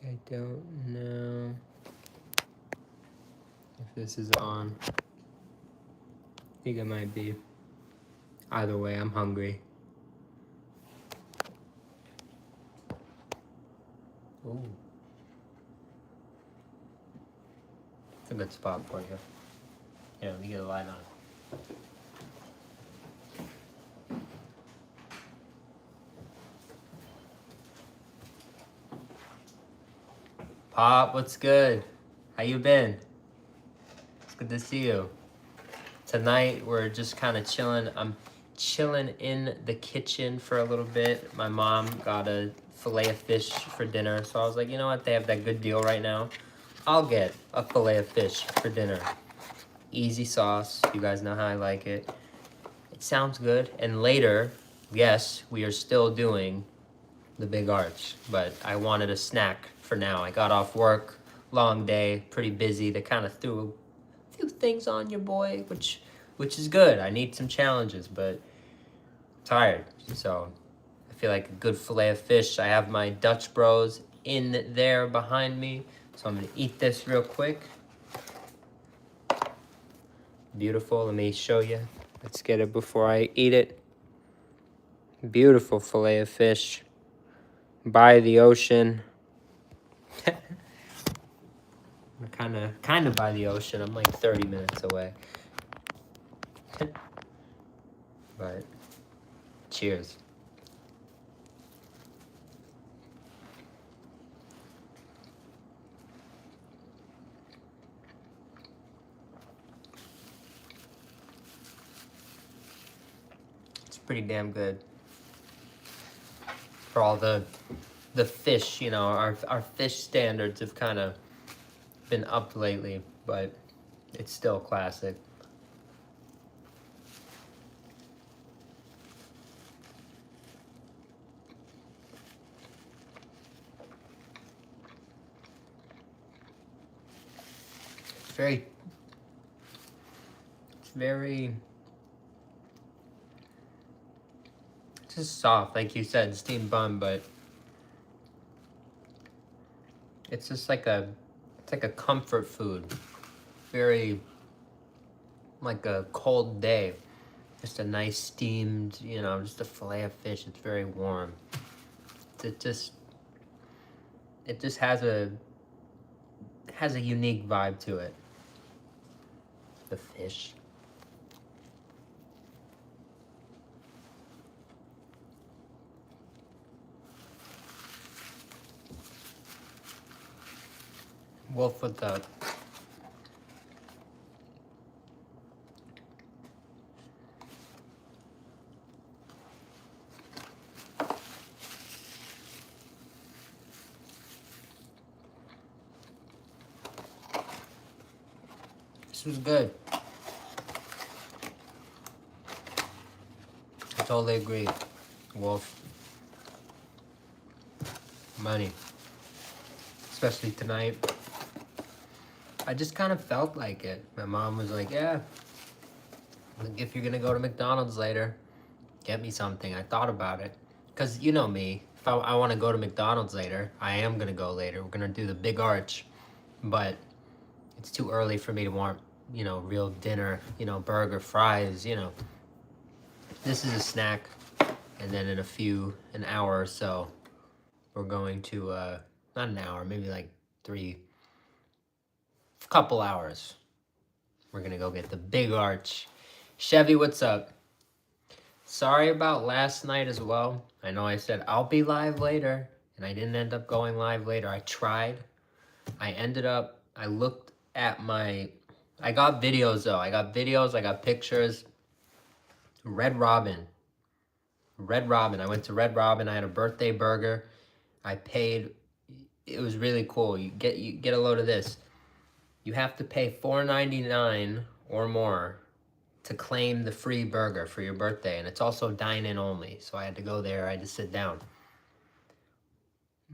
I don't know if this is on. I think it might be. Either way, I'm hungry. Ooh. It's a good spot for you. Yeah, let me get a light on. Pop, what's good? How you been? It's good to see you. Tonight, we're just kind of chilling. I'm chilling in the kitchen for a little bit. My mom got a Filet-O-Fish for dinner, so I was like, you know what? They have that good deal right now. I'll get a Filet-O-Fish for dinner. Easy sauce. You guys know how I like it. It sounds good. And later, yes, we are still doing the big arch, but I wanted a snack for now. I got off work, long day, pretty busy. They kind of threw a few things on your boy, which is good. I need some challenges, but I'm tired. So I feel like a good Filet-O-Fish. I have my Dutch Bros in there behind me, so I'm gonna eat this real quick. Beautiful. Let me show you. Let's get it before I eat it. Beautiful Filet-O-Fish by the ocean. We're kind of by the ocean. I'm like 30 minutes away. But cheers. It's pretty damn good. For all the fish, you know, our fish standards have kind of been up lately, but it's still classic. It's just soft, like you said, steamed bun, but it's just like it's like a comfort food. Very, like a cold day. Just a nice steamed, you know, just a Filet-O-Fish. It's very warm. It just has a unique vibe to it. The fish. Wolf with the This was good. I totally agree. Wolf. Money. Especially tonight. I just kind of felt like it. My mom was like, yeah, if you're gonna go to McDonald's later, get me something. I thought about it. Because you know me, if I want to go to McDonald's later, I am gonna go later. We're gonna do the big arch. But it's too early for me to want, you know, real dinner, you know, burger, fries, you know. This is a snack. And then in an hour or so, we're going to, not an hour, maybe like couple hours. We're gonna go get the big arch. Chevy, what's up? Sorry about last night as well. I know I said I'll be live later, and I didn't end up going live later. I tried. I looked at I got videos though. I got pictures. Red Robin. I went to Red Robin. I had a birthday burger. I paid. It was really cool. You get a load of this. You have to pay $4.99 or more to claim the free burger for your birthday. And it's also dine-in only. So I had to go there. I had to sit down.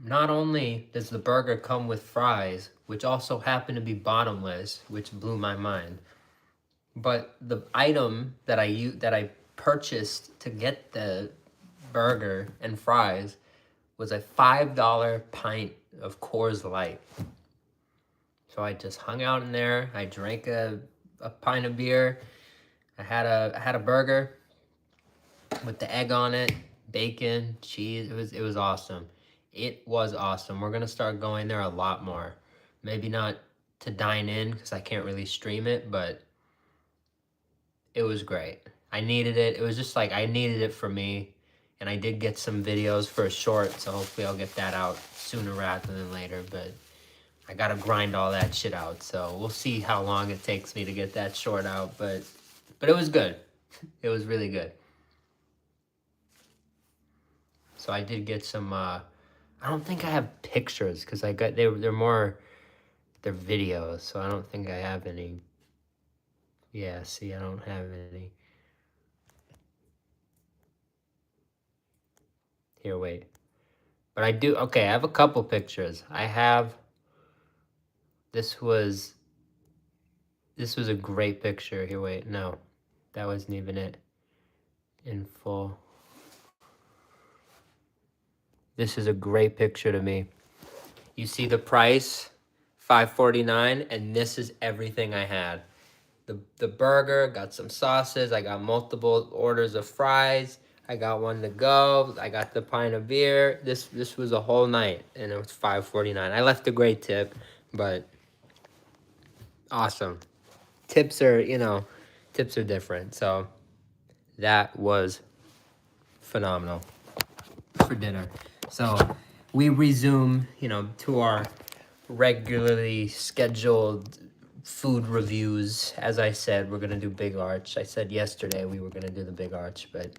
Not only does the burger come with fries, which also happen to be bottomless, which blew my mind, but the item that I purchased to get the burger and fries was a $5 pint of Coors Light. So I just hung out in there. I drank a pint of beer. I had a burger with the egg on it, bacon, cheese. It was awesome. It was awesome. We're gonna start going there a lot more. Maybe not to dine in because I can't really stream it, but it was great. I needed it. It was just like I needed it for me. And I did get some videos for a short, so hopefully I'll get that out sooner rather than later. But I gotta grind all that shit out, so we'll see how long it takes me to get that short out. But it was good. It was really good. So I did get some. I don't think I have pictures because they're videos, so I don't think I have any. Yeah, see, I don't have any. Here, wait. But I do. Okay, I have a couple pictures. I have. This was a great picture. Here, wait. No, that wasn't even it. In full. This is a great picture to me. You see the price, $5.49, and this is everything I had. The burger, got some sauces, I got multiple orders of fries, I got one to go, I got the pint of beer. This was a whole night, and it was $5.49. I left a great tip, but awesome. Tips are different, so that was phenomenal for dinner. So we resume, to our regularly scheduled food reviews. As I said, we're gonna do Big Arch. I said yesterday we were gonna do the Big Arch, but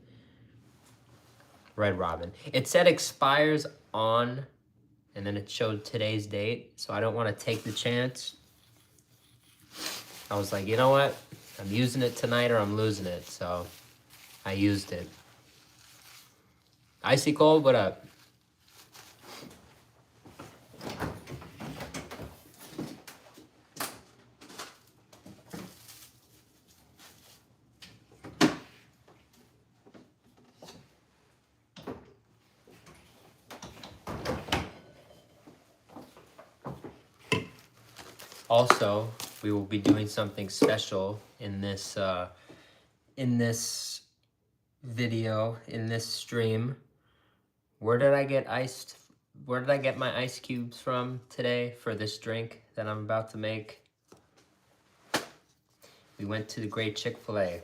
Red Robin. It said expires on, and then it showed today's date, so I don't want to take the chance. I was like, you know what? I'm using it tonight or I'm losing it, so I used it. Icy Cold, what up? Also, we will be doing something special in this video, in this stream. Where did I get my ice cubes from today for this drink that I'm about to make? We went to the great Chick-fil-A.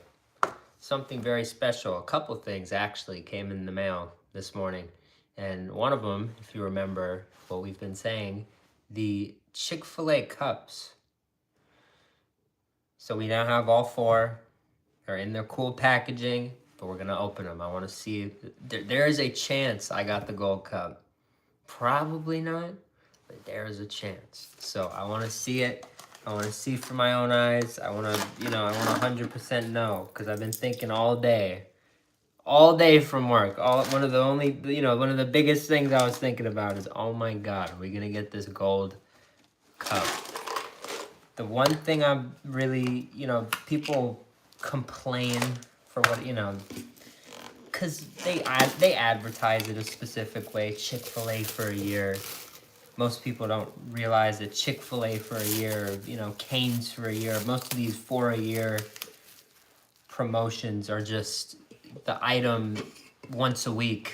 Something very special. A couple things actually came in the mail this morning. And one of them, if you remember what we've been saying, the Chick-fil-A cups. So we now have all four. They're in their cool packaging, but we're gonna open them. I wanna see, there is a chance I got the gold cup. Probably not, but there is a chance. So I wanna see it. I wanna see for my own eyes. I wanna 100% know, because I've been thinking all day from work. One of the biggest things I was thinking about is, oh my God, are we gonna get this gold cup? The one thing I'm really, people complain for what, because they advertise it a specific way. Chick-fil-A for a year. Most people don't realize that Chick-fil-A for a year, Cane's for a year. Most of these for a year promotions are just the item once a week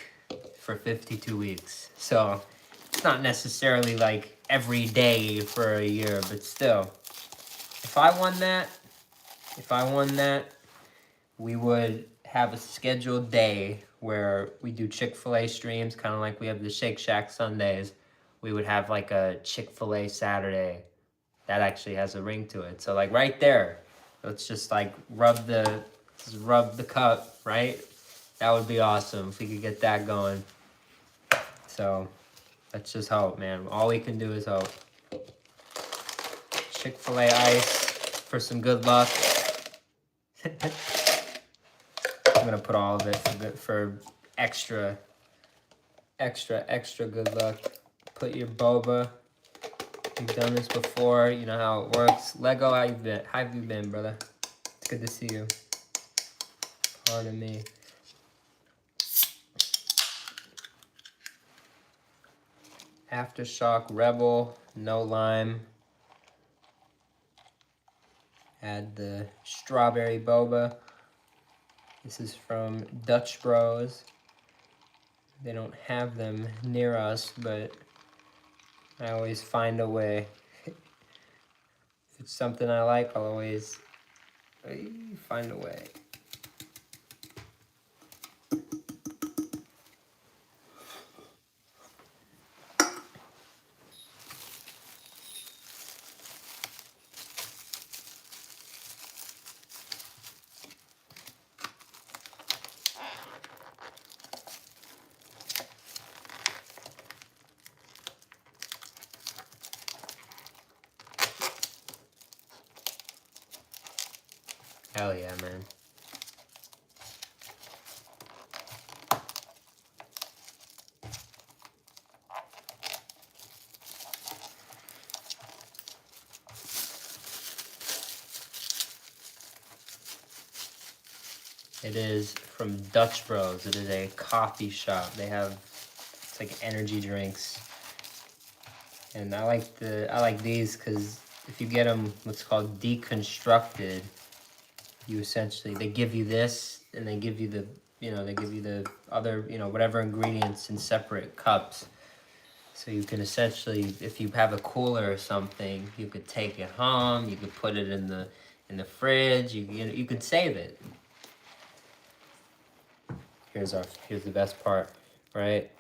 for 52 weeks. So it's not necessarily like every day for a year, but still. If I won that, we would have a scheduled day where we do Chick-fil-A streams, kind of like we have the Shake Shack Sundays. We would have like a Chick-fil-A Saturday. That actually has a ring to it. So like right there, let's just like rub the cup, right? That would be awesome if we could get that going. So let's just hope, man. All we can do is hope. Chick-fil-A ice for some good luck. I'm gonna put all of it for extra good luck. Put your boba. You've done this before. You know how it works. Lego, how have you been, brother? It's good to see you. Pardon me. Aftershock Rebel, no lime. Add the strawberry boba. This is from Dutch Bros. They don't have them near us, but I always find a way. If it's something I like, I'll always find a way. Hell yeah, man. It is from Dutch Bros. It is a coffee shop. They have, it's like energy drinks. And I like these because if you get them what's called deconstructed, you essentially, they give you this and they give you the, they give you the other, whatever ingredients in separate cups. So you can essentially, if you have a cooler or something, you could take it home, you could put it in the fridge, you could save it. Here's the best part, right?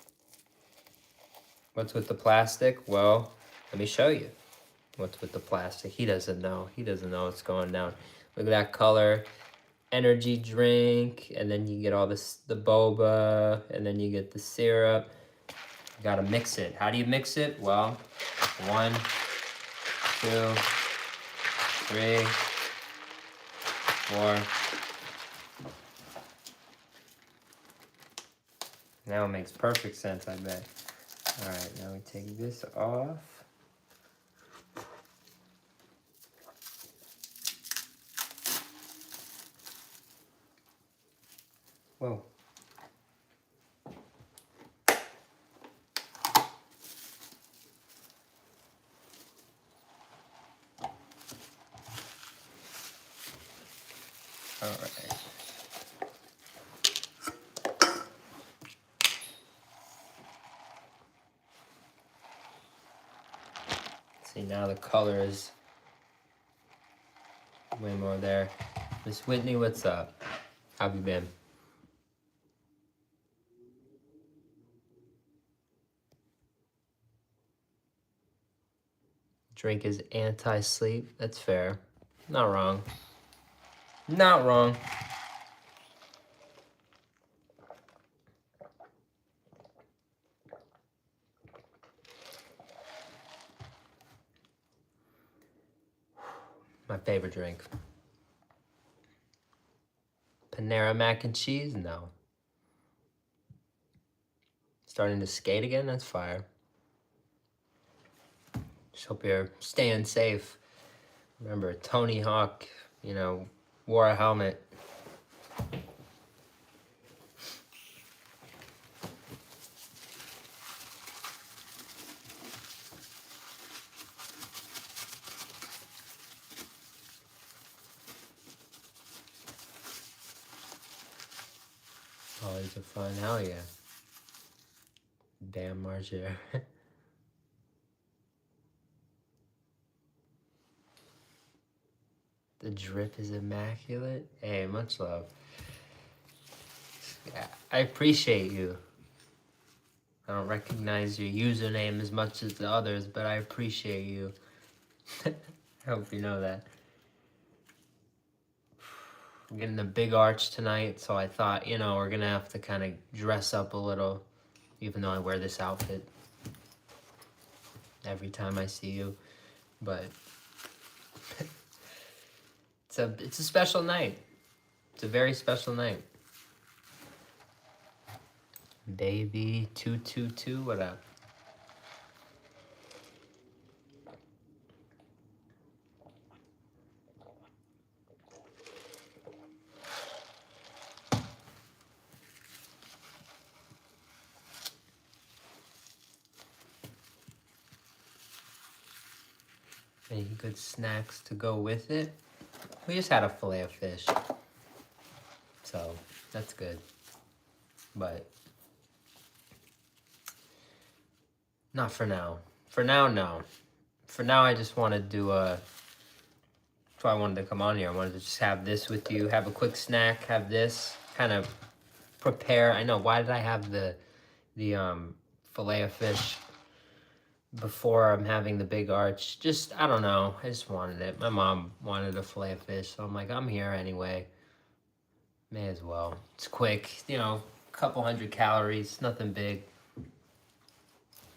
What's with the plastic? Well, let me show you what's with the plastic. He doesn't know. He doesn't know what's going down. Look at that color. Energy drink, and then you get all this, the boba, and then you get the syrup. You gotta mix it. How do you mix it? Well, 1, 2, 3, 4. Now it makes perfect sense, I bet. All right, now we take this off. Whoa. All right. See, now the color is way more there. Miss Whitney, what's up? How have you been? Drink is anti-sleep. That's fair. Not wrong. Not wrong. My favorite drink. Panera mac and cheese? No. Starting to skate again? That's fire. Just hope you're staying safe. Remember, Tony Hawk, wore a helmet. Oh, these are fun. Hell yeah. Damn Marcher. The drip is immaculate. Hey, much love. Yeah, I appreciate you. I don't recognize your username as much as the others, but I appreciate you. I hope you know that. We're getting the big arch tonight, so I thought, we're gonna have to kind of dress up a little, even though I wear this outfit every time I see you. But it's a special night. It's a very special night. Baby 222, what up? Any good snacks to go with it? We just had a Filet-O-Fish, so that's good. But not for now. For now, no. For now, I just wanted to, that's why I wanted to come on here. I wanted to just have this with you, have a quick snack, have this, kind of prepare. I know, why did I have the Filet-O-Fish before I'm having the big arch? Just, I don't know, I just wanted it. My mom wanted a Filet-O-Fish, so I'm like, I'm here anyway. May as well. It's quick, you know, a couple hundred calories, nothing big.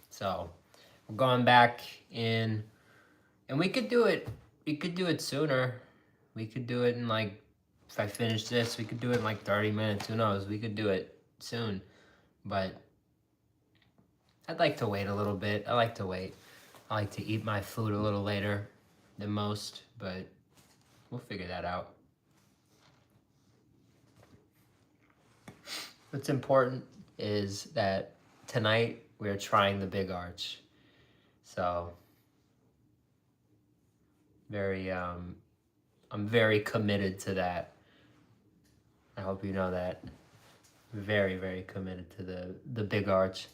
So, we're going back in, and we could do it sooner. We could do it in like, if I finish this, we could do it in like 30 minutes. Who knows? We could do it soon. But I'd like to wait a little bit. I like to wait. I like to eat my food a little later than most, but we'll figure that out. What's important is that tonight we're trying the big arch. So I'm very committed to that. I hope you know that. Very, very committed to the big arch.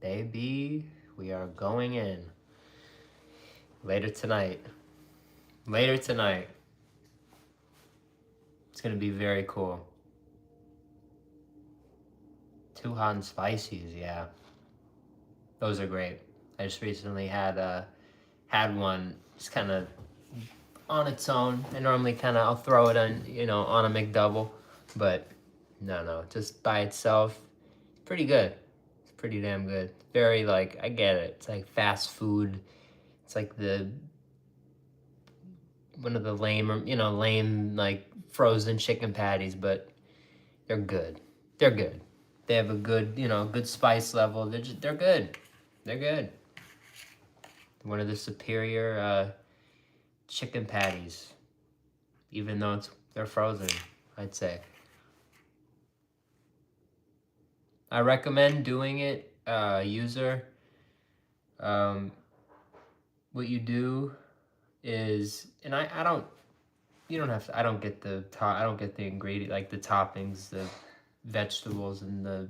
Baby, we are going in. Later tonight. Later tonight. It's gonna be very cool. 2 hot and spices, yeah. Those are great. I just recently had one just kind of on its own. I normally I'll throw it on, you know, on a McDouble, but no, just by itself, pretty good. It's pretty damn good. Very, like, I get it. It's like fast food. It's like one of the lame like frozen chicken patties, but they're good. They're good. They have a good, good spice level. They're good. They're good. One of the superior chicken patties, even though they're frozen, I'd say. I recommend doing it, user. What you do is, and I don't, you don't have to. I don't get the ingredient, like the toppings, the vegetables, and the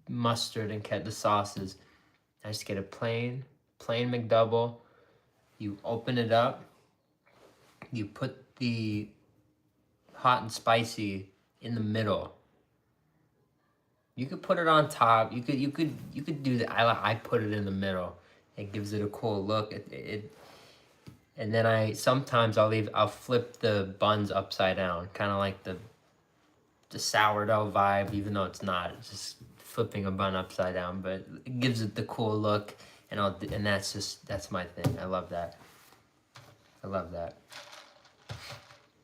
mustard and the sauces. I just get a plain McDouble. You open it up. You put the hot and spicy in the middle. You could put it on top. You could do that. I put it in the middle. It gives it a cool look. And then I'll flip the buns upside down, kind of like the sourdough vibe, even though it's not. It's just flipping a bun upside down, but it gives it the cool look. And that's my thing. I love that.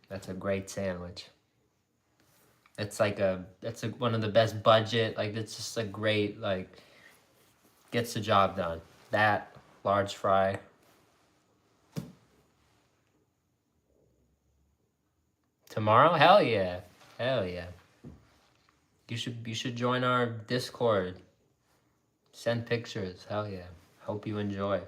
That's a great sandwich. It's like one of the best budget. Like, it's just a great, like, gets the job done. That large fry. Tomorrow? Hell yeah. You should join our Discord. Send pictures. Hell yeah. Hope you enjoy.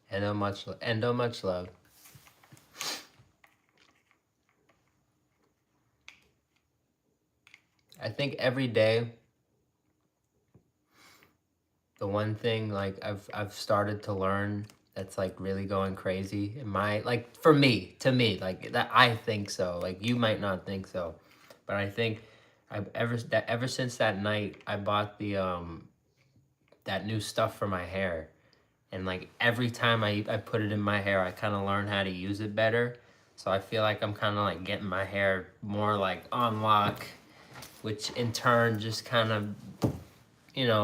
Endo much love. I think every day, the one thing, like, I've started to learn that's, like, really going crazy in my, like, to me, like, that, I think so. Like, you might not think so, but I think ever since that night I bought the that new stuff for my hair, and, like, every time I put it in my hair, I kind of learn how to use it better. So I feel like I'm kind of, like, getting my hair more, like, on lock, which in turn just kind of,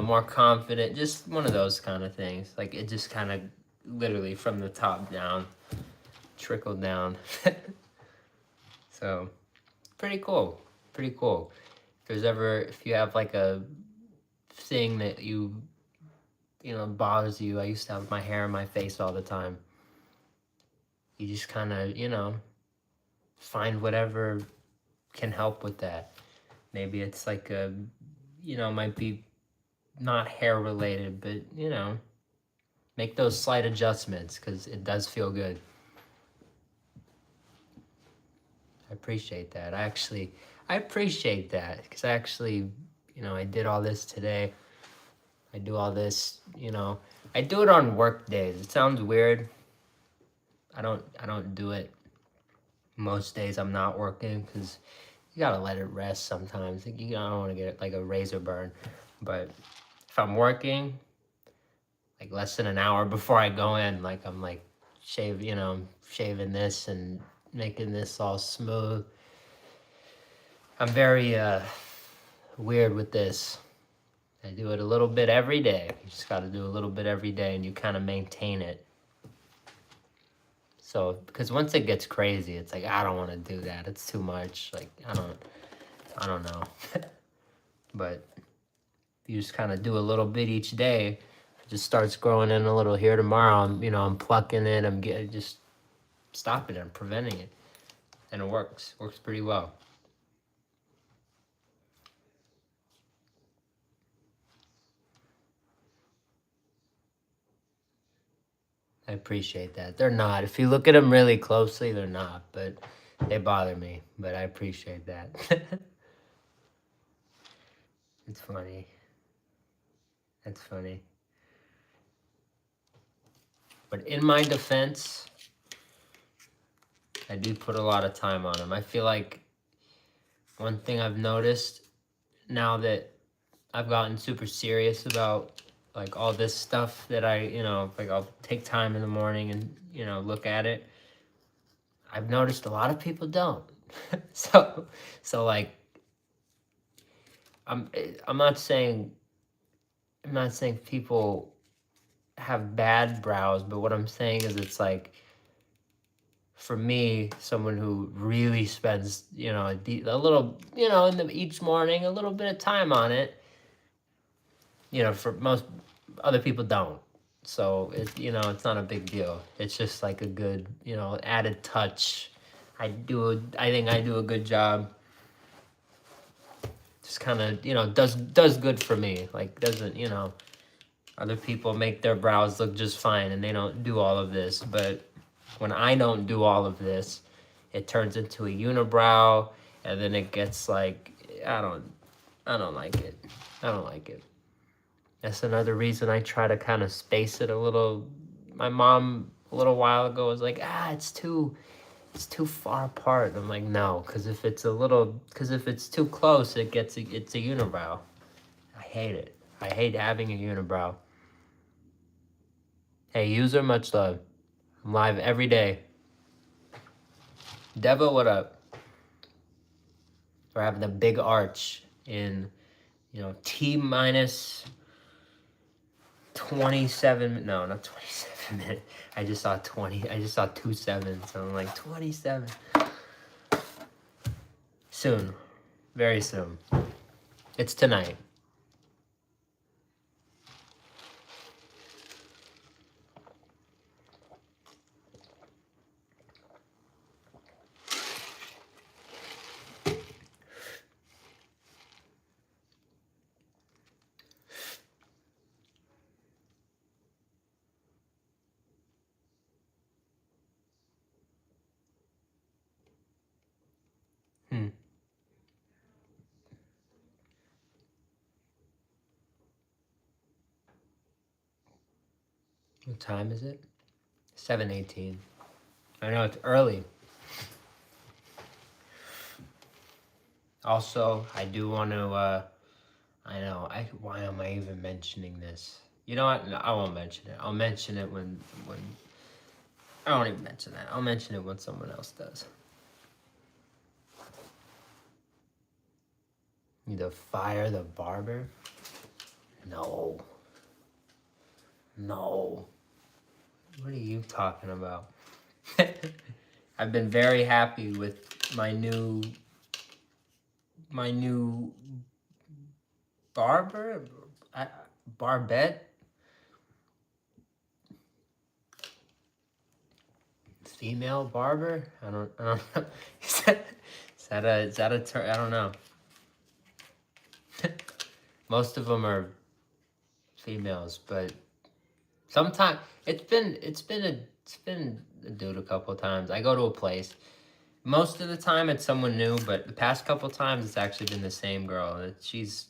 more confident. Just one of those kind of things. Like, it just kind of literally from the top down, trickled down. So, pretty cool. If you have, like, a thing that you bothers you. I used to have my hair in my face all the time. You just kind of, find whatever can help with that. Maybe it's like might be not hair related, but, make those slight adjustments because it does feel good. I appreciate that. I appreciate that because I did all this today. I do all this, I do it on work days. It sounds weird. I don't do it most days I'm not working because you gotta let it rest sometimes. I don't want to get like a razor burn, but if I'm working, like less than an hour before I go in, like I'm like shaving this and making this all smooth. I'm very weird with this. I do it a little bit every day. You just got to do a little bit every day, and you kind of maintain it. So, because once it gets crazy, it's like I don't want to do that. It's too much. Like I don't know. But you just kind of do a little bit each day. It just starts growing in a little here tomorrow. I'm plucking it. I'm just stopping it. I'm preventing it, and it works. Works pretty well. I appreciate that. They're not. If you look at them really closely, they're not, but they bother me. But I appreciate that. It's funny. It's funny. But in my defense, I do put a lot of time on them. I feel like one thing I've noticed now that I've gotten super serious about like all this stuff that like I'll take time in the morning and, look at it. I've noticed a lot of people don't. so like I'm not saying people have bad brows, but what I'm saying is it's like for me, someone who really spends, a little, each morning, a little bit of time on it, for most other people don't. So it's not a big deal. It's just like a good, added touch. I think I do a good job. Just kind of, does good for me. Like doesn't, other people make their brows look just fine and they don't do all of this. But when I don't do all of this, it turns into a unibrow and then it gets like, I don't like it. I don't like it. That's another reason I try to kind of space it a little. My mom a little while ago was like, it's too far apart. I'm like, no, because if it's too close, it's a unibrow. I hate it. I hate having a unibrow. Hey, user, much love. I'm live every day. Devo, what up? We're having a big arch in, T minus 27, no, not 27 minutes. I just saw 2 sevens, so I'm like 27. Soon, very soon. It's tonight. What time is it? 7:18. I know it's early. Also, I do want to, why am I even mentioning this? You know what? No, I won't mention it. I'll mention it when, I won't even mention that. I'll mention it when someone else does. You to fire the barber? No. What are you talking about? I've been very happy with my new barber, barbette. female barber? I don't know. is that a term? I don't know. Most of them are females, but sometimes it's been a dude a couple times. I go to a place. Most of the time it's someone new, but the past couple times it's actually been the same girl. She's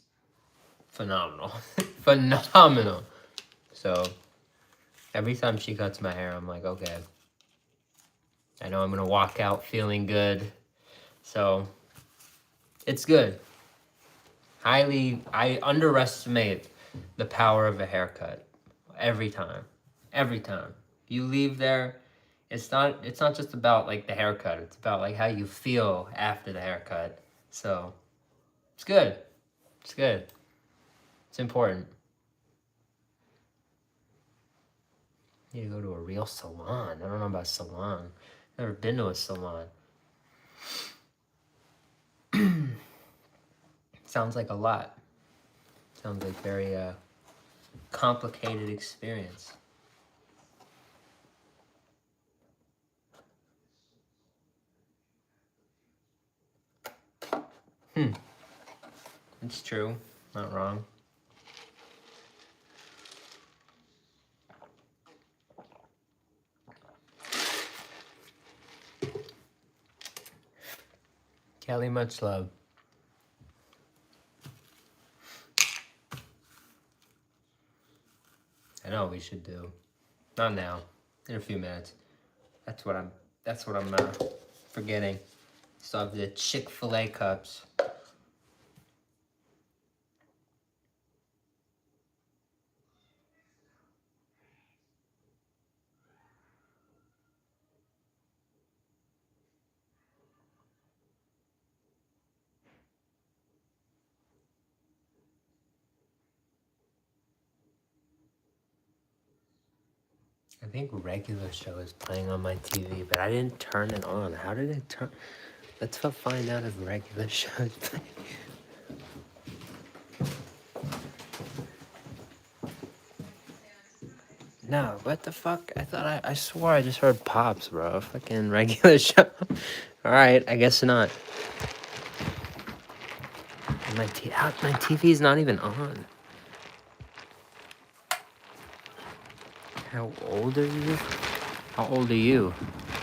phenomenal. Phenomenal. So every time she cuts my hair, I'm like, okay, I know I'm gonna walk out feeling good. So it's good. I underestimate the power of a haircut every time. Every time. You leave there, it's not just about like the haircut, it's about like how you feel after the haircut. So it's good. It's good. It's important. You go to a real salon. I don't know about salon. Never been to a salon. Sounds like a lot. Sounds like very complicated experience. It's true. Not wrong. Kelly, much love. I know what we should do. Not now. In a few minutes. That's what I'm forgetting. So I have the Chick-fil-A cups. I think regular show is playing on my TV, but I didn't turn it on. How did it turn? Let's go find out if regular show is playing. No, what the fuck? I swore I just heard pops, bro. Fucking regular show. Alright, I guess not. My TV's not even on. How old are you? How old are you?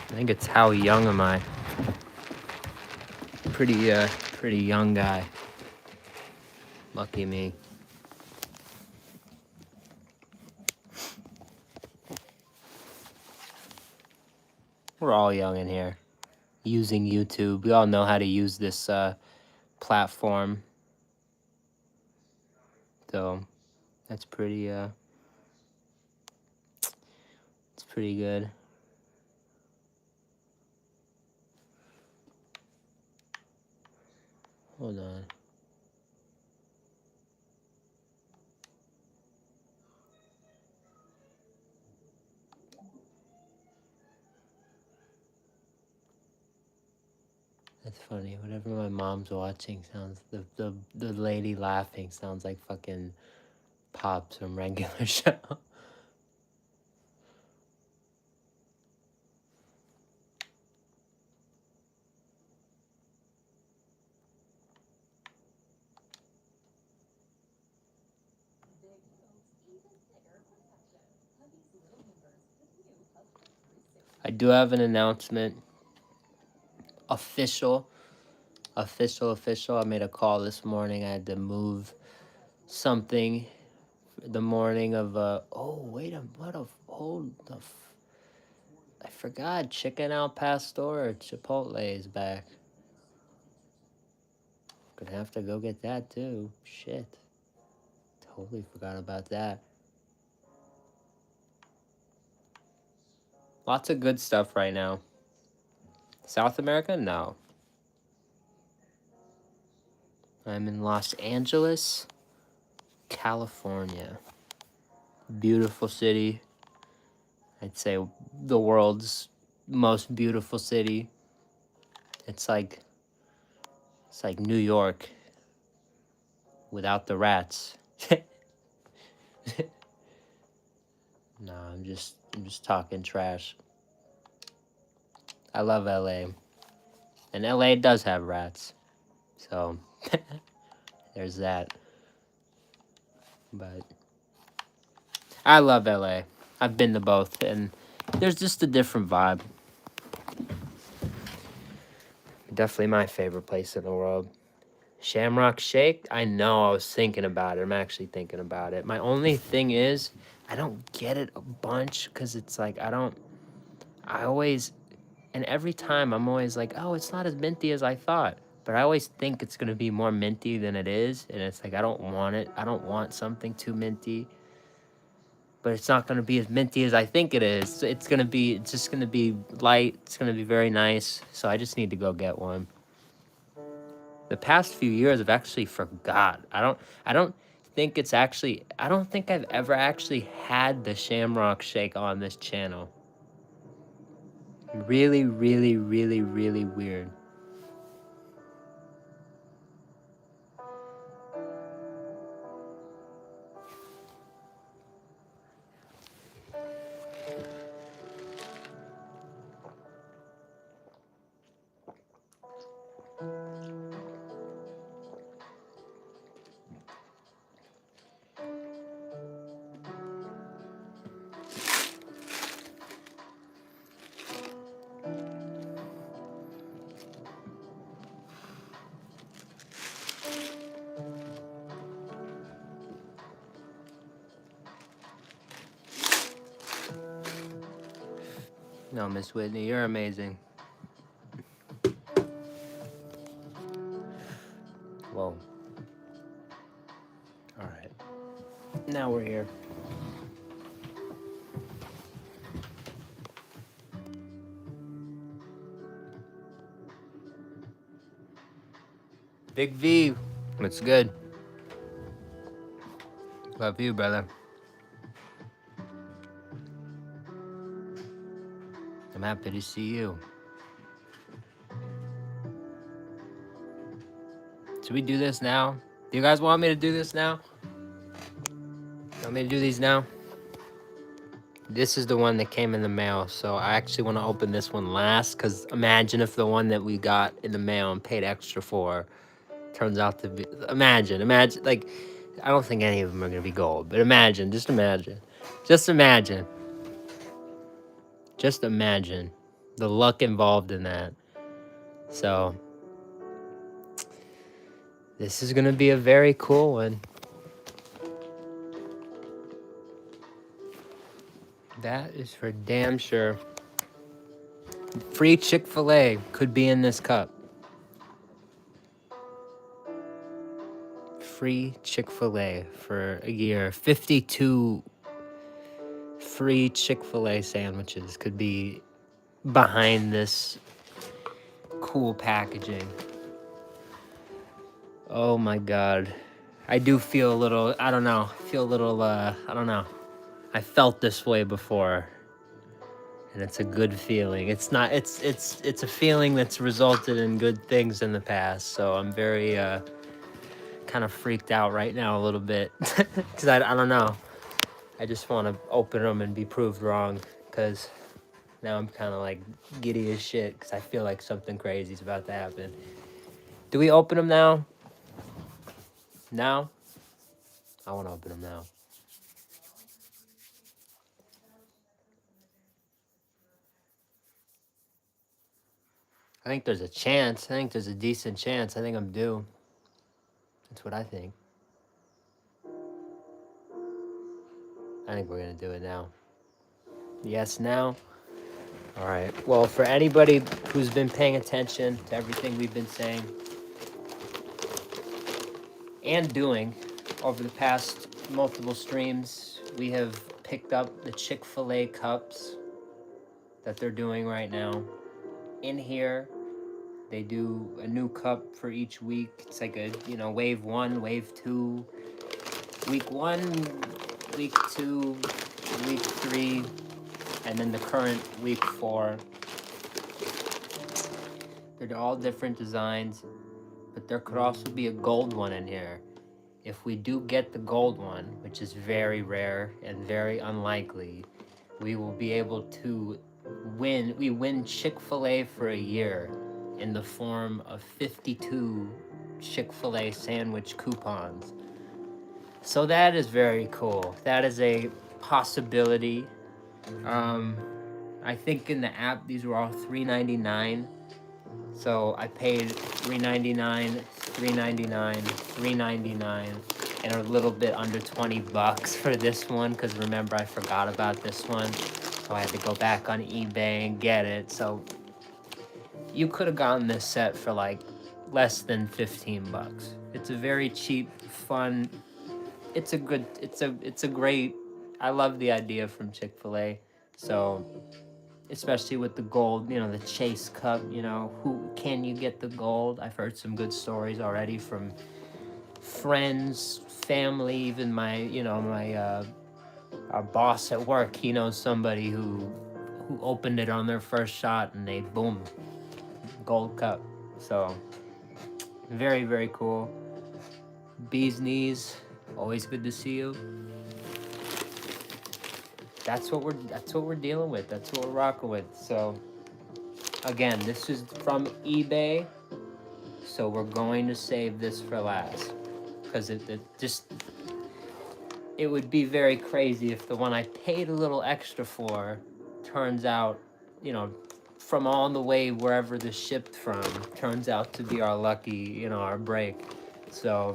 I think it's how young am I? Pretty young guy. Lucky me. We're all young in here. Using YouTube. We all know how to use this platform. So that's pretty it's pretty good. Hold on. That's funny. Whatever my mom's watching sounds the lady laughing sounds like fucking pops from regular show. I do have an announcement. Official. I made a call this morning. I had to move something the morning of I forgot chicken al pastor Chipotle is back. Gonna have to go get that too. Shit. Totally forgot about that. Lots of good stuff right now. South America? No. I'm in Los Angeles, California. Beautiful city. I'd say the world's most beautiful city. It's like New York without the rats. No, I'm just talking trash. I love LA. And LA does have rats. So, there's that. But I love LA. I've been to both, and there's just a different vibe. Definitely my favorite place in the world. Shamrock Shake? I know, I was thinking about it. I'm actually thinking about it. My only thing is, I don't get it a bunch because it's like, I always, and every time I'm always like, oh, it's not as minty as I thought. But I always think it's going to be more minty than it is. And it's like, I don't want it. I don't want something too minty. But it's not going to be as minty as I think it is. It's just going to be light. It's going to be very nice. So I just need to go get one. The past few years, I've actually forgot. I don't think I've ever actually had the Shamrock Shake on this channel. Really, really, really, really weird. No, Miss Whitney, you're amazing. Whoa. All right. Now we're here. Big V, what's good? Love you, brother. I'm happy to see you. Should we do this now? Do you guys want me to do this now? Want me to do these now? This is the one that came in the mail, so I actually want to open this one last, because imagine if the one that we got in the mail and paid extra for turns out to be... Imagine, like, I don't think any of them are going to be gold, but imagine, just imagine. Just imagine. Just imagine the luck involved in that. So, this is going to be a very cool one. That is for damn sure. Free Chick-fil-A could be in this cup. Free Chick-fil-A for a year. 52 free Chick-fil-A sandwiches could be behind this cool packaging. Oh my God. I do feel a little, I don't know, I don't know. I felt this way before. And it's a good feeling. It's not, it's a feeling that's resulted in good things in the past. So I'm very, kind of freaked out right now a little bit. Because I don't know. I just want to open them and be proved wrong. Because now I'm kind of like giddy as shit. Because I feel like something crazy is about to happen. Do we open them now? Now? I want to open them now. I think there's a chance. I think there's a decent chance. I think I'm due. That's what I think. I think we're going to do it now. Yes, now? All right. Well, for anybody who's been paying attention to everything we've been saying and doing over the past multiple streams, we have picked up the Chick-fil-A cups that they're doing right now. In here, they do a new cup for each week. It's like a, wave 1, wave 2, week 1, week 2, week 3, and then the current week 4. They're all different designs, but there could also be a gold one in here. If we do get the gold one, which is very rare and very unlikely, we will be able to we win Chick-fil-A for a year in the form of 52 Chick-fil-A sandwich coupons. So that is very cool. That is a possibility. I think in the app these were all $3.99. So I paid $3.99, $3.99, $3.99, and a little bit under $20 for this one, because remember I forgot about this one. So I had to go back on eBay and get it. So you could have gotten this set for like less than $15. It's a very cheap, fun. It's a great. I love the idea from Chick-fil-A. So especially with the gold, the Chase Cup, who can you get the gold? I've heard some good stories already from friends, family, even my our boss at work. He knows somebody who opened it on their first shot and they boom, gold cup. So very, very cool. Bee's knees, always good to see you. That's what we're dealing with. That's what we're rocking with. So again, this is from eBay, so we're going to save this for last, because it would be very crazy if the one I paid a little extra for turns out, from all the way wherever this shipped from, turns out to be our lucky, our break. So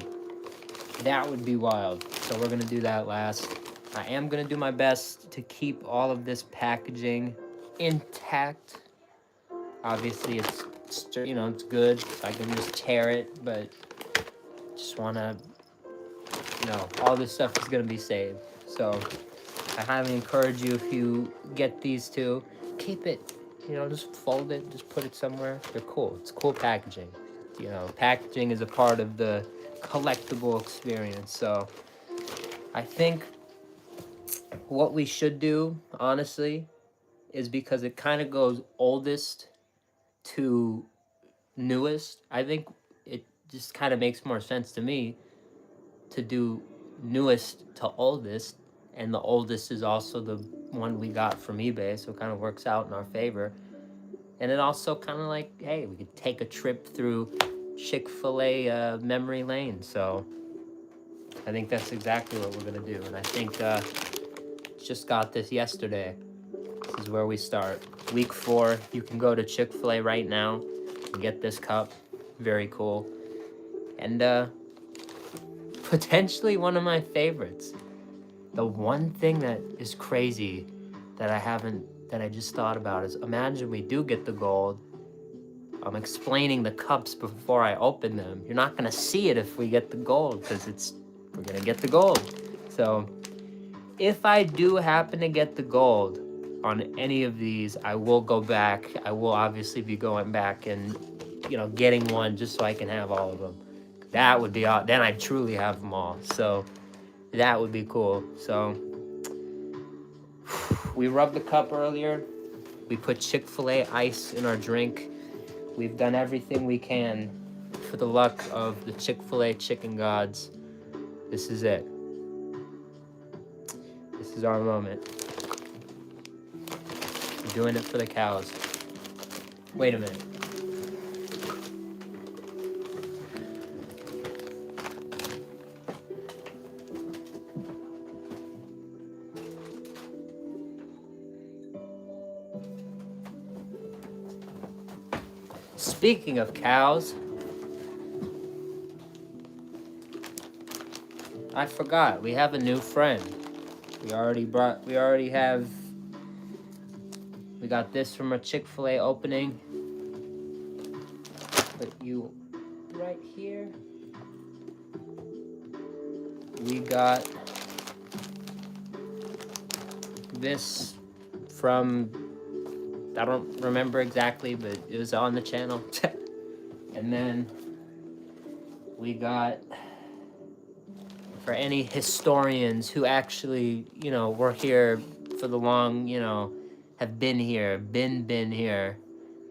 that would be wild. So we're gonna do that last. I am gonna do my best to keep all of this packaging intact. Obviously it's good, so I can just tear it, but just wanna, all this stuff is gonna be saved. So I highly encourage you, if you get these two, keep it, just fold it, just put it somewhere. They're cool. It's cool packaging. Packaging is a part of the collectible experience. So I think what we should do, honestly, is, because it kind of goes oldest to newest, I think it just kind of makes more sense to me to do newest to oldest, and the oldest is also the one we got from eBay, so it kind of works out in our favor. And it also kind of like, hey, we could take a trip through Chick-fil-A memory lane. So I think that's exactly what we're gonna do. And I think just got this yesterday. This is where we start. Week 4, you can go to Chick-fil-A right now and get this cup. Very cool. And potentially one of my favorites. The one thing that is crazy that I just thought about is, imagine we do get the gold. I'm explaining the cups before I open them. You're not gonna see it if we get the gold, because we're gonna get the gold. So if I do happen to get the gold on any of these, I will go back. I will obviously be going back and, getting one just so I can have all of them. That would be, then I truly have them all. So that would be cool. So we rubbed the cup earlier. We put Chick-fil-A ice in our drink. We've done everything we can for the luck of the Chick-fil-A chicken gods. This is it. This is our moment. We're doing it for the cows. Wait a minute. Speaking of cows, I forgot, we have a new friend. We got this from a Chick-fil-A opening. Put you right here. We got this from, I don't remember exactly, but it was on the channel. And then we got, for any historians who actually, were here for the long, have been here, been here,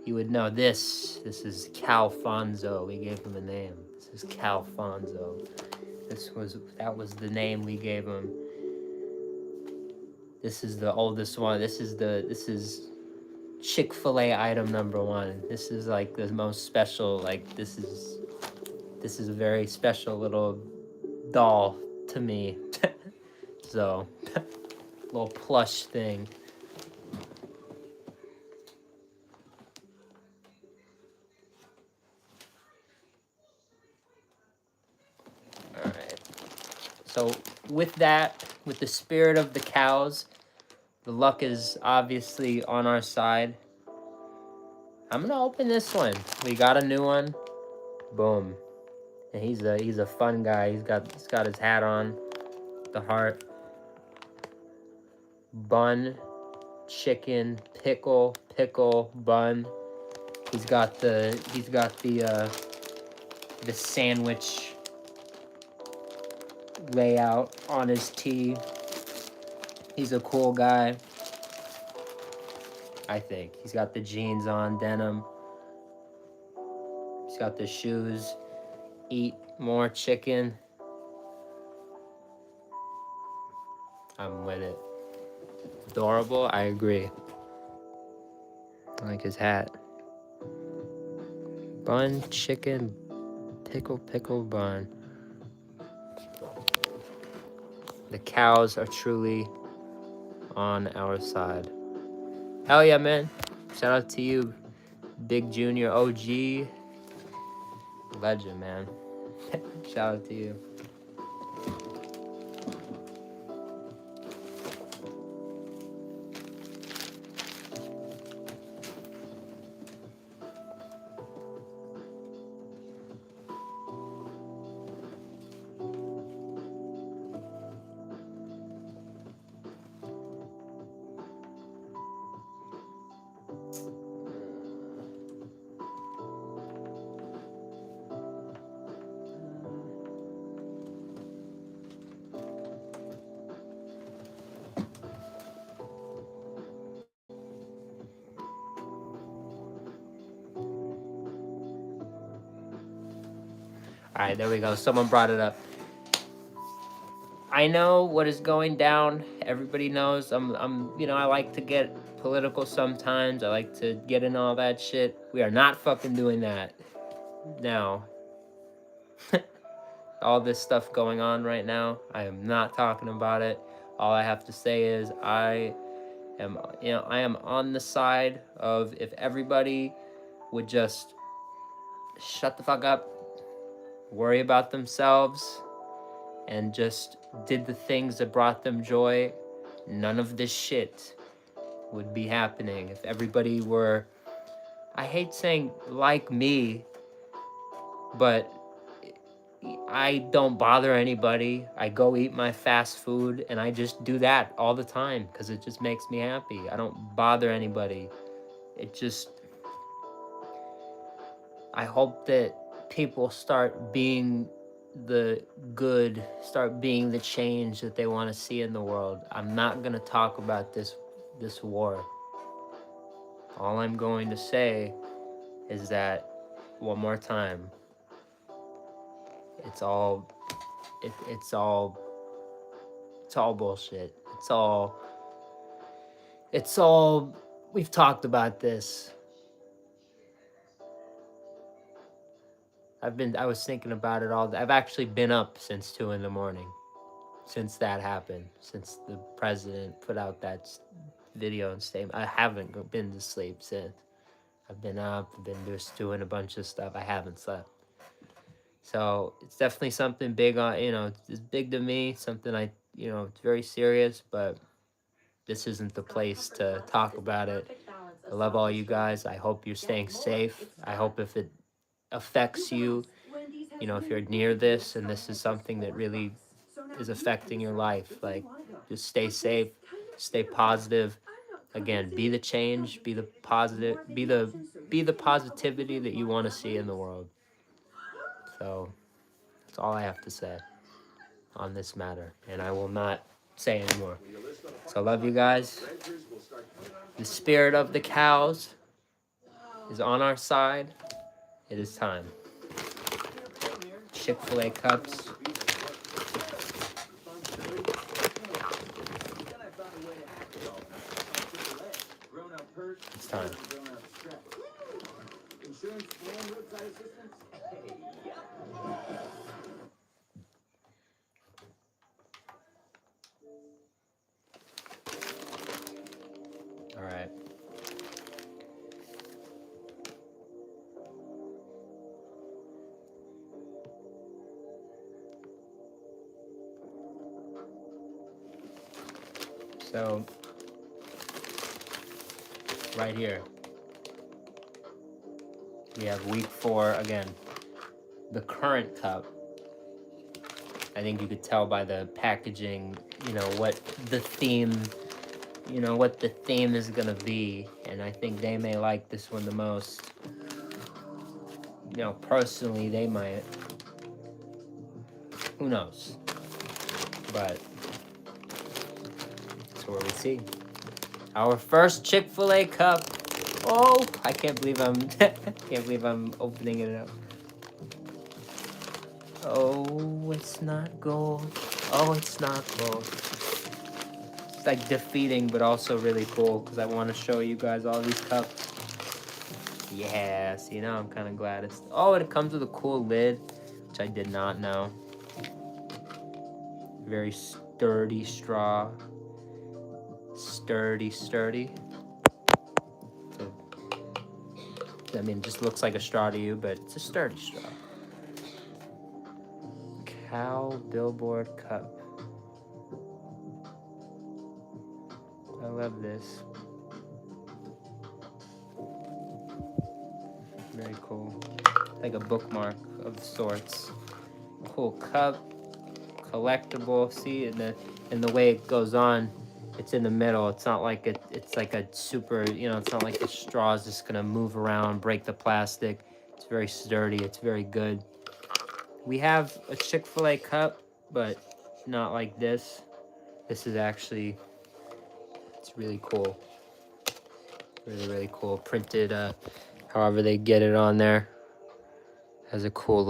you would know this. This is Calfonzo. We gave him a name. This is Calfonzo. That was the name we gave him. This is the oldest one. This is Chick-fil-A item number one. This is like the most special, like this is a very special little doll to me. So, little plush thing. All right. So with that, with the spirit of the cows, the luck is obviously on our side. I'm gonna open this one. We got a new one. Boom. And he's a fun guy. He's got his hat on, the heart, bun, chicken, pickle, bun. He's got the sandwich layout on his tee. He's a cool guy, I think. He's got the jeans on, denim. He's got the shoes. Eat more chicken. I'm with it. Adorable, I agree. I like his hat. Bun, chicken, pickle, bun. The cows are truly on our side. Hell yeah, man. Shout out to you, Big Junior OG. Legend, man. Shout out to you. All right, there we go. Someone brought it up. I know what is going down. Everybody knows. I like to get political sometimes. I like to get in all that shit. We are not fucking doing that now. All this stuff going on right now, I am not talking about it. All I have to say is I am on the side of if everybody would just shut the fuck up, worry about themselves, and just did the things that brought them joy, none of this shit would be happening. If everybody were, I hate saying like me, but I don't bother anybody. I go eat my fast food and I just do that all the time because it just makes me happy. I don't bother anybody. I hope that people start being the good, start being the change that they want to see in the world. I'm not going to talk about this war. All I'm going to say is that, one more time, it's all bullshit. It's all, we've talked about this. I was thinking about it all day. I've actually been up since 2 a.m. since that happened, since the president put out that video and statement. I haven't been to sleep since. I've been up, I've been just doing a bunch of stuff. I haven't slept. So it's definitely something big on, it's big to me, something it's very serious, but this isn't the place to talk about it. I love all you guys. I hope you're staying safe. I hope if it affects you, if you're near this and this is something that really is affecting your life, like, just stay safe, stay positive. Again, be the change, be the positive, be the positivity that you want to see in the world. So that's all I have to say on this matter, and I will not say anymore. So I love you guys. The spirit of the cows is on our side. It is time. Chick-fil-A cups. It's time. All right. So, right here, we have week 4 again. The current cup. I think you could tell by the packaging, what the theme, what the theme is gonna be. And I think they may like this one the most. Personally, they might. Who knows? But that's where we see. Our first Chick-fil-A cup. Oh, I can't believe I'm opening it up. Oh, it's not gold. Oh, it's not gold. It's like defeating, but also really cool because I want to show you guys all these cups. Yeah, see, now I'm kind of glad it's... Oh, it comes with a cool lid, which I did not know. Very sturdy straw. Sturdy. I mean, it just looks like a straw to you, but it's a sturdy straw. Cow Billboard Cup. I love this. Very cool. Like a bookmark of sorts. Cool cup. Collectible. See, in the way it goes on, it's in the middle. It's not like it's like a super, it's not like the straw is just gonna move around, break the plastic. It's very sturdy. It's very good. We have a Chick-fil-A cup, but not like this. This is actually, it's really cool. Really, really cool. Printed, however they get it on there. Has a cool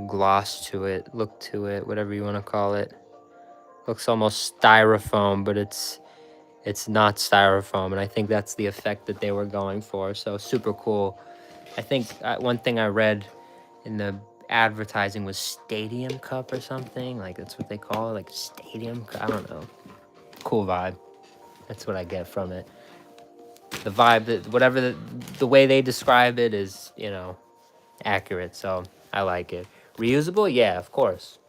gloss to it, look to it, whatever you want to call it. Looks almost styrofoam, but it's not styrofoam, and I think that's the effect that they were going for. So super cool. I think one thing I read in the advertising was Stadium Cup or something. Like that's what they call it, like Stadium Cup. I don't know. Cool vibe. That's what I get from it. The vibe, that whatever the way they describe it is, accurate. So I like it. Reusable? Yeah, of course.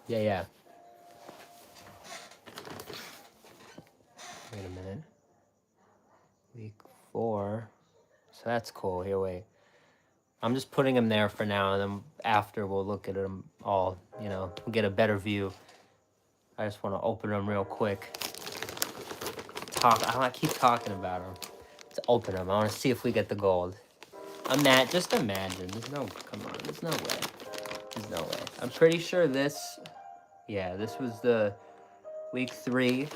Yeah. Wait a minute. Week 4. So that's cool. Here, wait. I'm just putting them there for now, and then after we'll look at them all, we'll get a better view. I just want to open them real quick. I keep talking about them. Let's open them. I want to see if we get the gold. Just imagine. Come on. There's no way. I'm pretty sure this was the week 3.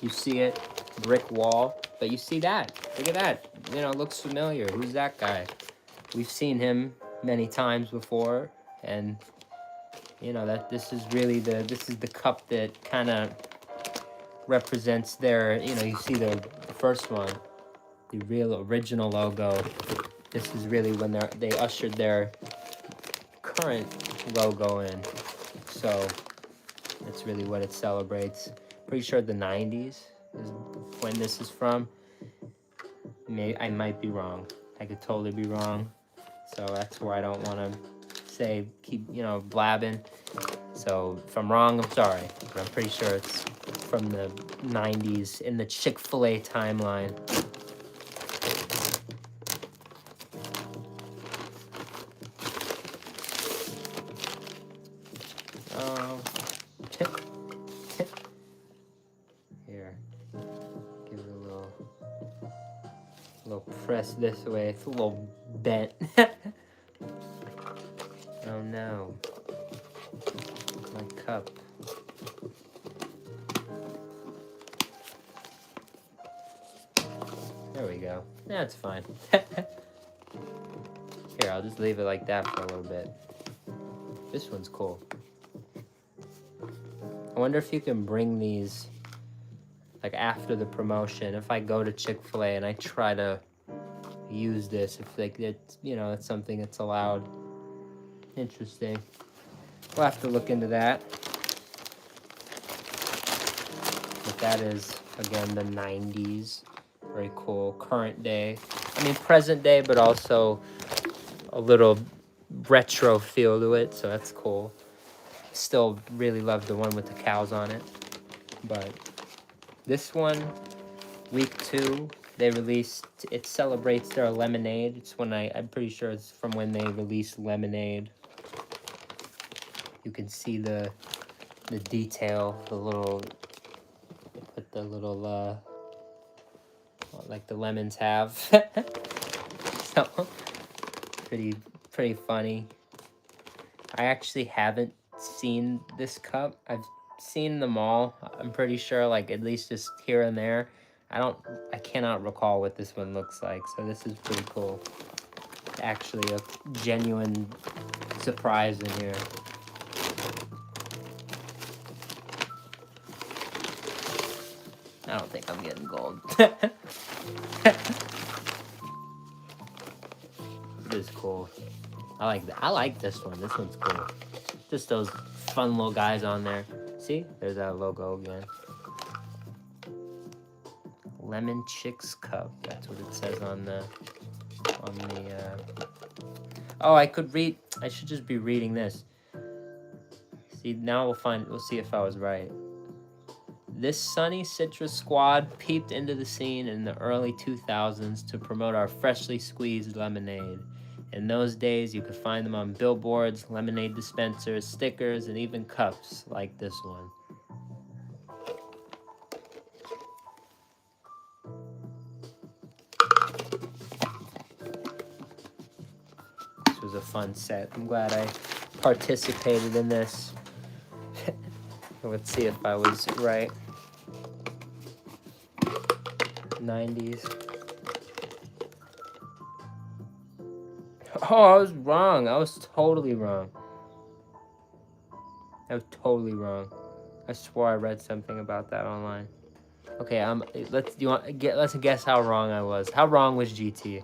You see it, brick wall, but you see that. Look at that. It looks familiar. Who's that guy? We've seen him many times before, and that this is the cup that kind of represents their, you see the first one, the real original logo. This is really when they ushered their current logo in. So that's really what it celebrates. Pretty sure the 90s is when this is from. I might be wrong. I could totally be wrong. So that's where I don't want to keep blabbing. So if I'm wrong, I'm sorry. But I'm pretty sure it's from the 90s in the Chick-fil-A timeline. Oh. Here. Give it a little press this way. It's a little bent. Oh no. My cup. There we go. That's fine. Here, I'll just leave it like that for a little bit. This one's cool. I wonder if you can bring these like after the promotion, if I go to Chick-fil-A and I try to use this, if like it's, you know, it's something that's allowed. Interesting. We'll have to look into that. But that is, again, the 90s. Very cool. Current day. I mean, present day, but also a little retro feel to it, so that's cool. Still really love the one with the cows on it. But this one, week 2, they released, it celebrates their lemonade. It's when I'm pretty sure it's from when they released lemonade. You can see the detail, the little, put the little, like the lemons have. So, pretty funny. I actually haven't seen this cup. I've seen them all. I'm pretty sure, like, at least just here and there. I cannot recall what this one looks like, so this is pretty cool. Actually, a genuine surprise in here. I don't think I'm getting gold. It is cool. I like that. I like this one. This one's cool. Just those fun little guys on there. See? There's that logo again. Lemon Chicks Cup. That's what it says on the Oh, I could read. I should just be reading this. See, now we'll see if I was right. This sunny citrus squad peeped into the scene in the early 2000s to promote our freshly squeezed lemonade. In those days, you could find them on billboards, lemonade dispensers, stickers, and even cups like this one. This was a fun set. I'm glad I participated in this. Let's see if I was right. 90s. Oh, I was wrong. I was totally wrong. I was totally wrong. I swore I read something about that online. Okay, let's guess how wrong I was. How wrong was GT?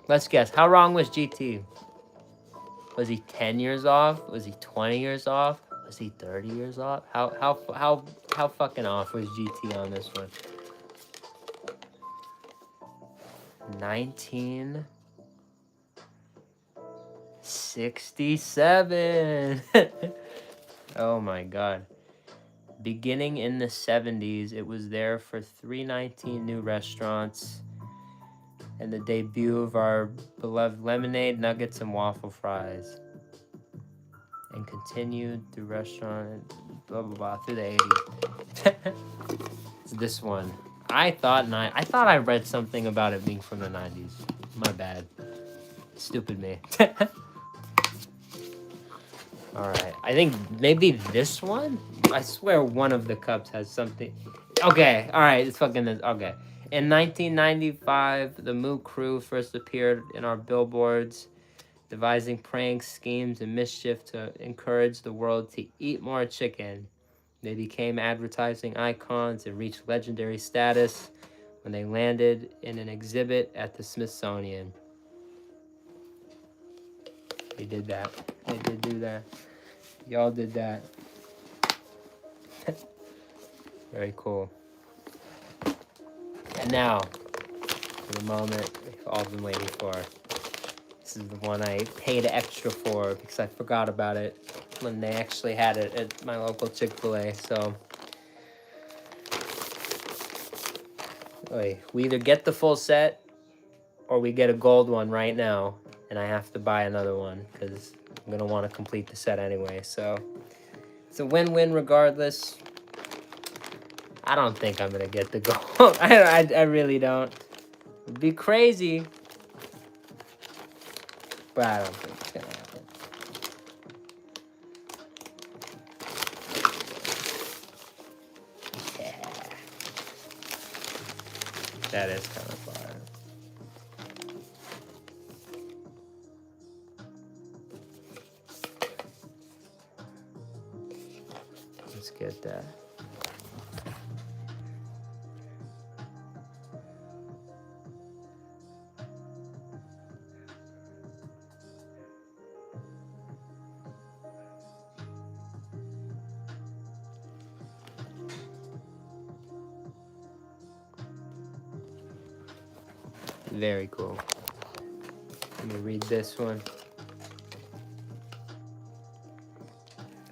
Let's guess. How wrong was GT? Was he 10 years off? Was he 20 years off? Was he 30 years off? How fucking off was GT on this one? 1967. Oh my god. Beginning in the 70s, it was there for 319 new restaurants and the debut of our beloved lemonade, nuggets, and waffle fries. And continued through restaurant, blah, blah, blah, through the 80s. It's this one. I thought I read something about it being from the 90s. My bad. Stupid me. Alright, I think maybe this one? I swear one of the cups has something. Okay, alright, it's fucking this. Okay. In 1995, the Moo crew first appeared in our billboards, devising pranks, schemes, and mischief to encourage the world to eat more chicken. They became advertising icons and reached legendary status when they landed in an exhibit at the Smithsonian. They did that. They did do that. Y'all did that. Very cool. And now, for the moment we've all been waiting for. This is the one I paid extra for because I forgot about it when they actually had it at my local Chick-fil-A. So, we either get the full set or we get a gold one right now, and I have to buy another one because I'm going to want to complete the set anyway. So, it's a win-win regardless. I don't think I'm going to get the gold. I really don't. It'd be crazy. But I don't think it's going to happen. Yeah. That is kind of fire. Let's get that. Very cool. Let me read this one.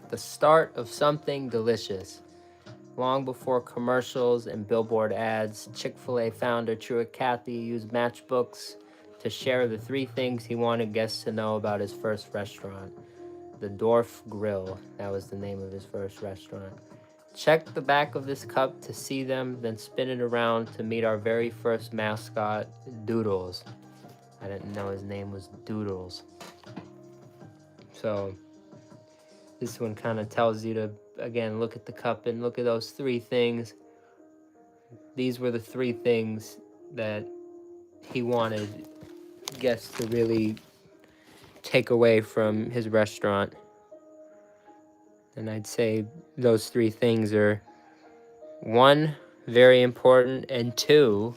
The start of something delicious. Long before commercials and billboard ads, Chick-fil-A founder Truett Cathy used matchbooks to share the 3 things he wanted guests to know about his first restaurant. The Dorf Grill, that was the name of his first restaurant. Check the back of this cup to see them, then spin it around to meet our very first mascot, Doodles. I didn't know his name was Doodles. So this one kind of tells you to, again, look at the cup and look at those 3 things. These were the 3 things that he wanted guests to really take away from his restaurant. And I'd say those 3 things are 1, very important, and 2,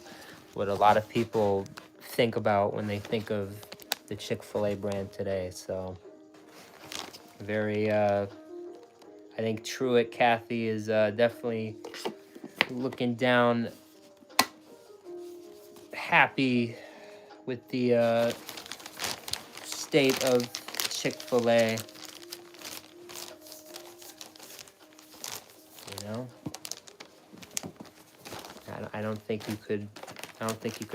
what a lot of people think about when they think of the Chick-fil-A brand today. So very, I think Truett Cathy is definitely looking down happy with the state of Chick-fil-A. You know, I don't think you could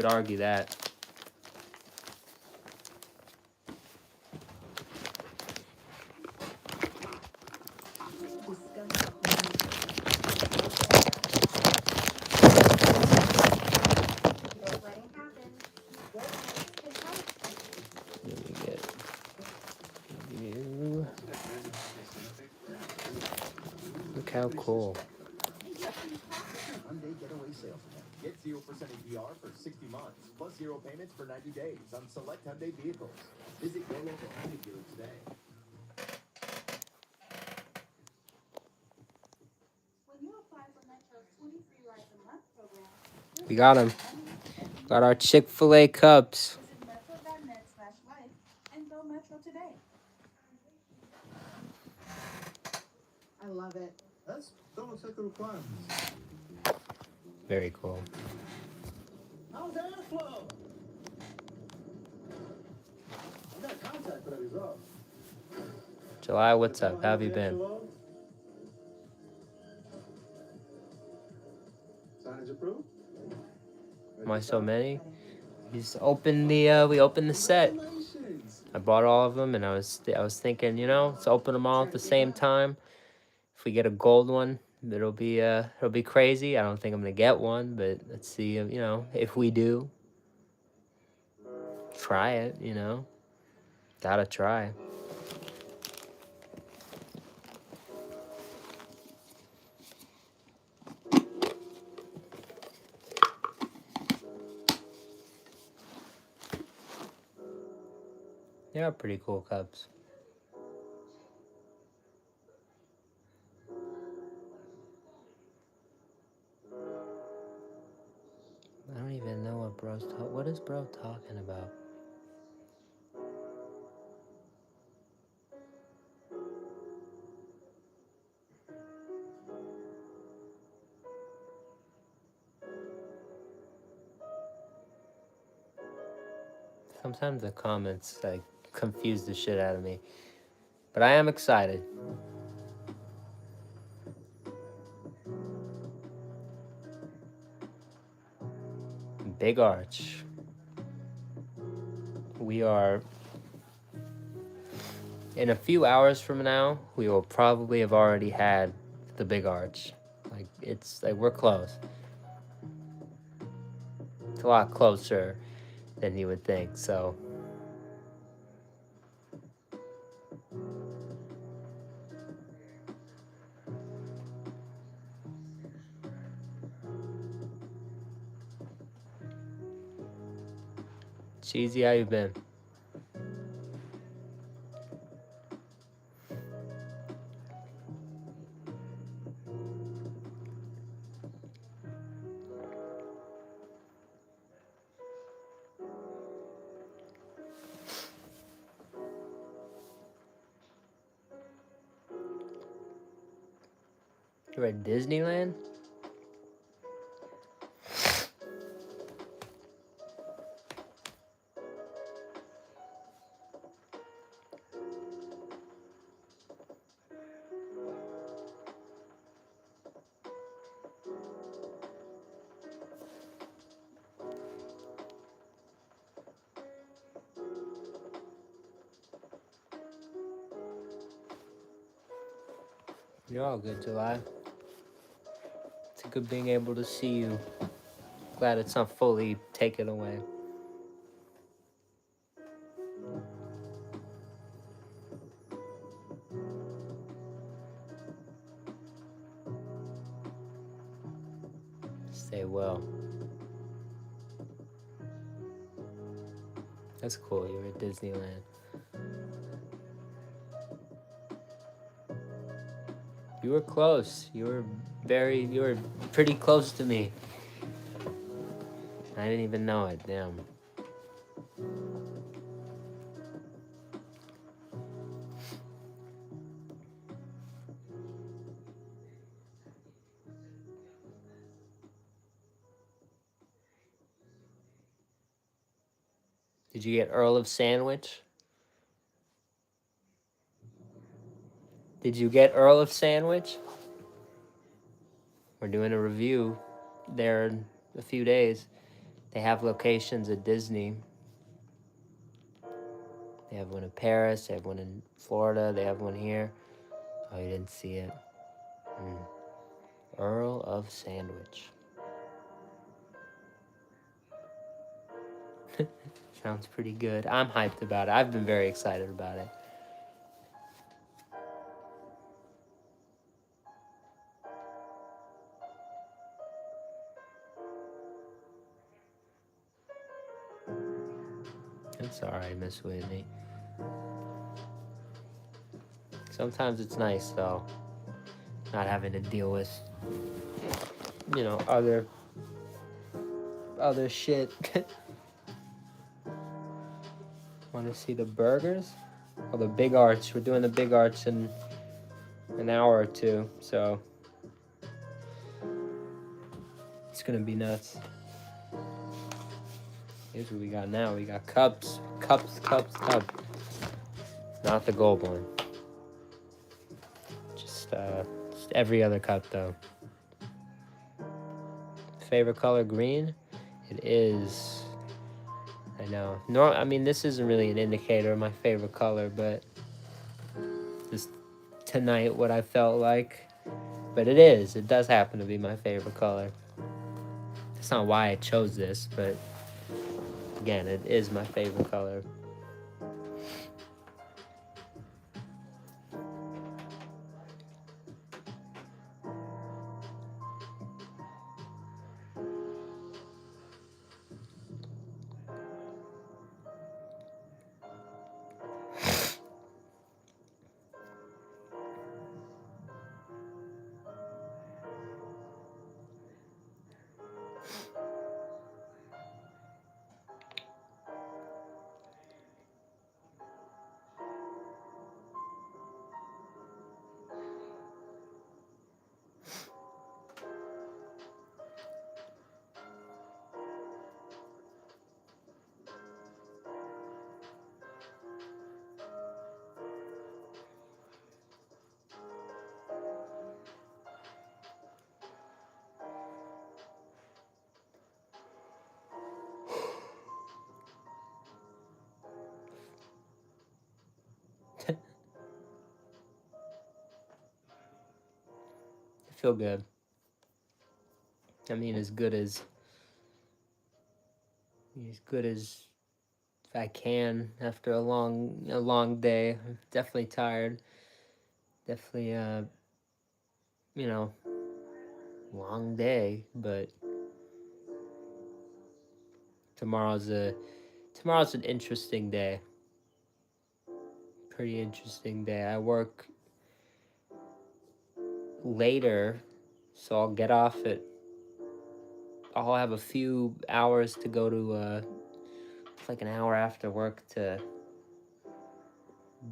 argue that. Let me get you. Look how cool. Get 0% APR for 60 months, plus 0 payments for 90 days on select Hyundai vehicles. Visit your local Hyundai dealer today. When you apply for Metro's 23 Rides a Month program, We got them. Got our Chick-fil-A cups. visit metro.net/life and go Metro today. I love it. That's don't set the requirements. Very cool. How's the airflow? I got contact for the result. July, what's up? How have you been? Signage approved? Why so many? We just opened we opened the set. I bought all of them, and I was thinking, you know, let's open them all at the same time. If we get a gold one, it'll be crazy. I don't think I'm gonna get one, but let's see. You know, if we do, try it. You know, gotta try. They are pretty cool cups. I don't even know what what is bro talking about? Sometimes the comments like confuse the shit out of me. But I am excited. Big Arch. We are, in a few hours from now, we will probably have already had the Big Arch. Like, it's like we're close. It's a lot closer than you would think, so. Cheesy, how you been? You're at Disneyland? You're all good, July. It's good being able to see you. Glad it's not fully taken away. Stay well. That's cool. You're at Disneyland. You were close. You were pretty close to me. I didn't even know it. Damn. Did you get Earl of Sandwich? Did you get Earl of Sandwich? We're doing a review there in a few days. They have locations at Disney. They have one in Paris. They have one in Florida. They have one here. Oh, you didn't see it. Earl of Sandwich. Sounds pretty good. I'm hyped about it. I've been very excited about it. It's alright, Miss Whitney. Sometimes it's nice, though, not having to deal with, other shit. Want to see the burgers? Oh, the Big Arch. We're doing the Big Arch in an hour or two, so it's gonna be nuts. Here's what we got now. We got cups. Not the gold one. Just every other cup, though. Favorite color, green? It is. I know. This isn't really an indicator of my favorite color, but just tonight what I felt like. But it is. It does happen to be my favorite color. That's not why I chose this, but again, it is my favorite color. I feel good. As good as I can after a long day. I'm definitely tired. Definitely long day, but tomorrow's an interesting day. Pretty interesting day. I work later, so I'll have a few hours to go to like an hour after work to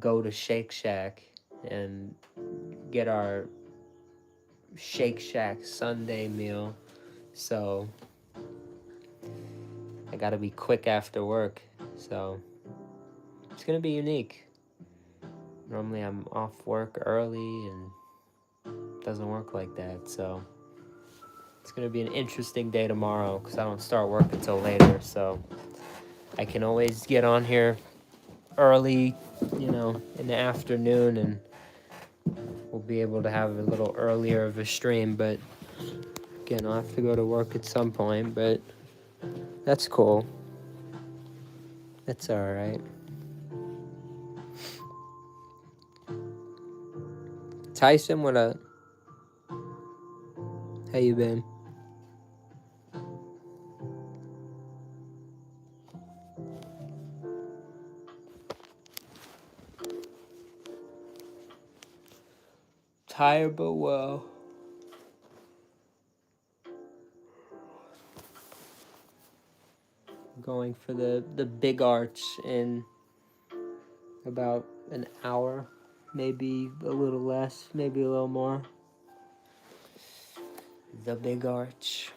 go to Shake Shack and get our Shake Shack Sunday meal. So I gotta be quick after work. So it's gonna be unique. Normally I'm off work early and it doesn't work like that. So it's going to be an interesting day tomorrow because I don't start work until later. So I can always get on here early, in the afternoon, and we'll be able to have a little earlier of a stream. But again, I'll have to go to work at some point, but that's cool. That's all right. Tyson, what up? How you been? Tired but well. Going for the big arch in about an hour, maybe a little less, maybe a little more. The big arch.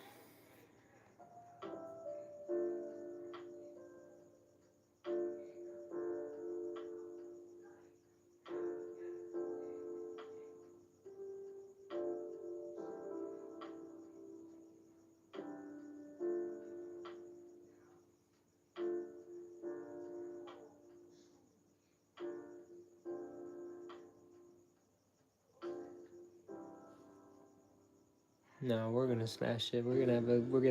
No, we're gonna smash it. We're gonna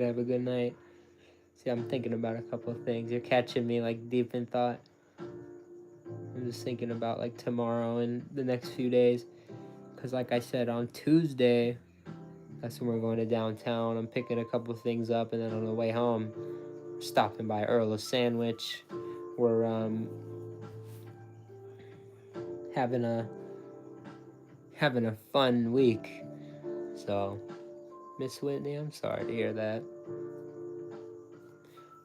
have a good night. See, I'm thinking about a couple of things. You're catching me like deep in thought. I'm just thinking about like tomorrow and the next few days. Cause like I said, on Tuesday, that's when we're going to downtown. I'm picking a couple of things up, and then on the way home, stopping by Earl's Sandwich. We're having a fun week. So, Miss Whitney, I'm sorry to hear that.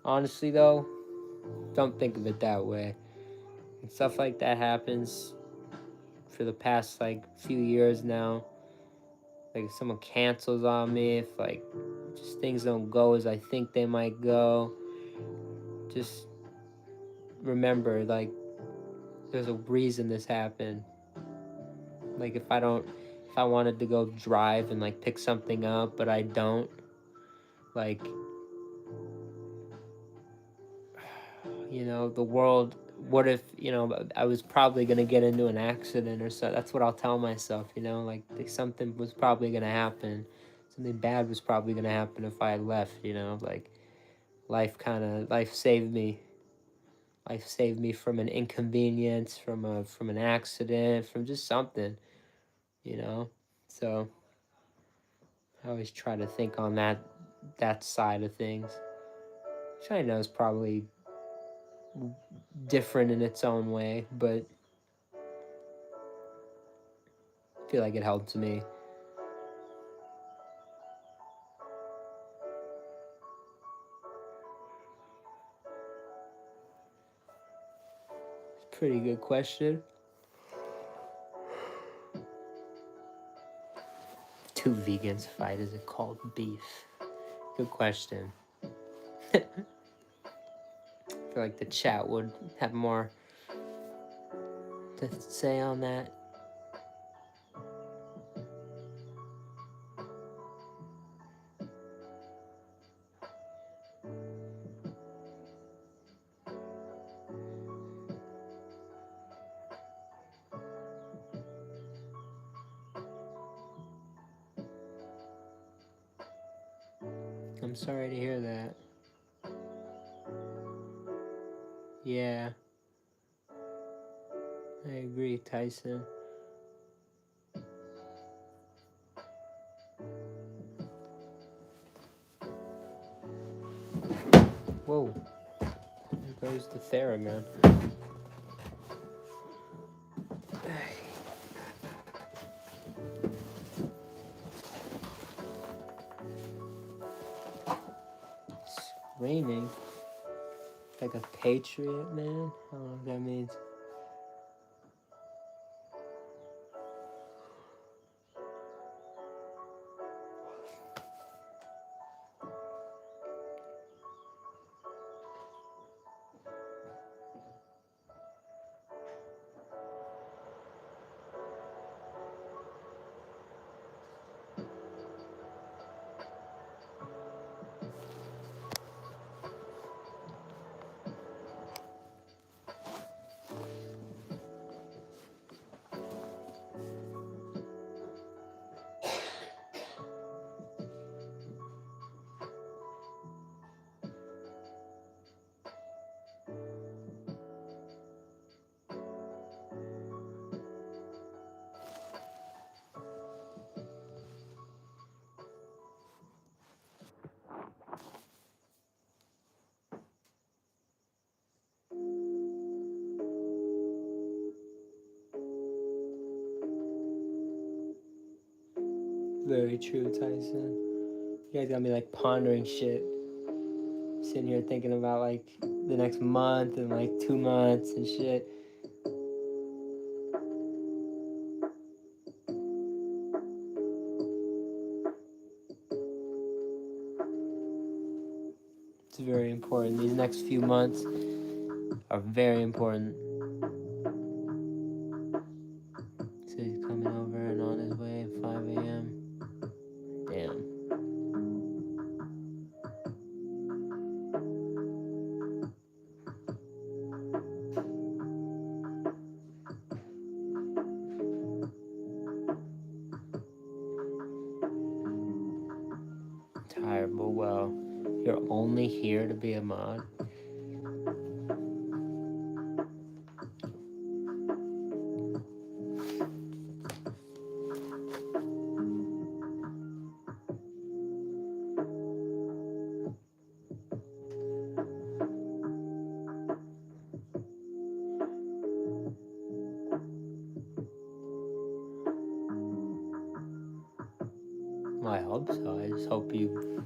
Honestly, though, don't think of it that way. When stuff like that happens for the past like few years now, like if someone cancels on me, if like just things don't go as I think they might go, just remember like there's a reason this happened. Like if I wanted to go drive and like pick something up but I don't, like, the world, what if, I was probably going to get into an accident or so. That's what I'll tell myself, like something was probably going to happen. Something bad was probably going to happen if I had left, like life saved me. Life saved me from an inconvenience, from an accident, from just something, So I always try to think on that side of things. Which I know is probably different in its own way, but I feel like it helped me. Pretty good question. Two vegans fight. Is it called beef? Good question. I feel like the chat would have more to say on that. I'm sorry to hear that. Yeah. I agree, Tyson. Whoa. There goes the Theragun. It's raining. Like a patriot, man. I don't know what that means. Very true, Tyson. You guys got me like pondering shit. Sitting here thinking about like the next month and like 2 months and shit. It's very important. These next few months are very important. So he's coming over and on his way at 5 a.m. Damn. Tired, but well. You're only here to be a mod. Well, I hope so. I just hope you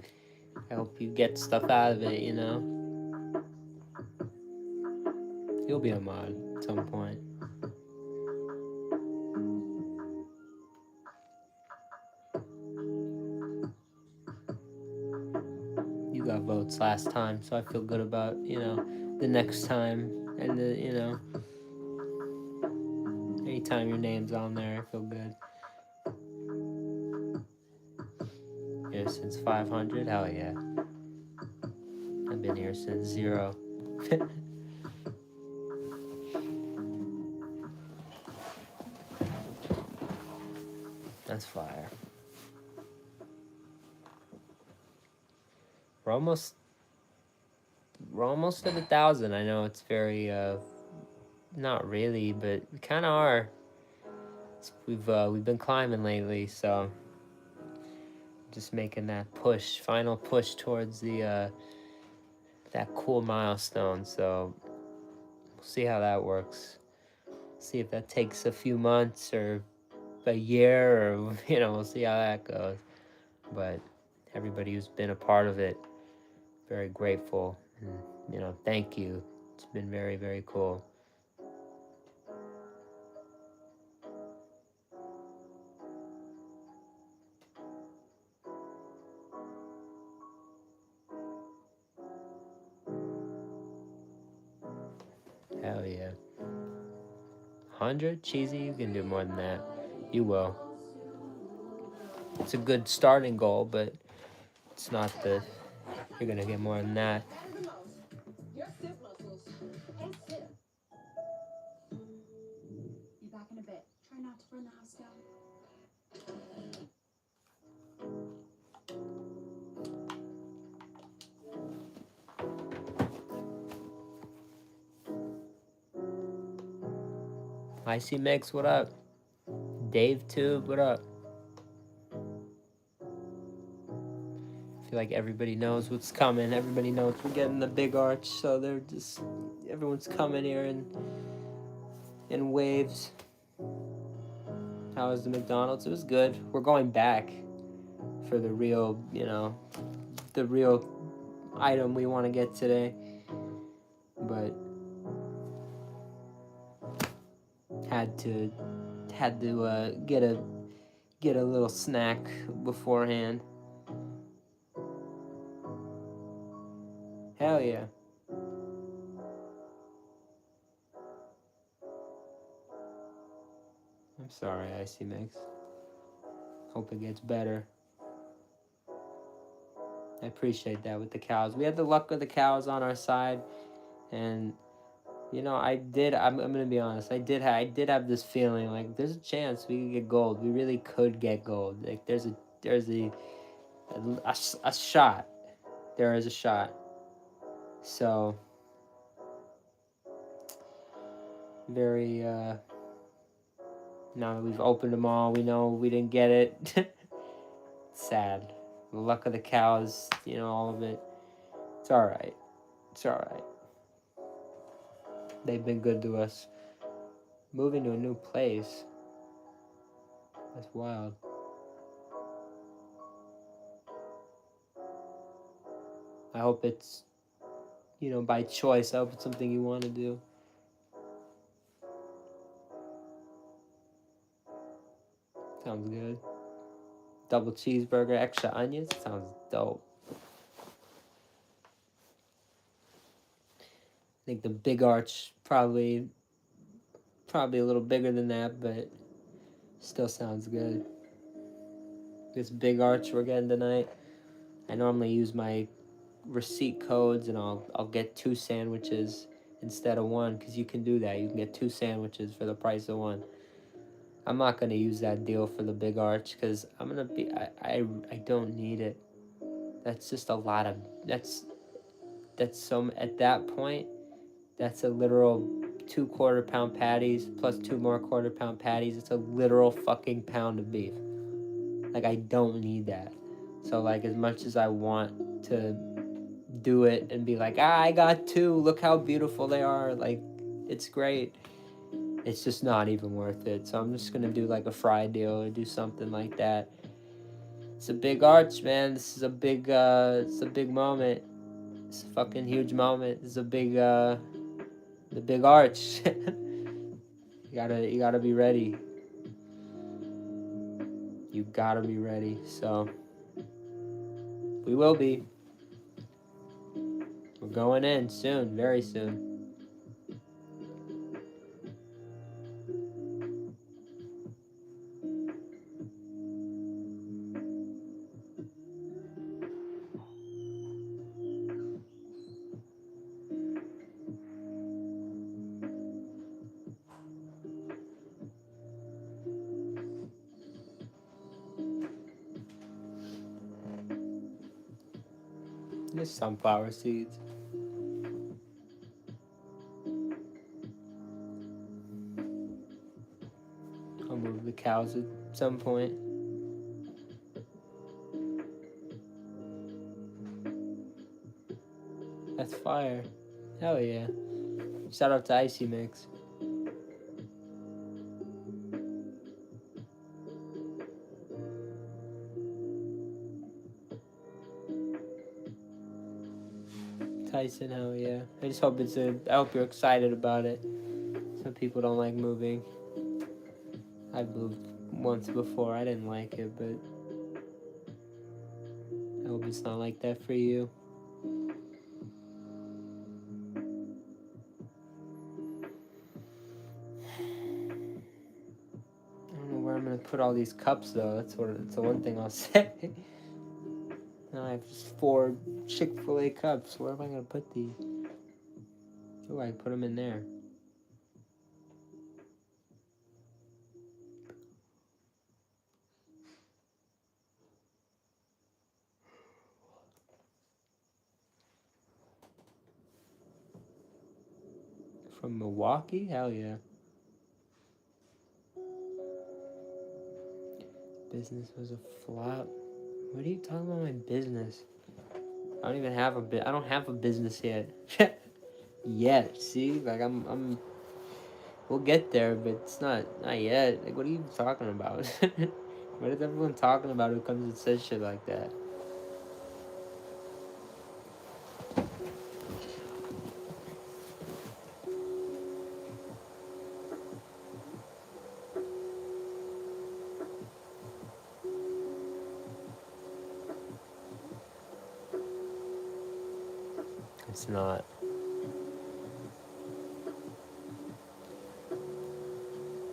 get stuff out of it, you know? You'll be a mod at some point. You got votes last time, so I feel good about, you know, the next time and the, you know, anytime your name's on there, I feel good. Here since 500? Hell yeah. I've been here since 0. That's fire. We're almost at 1,000. I know it's very not really, but we kind of are. We've been climbing lately, so just making that final push towards the that cool milestone. So we'll see how that works. See if that takes a few months or a year, or you know, we'll see how that goes. But everybody who's been a part of it, very grateful, and you know, thank you. It's been very, very cool. Hell yeah. 100? Cheesy, you can do more than that. You will. It's a good starting goal, but it's not the... You're gonna get more than that. Your sit muscles. Hey, sit. Be back in a bit. Try not to burn the house down. IC Mix, what up? Dave Tube, what up? I feel like everybody knows what's coming. Everybody knows we're getting the big arch, so they're just... Everyone's coming here in waves. How was the McDonald's? It was good. We're going back for the real, you know, the real item we want to get today. But had to get a little snack beforehand. Hell yeah. I'm sorry, Icy Mix. Hope it gets better. I appreciate that with the cows. We had the luck of the cows on our side, and you know, I'm gonna be honest. I did have this feeling like there's a chance we could get gold. We really could get gold. Like there's a shot. There is a shot. So very now that we've opened them all, we know we didn't get it. Sad. The luck of the cows, you know, all of it. It's all right. It's all right. They've been good to us. Moving to a new place. That's wild. I hope it's, you know, by choice. I hope it's something you want to do. Sounds good. Double cheeseburger, extra onions. Sounds dope. I think the big arch probably a little bigger than that, but still sounds good. This big arch we're getting tonight. I normally use my receipt codes, and I'll get 2 sandwiches instead of 1, because you can do that. You can get 2 sandwiches for the price of 1. I'm not gonna use that deal for the big arch, because I don't need it. That's just a lot of that's so at that point. That's a literal 2 quarter-pound patties plus 2 more quarter-pound patties. It's a literal fucking pound of beef. Like, I don't need that. So, like, as much as I want to do it and be like, I got 2, look how beautiful they are, like, it's great. It's just not even worth it. So I'm just gonna do like a fry deal or do something like that. It's a big arch, man. This is a big it's a big moment. It's a fucking huge moment. It's a big the big arch. You gotta be ready. You gotta be ready. So we will be. We're going in soon, very soon. Just sunflower seeds. I'll move the cows at some point. That's fire. Hell yeah. Shout out to Icy Mix. Tyson, hell yeah. I just hope I hope you're excited about it. Some people don't like moving. I've moved once before. I didn't like it, but I hope it's not like that for you. I don't know where I'm gonna put all these cups though. That's the one thing I'll say. Now I have just 4 Chick-fil-A cups. Where am I gonna put these? Oh, I put them in there. From Milwaukee? Hell yeah. Business was a flop. What are you talking about my business? I don't even have I don't have a business yet. Yet, see? Like I'm we'll get there, but it's not yet. Like, what are you talking about? What is everyone talking about who comes and says shit like that? It's not.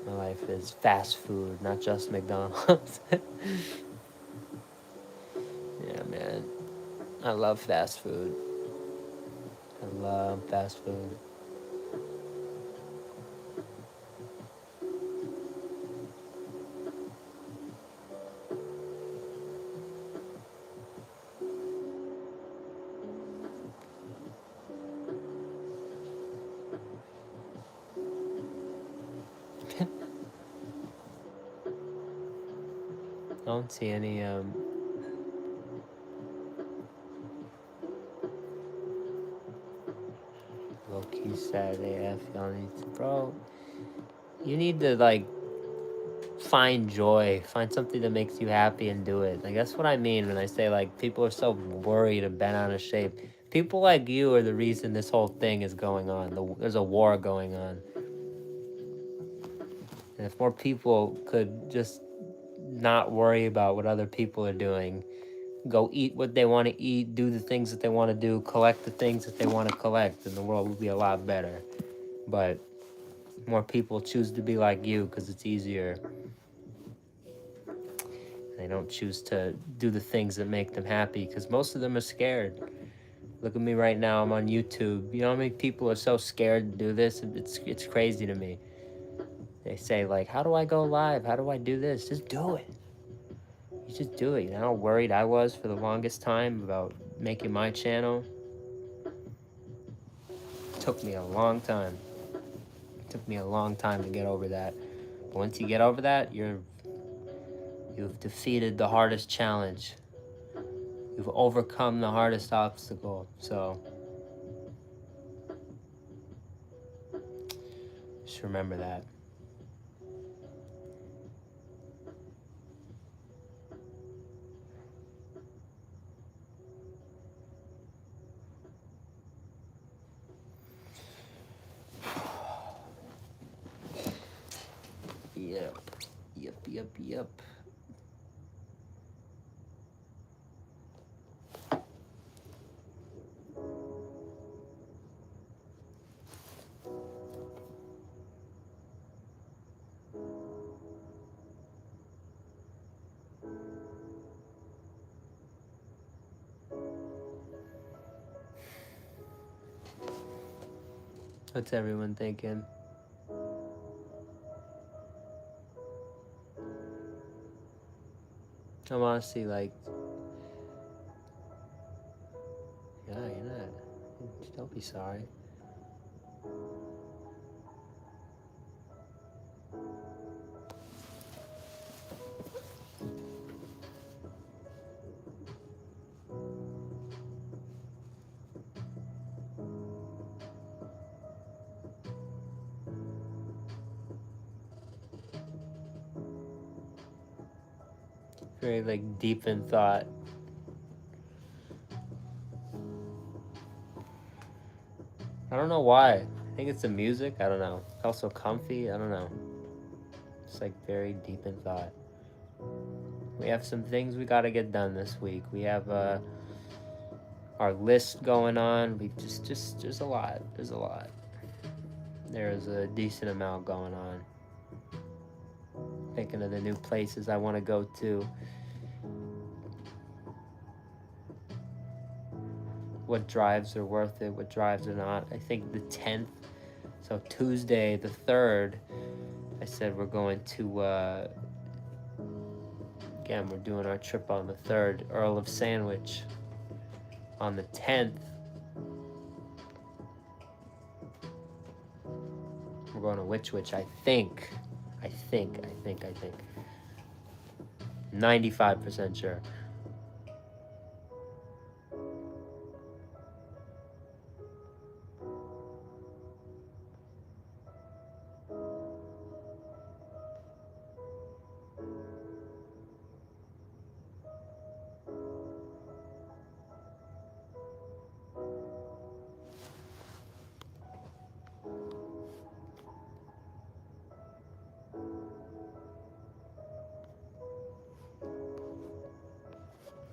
My life is fast food, not just McDonald's. Yeah, man. I love fast food. I love fast food. I don't see any low-key sad AF. Y'all need to, bro. You need to like find joy, find something that makes you happy and do it. Like, that's what I mean when I say, like, people are so worried and bent out of shape. People like you are the reason this whole thing is going on. There's a war going on. And if more people could just not worry about what other people are doing, go eat what they want to eat, do the things that they want to do, collect the things that they want to collect, then the world would be a lot better. But more people choose to be like you because it's easier. They don't choose to do the things that make them happy because most of them are scared. Look at me right now. I'm on YouTube. You know how many people are so scared to do this? It's crazy to me. They say, like, how do I go live? How do I do this? Just do it. You just do it. You know how worried I was for the longest time about making my channel? It took me a long time. It took me a long time to get over that. But once you get over that, you've defeated the hardest challenge. You've overcome the hardest obstacle. So just remember that. Yep. What's everyone thinking? I'm honestly like, yeah, you're not. Don't be sorry. Very like deep in thought. I don't know why. I think it's the music. I don't know. Also comfy. I don't know. It's like very deep in thought. We have some things we gotta get done this week. We have our list going on. We just there's a lot. There's a decent amount going on. Thinking of the new places I want to go to. What drives are worth it, what drives are not. I think the 10th, so Tuesday the 3rd, I said we're going to, again, we're doing our trip on the 3rd, Earl of Sandwich. On the 10th, we're going to Which, I think. 95% sure.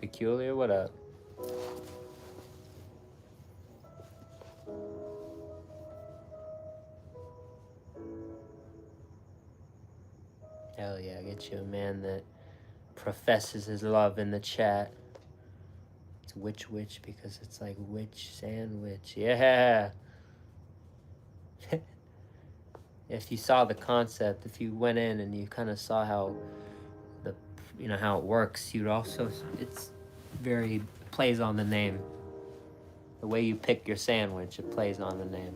Peculiar, what up? Hell yeah, get you a man that professes his love in the chat. It's Which because it's like witch sandwich. Yeah. If you saw the concept, if you went in and you kind of saw how how it works, you'd also, it's very, plays on the name. The way you pick your sandwich, it plays on the name.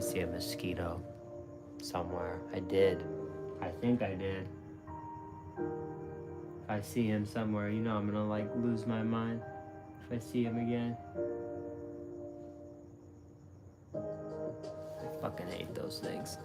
I see a mosquito somewhere. I did. I think I did. If I see him somewhere, you know I'm gonna like lose my mind if I see him again. I fucking hate those things.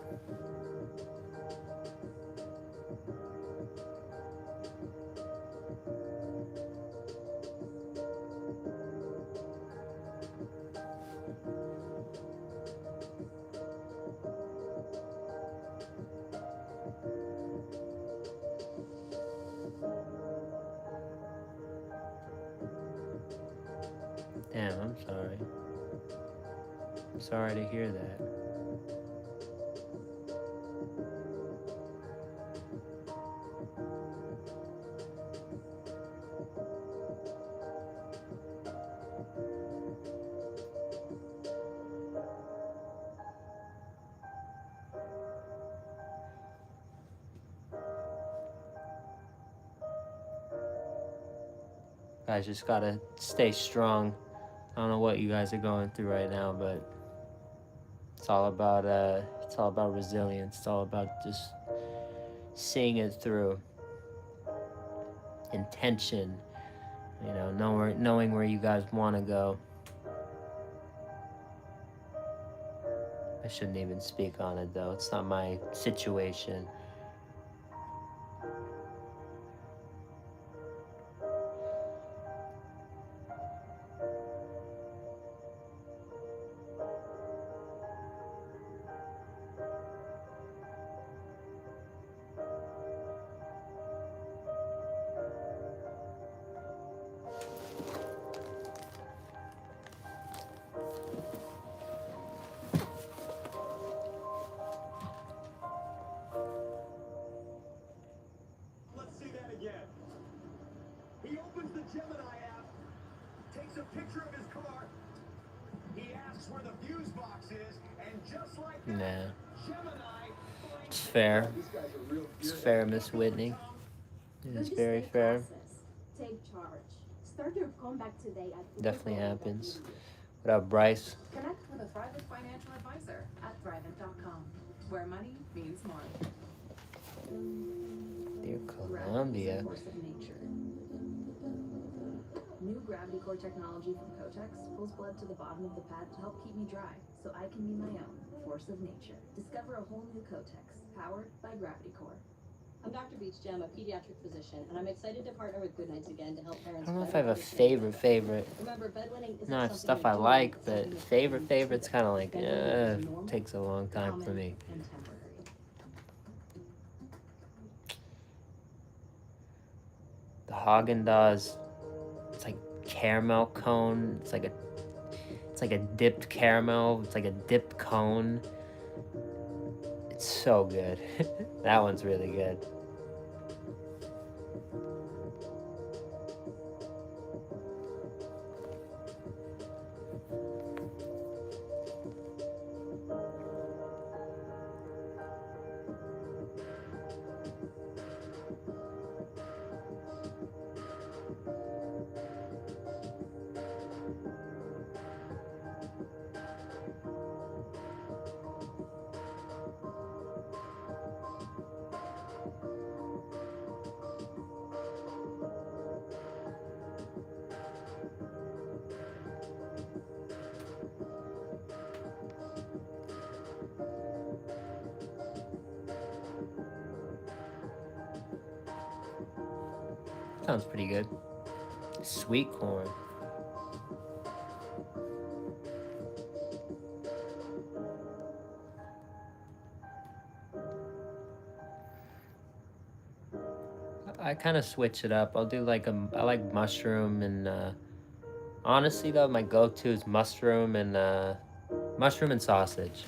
Damn, I'm sorry. Sorry to hear that. Guys just gotta stay strong. I don't know what you guys are going through right now, but it's all about resilience. It's all about just seeing it through. Intention, you know, knowing where you guys want to go. I shouldn't even speak on it though. It's not my situation. Let's see that again. He opens the Gemini app, takes a picture of his car. He asks where the fuse box is, and just like that, Nah, Gemini it's fair. These guys are real It's gearheads. fair, Miss Whitney. It is very fair. Take charge. Start your comeback today at Definitely happens. What up, Bryce? Connect with a Thrivent financial advisor at Thrivent.com, where money means more. Dear Columbia. Force of nature. New gravity core technology from Kotex pulls blood to the bottom of the pad to help keep me dry, so I can be my own force of nature. Discover a whole new Kotex, powered by Gravity Core. I'm Dr. Beachjam, a pediatric physician, and I'm excited to partner with Goodnights again to help I parents. don't know if I better have a understand favorite. Remember, bedwetting isn't No, it's something stuff you're I doing, like, it's but something you're feeling. favorite's kind of like, Bedwetting is normal, takes a long time for common, me. and temporary. The Haagen-Dazs, it's like caramel cone. It's like a dipped caramel. It's like a dipped cone. It's so good. That one's really good. Sounds pretty good. Sweet corn. I kind of switch it up. I'll do like I like mushroom and honestly though my go-to is mushroom and sausage.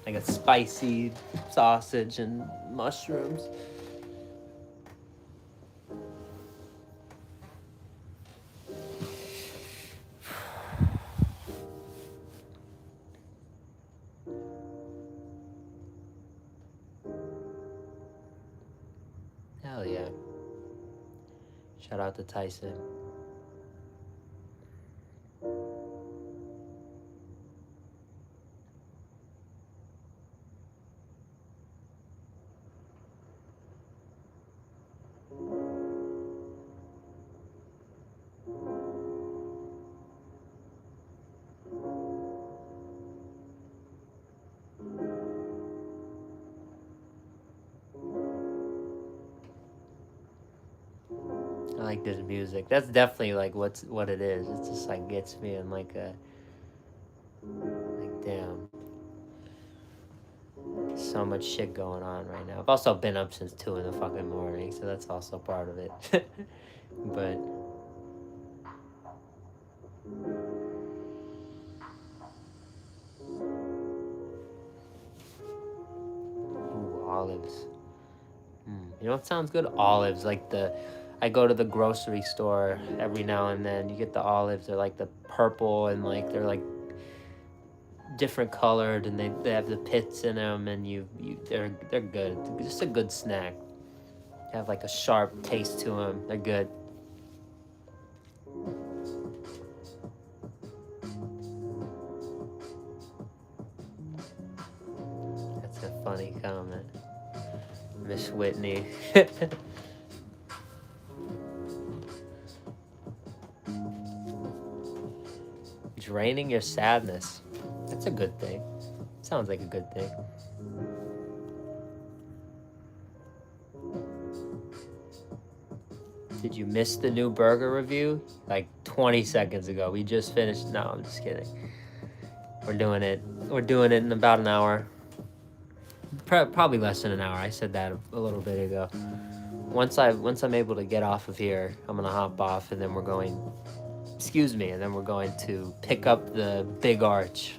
Like a spicy sausage and mushrooms. Hell yeah. Shout out to Tyson. like this music. That's definitely like what it is. It's just like gets me in like a like damn. So much shit going on right now. I've also been up since 2 in the fucking morning, so that's also part of it. But ooh, olives. You know what sounds good? Olives. Like I go to the grocery store every now and then. You get the olives. They're like the purple and like they're like different colored, and they have the pits in them, and they're good. Just a good snack. They have like a sharp taste to them. They're good. That's a funny comment, Miss Whitney. Draining your sadness. That's a good thing. Sounds like a good thing. Did you miss the new burger review? Like 20 seconds ago. We just finished. No, I'm just kidding. We're doing it. We're doing it in about an hour. Probably less than an hour. I said that a little bit ago. Once I'm able to get off of here, I'm gonna hop off, and then we're going. Excuse me, and then we're going to pick up the big arch,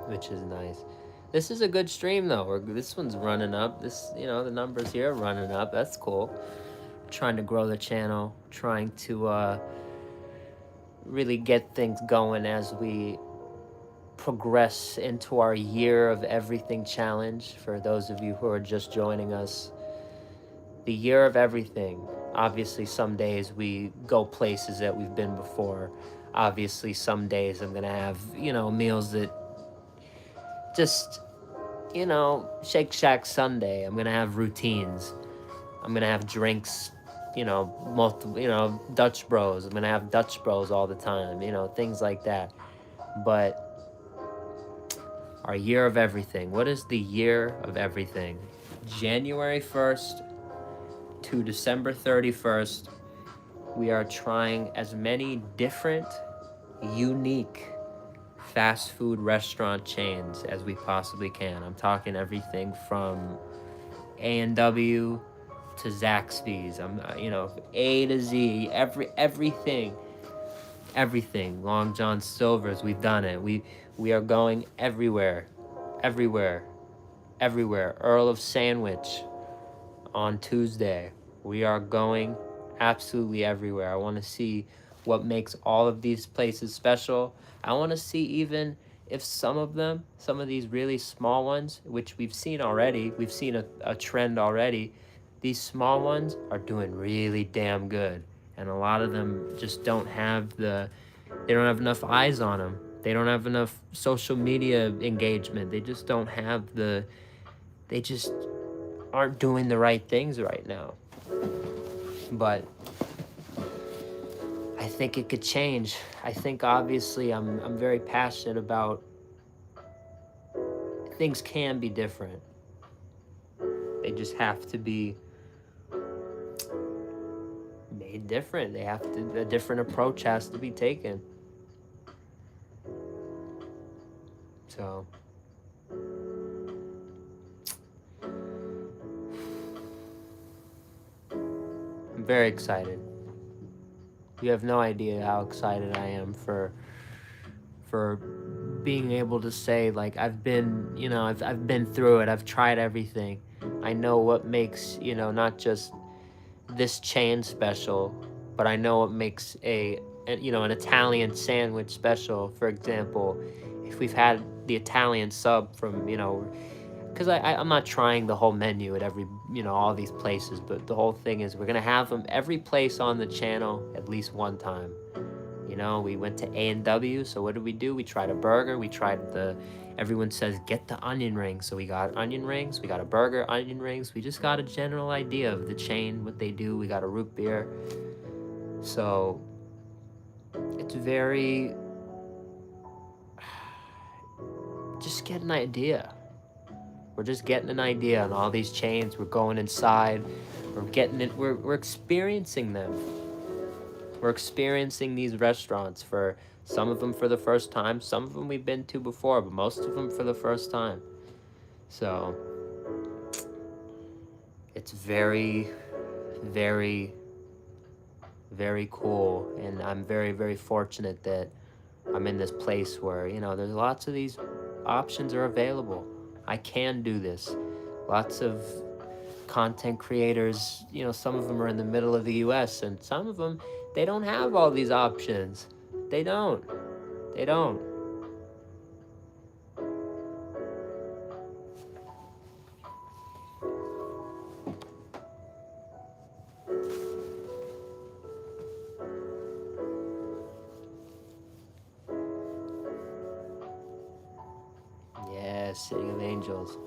which is nice. This is a good stream though. This one's running up. The numbers here are running up. That's cool. Trying to grow the channel, trying to really get things going as we progress into our year of everything challenge. For those of you who are just joining us, the year of everything. Obviously, some days we go places that we've been before. Obviously, some days I'm gonna have meals that just Shake Shack Sunday. I'm gonna have routines. I'm gonna have drinks, multiple, Dutch Bros. I'm gonna have Dutch Bros all the time, things like that. But our year of everything. What is the year of everything? January 1st to December 31st, we are trying as many different, unique fast food restaurant chains as we possibly can. I'm talking everything from A&W to Zaxby's. A to Z, everything. Long John Silver's, we've done it. We are going everywhere. Earl of Sandwich on Tuesday. We are going absolutely everywhere. I want to see what makes all of these places special. I want to see even if some of these really small ones, which we've seen already, we've seen a trend already, these small ones are doing really damn good. And a lot of them just don't have enough eyes on them. They don't have enough social media engagement. They just don't have they just aren't doing the right things right now. But I think it could change. I think obviously I'm very passionate about things can be different. They just have to be made different. A different approach has to be taken. So I'm very excited. You have no idea how excited I am for being able to say, like, I've been through it. I've tried everything. I know what makes, not just this chain special, but I know what makes an Italian sandwich special. For example, if we've had the Italian sub from, because I'm not trying the whole menu at every, all these places, but the whole thing is we're going to have them every place on the channel at least one time. We went to A&W, so what did we do? We tried a burger, everyone says, get the onion rings. So we got onion rings, we got a burger, onion rings. We just got a general idea of the chain, what they do. We got a root beer. So it's very, just get an idea. We're just getting an idea on all these chains. We're going inside. We're getting it. We're experiencing them. We're experiencing these restaurants for some of them for the first time. Some of them we've been to before, but most of them for the first time. So it's very, very, very cool. And I'm very, very fortunate that I'm in this place where, you know, there's lots of these options are available. I can do this. Lots of content creators, you know, some of them are in the middle of the US, and some of them, they don't have all these options. They don't. They don't. Yeah, City of Angels.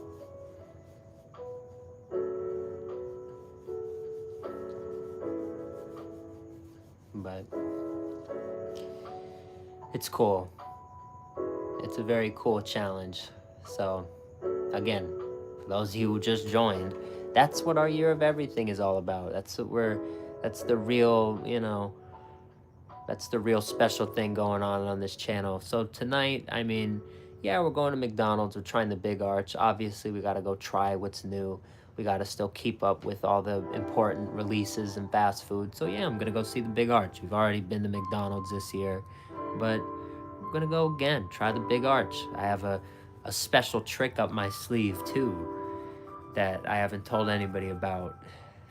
But it's cool. It's a very cool challenge. So, again, for those of you who just joined, that's what our Year of Everything is all about. That's the real, you know, that's the real special thing going on this channel. So tonight, I mean, yeah, we're going to McDonald's. We're trying the Big Arch. Obviously, we got to go try what's new. We got to still keep up with all the important releases and fast food. So yeah, I'm going to go see the Big Arch. We've already been to McDonald's this year, but I'm going to go again, try the Big Arch. I have a special trick up my sleeve too that I haven't told anybody about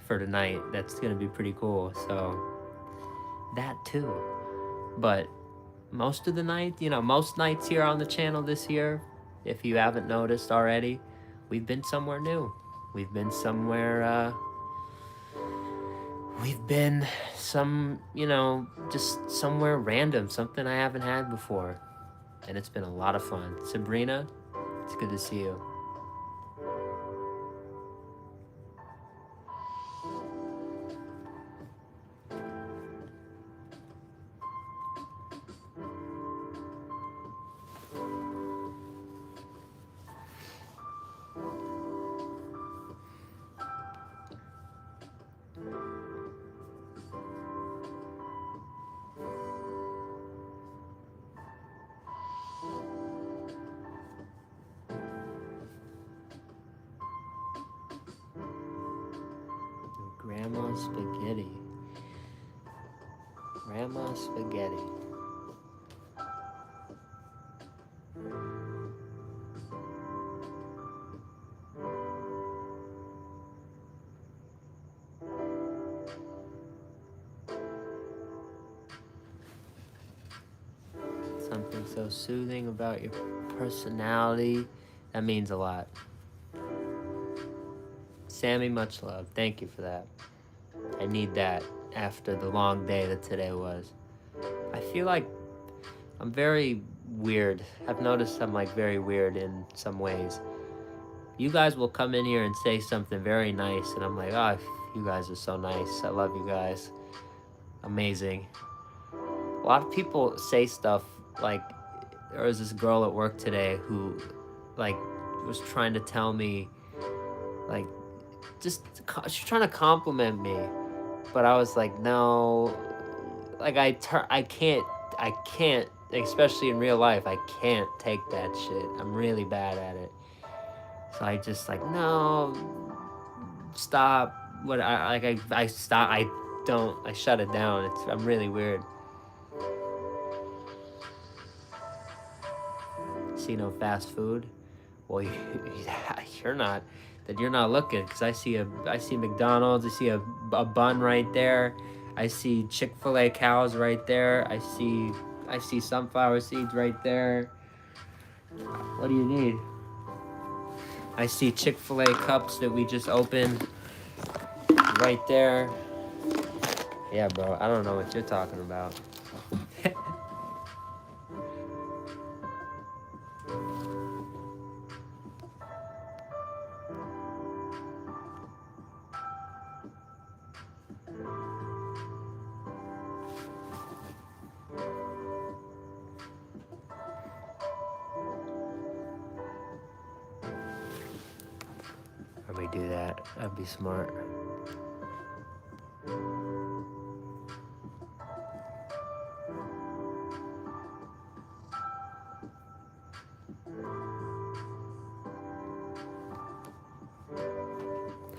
for tonight. That's going to be pretty cool. So that too. But most of the night, you know, most nights here on the channel this year, if you haven't noticed already, we've been somewhere new. We've been somewhere, we've been you know, just somewhere random, something I haven't had before. And it's been a lot of fun. Sabrina, it's good to see you. Grandma spaghetti. Grandma spaghetti. Something so soothing about your personality. That means a lot. Sammy, much love. Thank you for that. I need that after the long day that today was. I feel like I'm very weird. I've noticed I'm like very weird in some ways. You guys will come in here and say something very nice, and I'm like, oh, you guys are so nice. I love you guys. Amazing. A lot of people say stuff like, there was this girl at work today who, like, was trying to tell me, like, she's trying to compliment me, but I was like, no, like, I can't, especially in real life, I can't take that shit. I'm really bad at it. So I just like, no, stop. I stop. I shut it down. I'm really weird. See no fast food? Well, you're not. That you're not looking, because I see McDonald's. I see a bun right there. I see Chick-fil-A cows right there. I see sunflower seeds right there. What do you need? I see Chick-fil-A cups that we just opened right there. Yeah, bro, I don't know what you're talking about. do that. That'd be smart.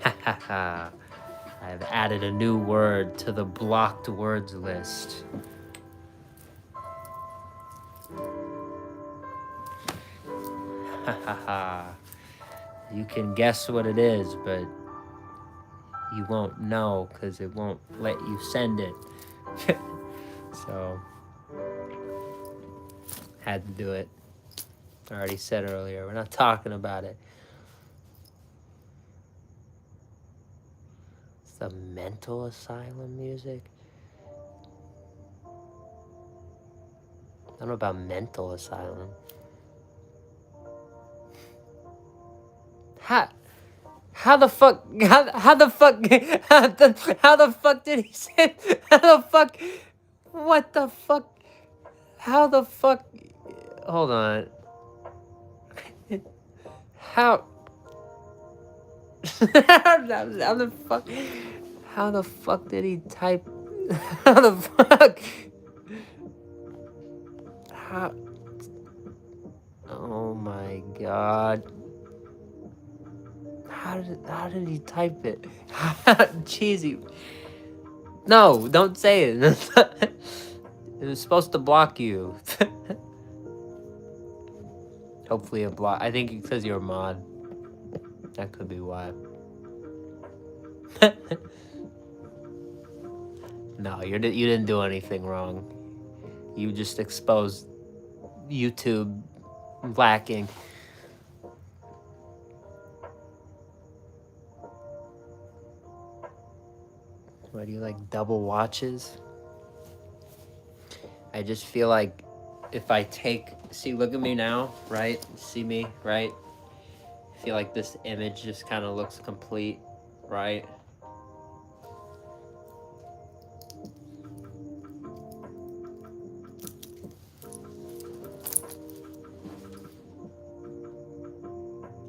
Ha ha ha. I've added a new word to the blocked words list. Ha ha ha. You can guess what it is, but you won't know because it won't let you send it. So, had to do it. I already said earlier, we're not talking about it. It's the mental asylum music. I don't know about mental asylum. How the fuck, how the fuck, how the fuck did he say, how the fuck, what the fuck, how the fuck, hold on, how, how the fuck did he type, how the fuck, how, oh my god. How did he type it? Cheesy. No, don't say it. It was supposed to block you. Hopefully it block. I think it says you're a mod. That could be why. No, you didn't do anything wrong. You just exposed YouTube lacking. Why do you like double watches? I just feel like if I see, look at me now, right? See me, right? I feel like this image just kind of looks complete, right?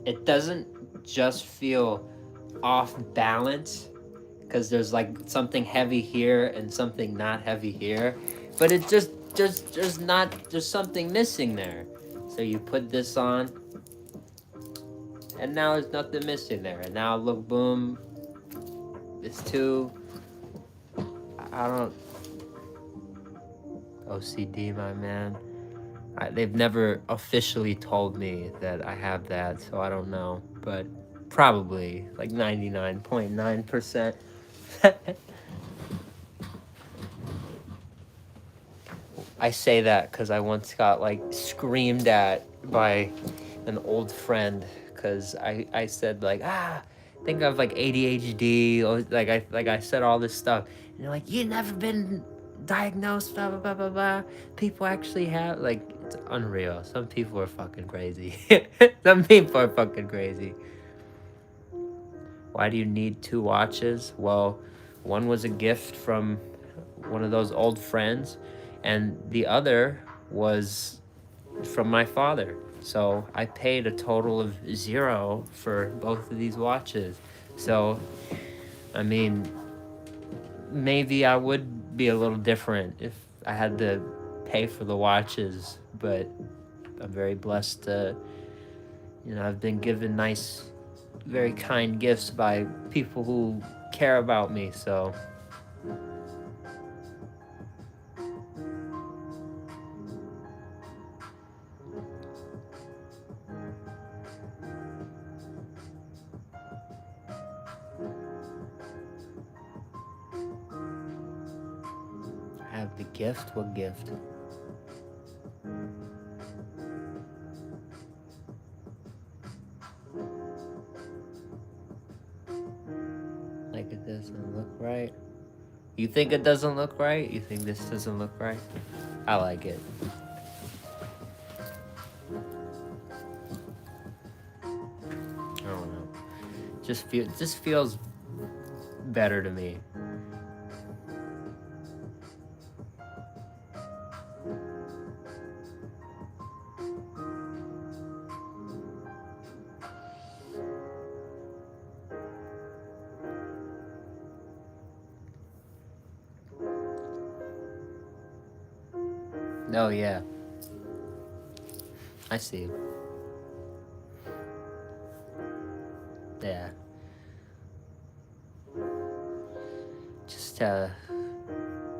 It doesn't just feel off balance because there's like something heavy here and something not heavy here, but it's just there's something missing there. So you put this on and now there's nothing missing there, and now look, boom, it's too, I don't, OCD, my man. They've never officially told me that I have that, so I don't know, but probably like 99.9%. I say that because I once got like screamed at by an old friend because I said like, I think I have like ADHD, or like I said all this stuff, and they're like, you never been diagnosed, blah blah blah blah blah. People actually have, like, it's unreal. Some people are fucking crazy. Some people are fucking crazy. Why do you need 2 watches? Well, one was a gift from one of those old friends, and the other was from my father. So I paid a total of 0 for both of these watches. So, I mean, maybe I would be a little different if I had to pay for the watches, but I'm very blessed to, I've been given nice, very kind gifts by people who care about me, so. I have the gift? What gift? Like, it doesn't look right. You think it doesn't look right? You think this doesn't look right? I like it. I don't know. Just feels better to me. Oh, yeah. I see. Yeah.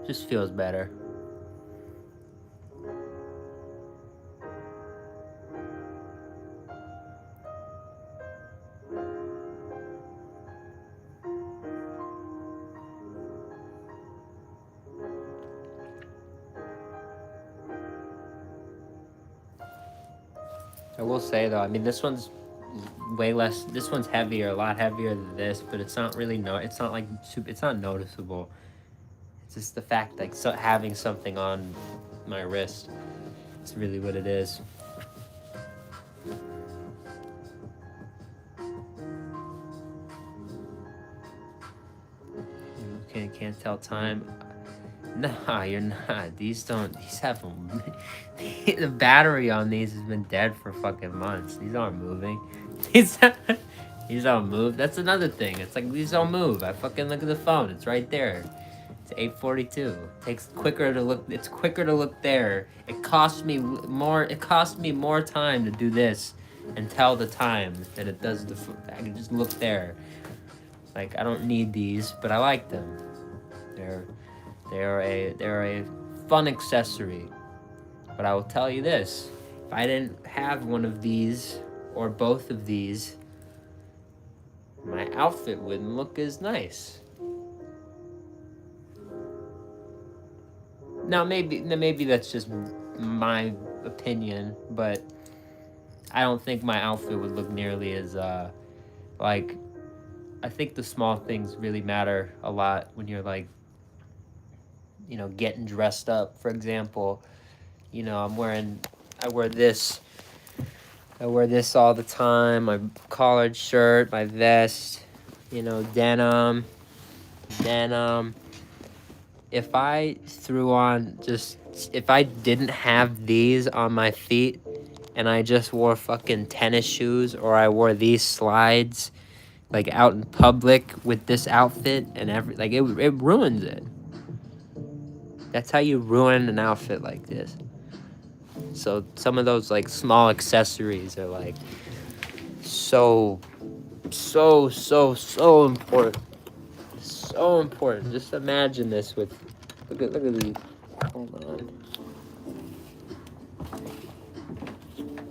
Just feels better. I will say though, I mean, this one's way less. This one's heavier, a lot heavier than this, but it's not really it's not like it's not noticeable. It's just the fact like having something on my wrist. It's really what it is. You can't tell time. Nah, you're not. These have the battery on these has been dead for fucking months. These aren't moving. These don't move. That's another thing. It's like these don't move. I fucking look at the phone. It's right there. It's 8:42. It's quicker to look there. It costs me more time to do this and tell the time than it does I can just look there. Like, I don't need these, but I like them. They're a fun accessory. But I will tell you this, if I didn't have one of these or both of these, my outfit wouldn't look as nice. Now maybe that's just my opinion, but I don't think my outfit would look nearly as like, I think the small things really matter a lot when you're like, you know, getting dressed up. For example, you know, I wear this all the time, my collared shirt, my vest, you know, denim. If I if I didn't have these on my feet and I just wore fucking tennis shoes, or I wore these slides like out in public with this outfit and it ruins it. That's how you ruin an outfit like this. So some of those like small accessories are like so important. So important. Just imagine this with look at these. Hold on.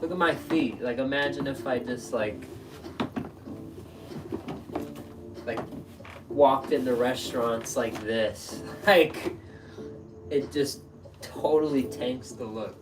Look at my feet. Like, imagine if I just like walked into restaurants like this. Like, it just totally tanks the look.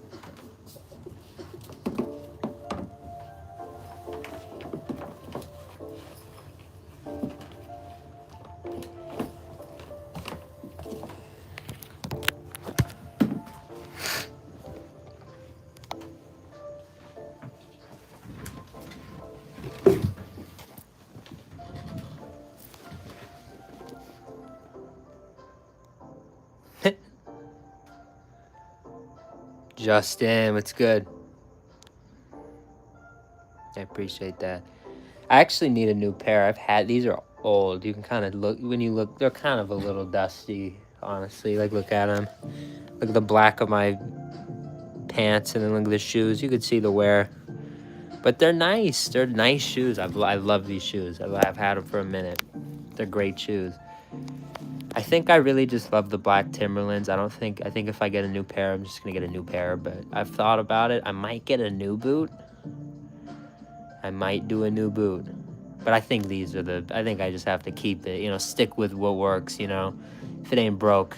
Justin, what's good? I appreciate that. I actually need a new pair. These are old. You can kind of look, they're kind of a little dusty, honestly. Like, look at them. Look at the black of my pants, and then look at the shoes. You could see the wear. But they're nice. They're nice shoes. I love these shoes. I've had them for a minute. They're great shoes. I think I really just love the black Timberlands. I think if I get a new pair, I'm just going to get a new pair. But I've thought about it. I might get a new boot. I might do a new boot. But I think I think I just have to keep it, you know, stick with what works, you know, if it ain't broke.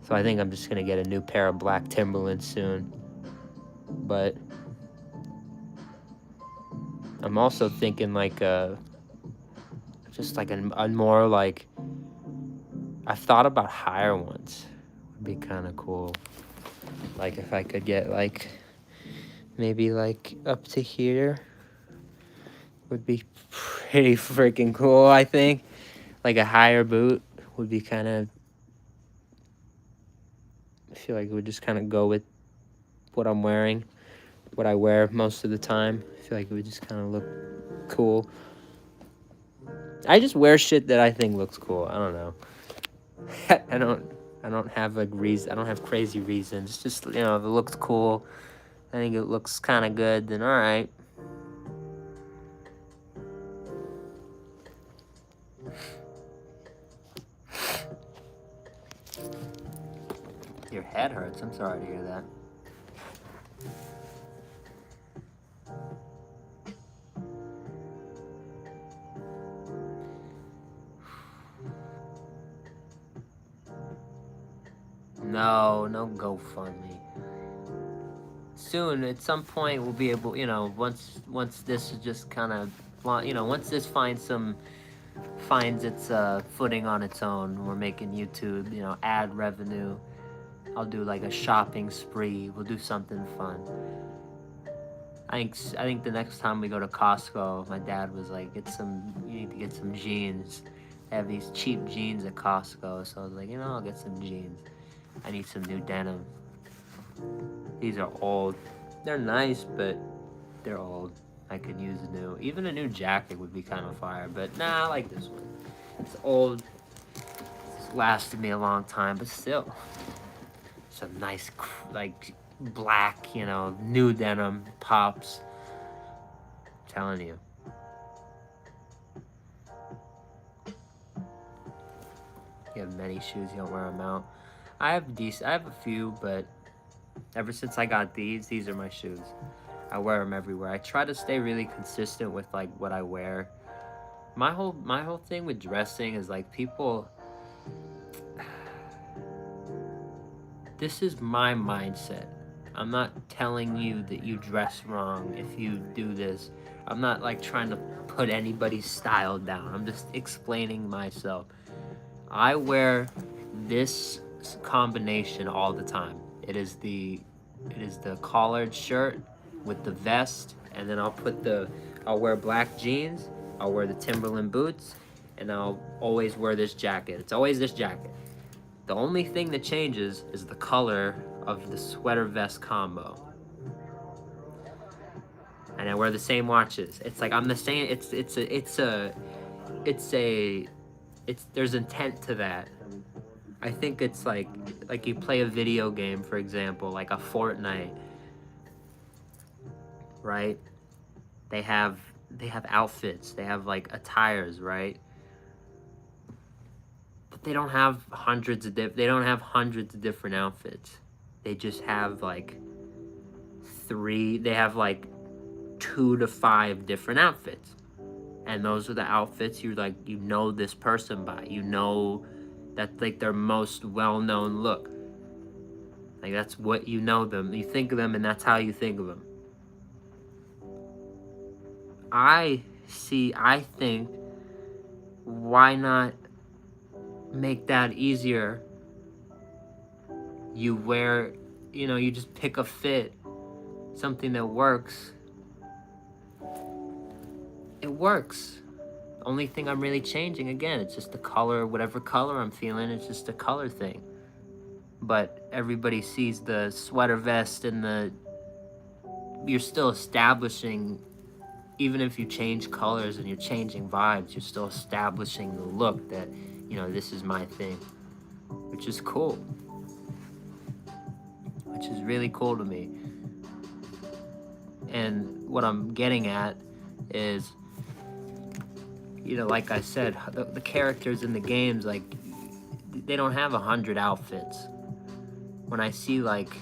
So I think I'm just going to get a new pair of black Timberlands soon. But I'm also thinking like just like a more like, I've thought about higher ones. Would be kind of cool. Like if I could get like maybe like up to here, would be pretty freaking cool, I think. Like a higher boot would be kind of, I feel like it would just kind of go with what I'm wearing, what I wear most of the time. I feel like it would just kind of look cool. I just wear shit that I think looks cool. I don't know. I I don't have a reason. I don't have crazy reasons. It's just, you know, if it looks cool, I think it looks kind of good, then all right. Your head hurts. I'm sorry to hear that. No GoFundMe. Soon, at some point, we'll be able, you know, once this is just kind of, you know, once this finds its footing on its own, we're making YouTube, you know, ad revenue. I'll do like a shopping spree. We'll do something fun. I think the next time we go to Costco, my dad was like, you need to get some jeans. They have these cheap jeans at Costco, so I was like, you know, I'll get some jeans. I need some new denim. These are old. They're nice, but they're old. I could use a new. Even a new jacket would be kind of fire, but nah, I like this one. It's old. It's lasted me a long time, but still. Some nice, like, black, you know, new denim pops. I'm telling you. You have many shoes, you don't wear them out. I have a few, but ever since I got these are my shoes. I wear them everywhere. I try to stay really consistent with like what I wear. My whole thing with dressing is like people. This is my mindset. I'm not telling you that you dress wrong if you do this. I'm not like trying to put anybody's style down. I'm just explaining myself. I wear this combination all the time. It is the collared shirt with the vest, and then I'll wear black jeans, I'll wear the Timberland boots, and I'll always wear this jacket. It's always this jacket. The only thing that changes is the color of the sweater vest combo. And I wear the same watches. It's like I'm the same. There's intent to that. I think it's like you play a video game, for example, like a Fortnite, right? They have outfits, they have like attires, right? But they don't have hundreds of different outfits. They just have like 2 to 5 different outfits. And those are the outfits you know this person by. You know that's like their most well-known look. Like that's what you know them. You think of them and that's how you think of them. I think, why not make that easier? You wear, you know, you just pick a fit, something that works. It works. Only thing I'm really changing, again, it's just the color, whatever color I'm feeling, it's just a color thing. But everybody sees the sweater vest and you're still establishing, even if you change colors and you're changing vibes, you're still establishing the look that, you know, this is my thing, which is cool. Which is really cool to me. And what I'm getting at is, you know, like I said, the characters in the games, like, they don't have 100 outfits. When I see, like,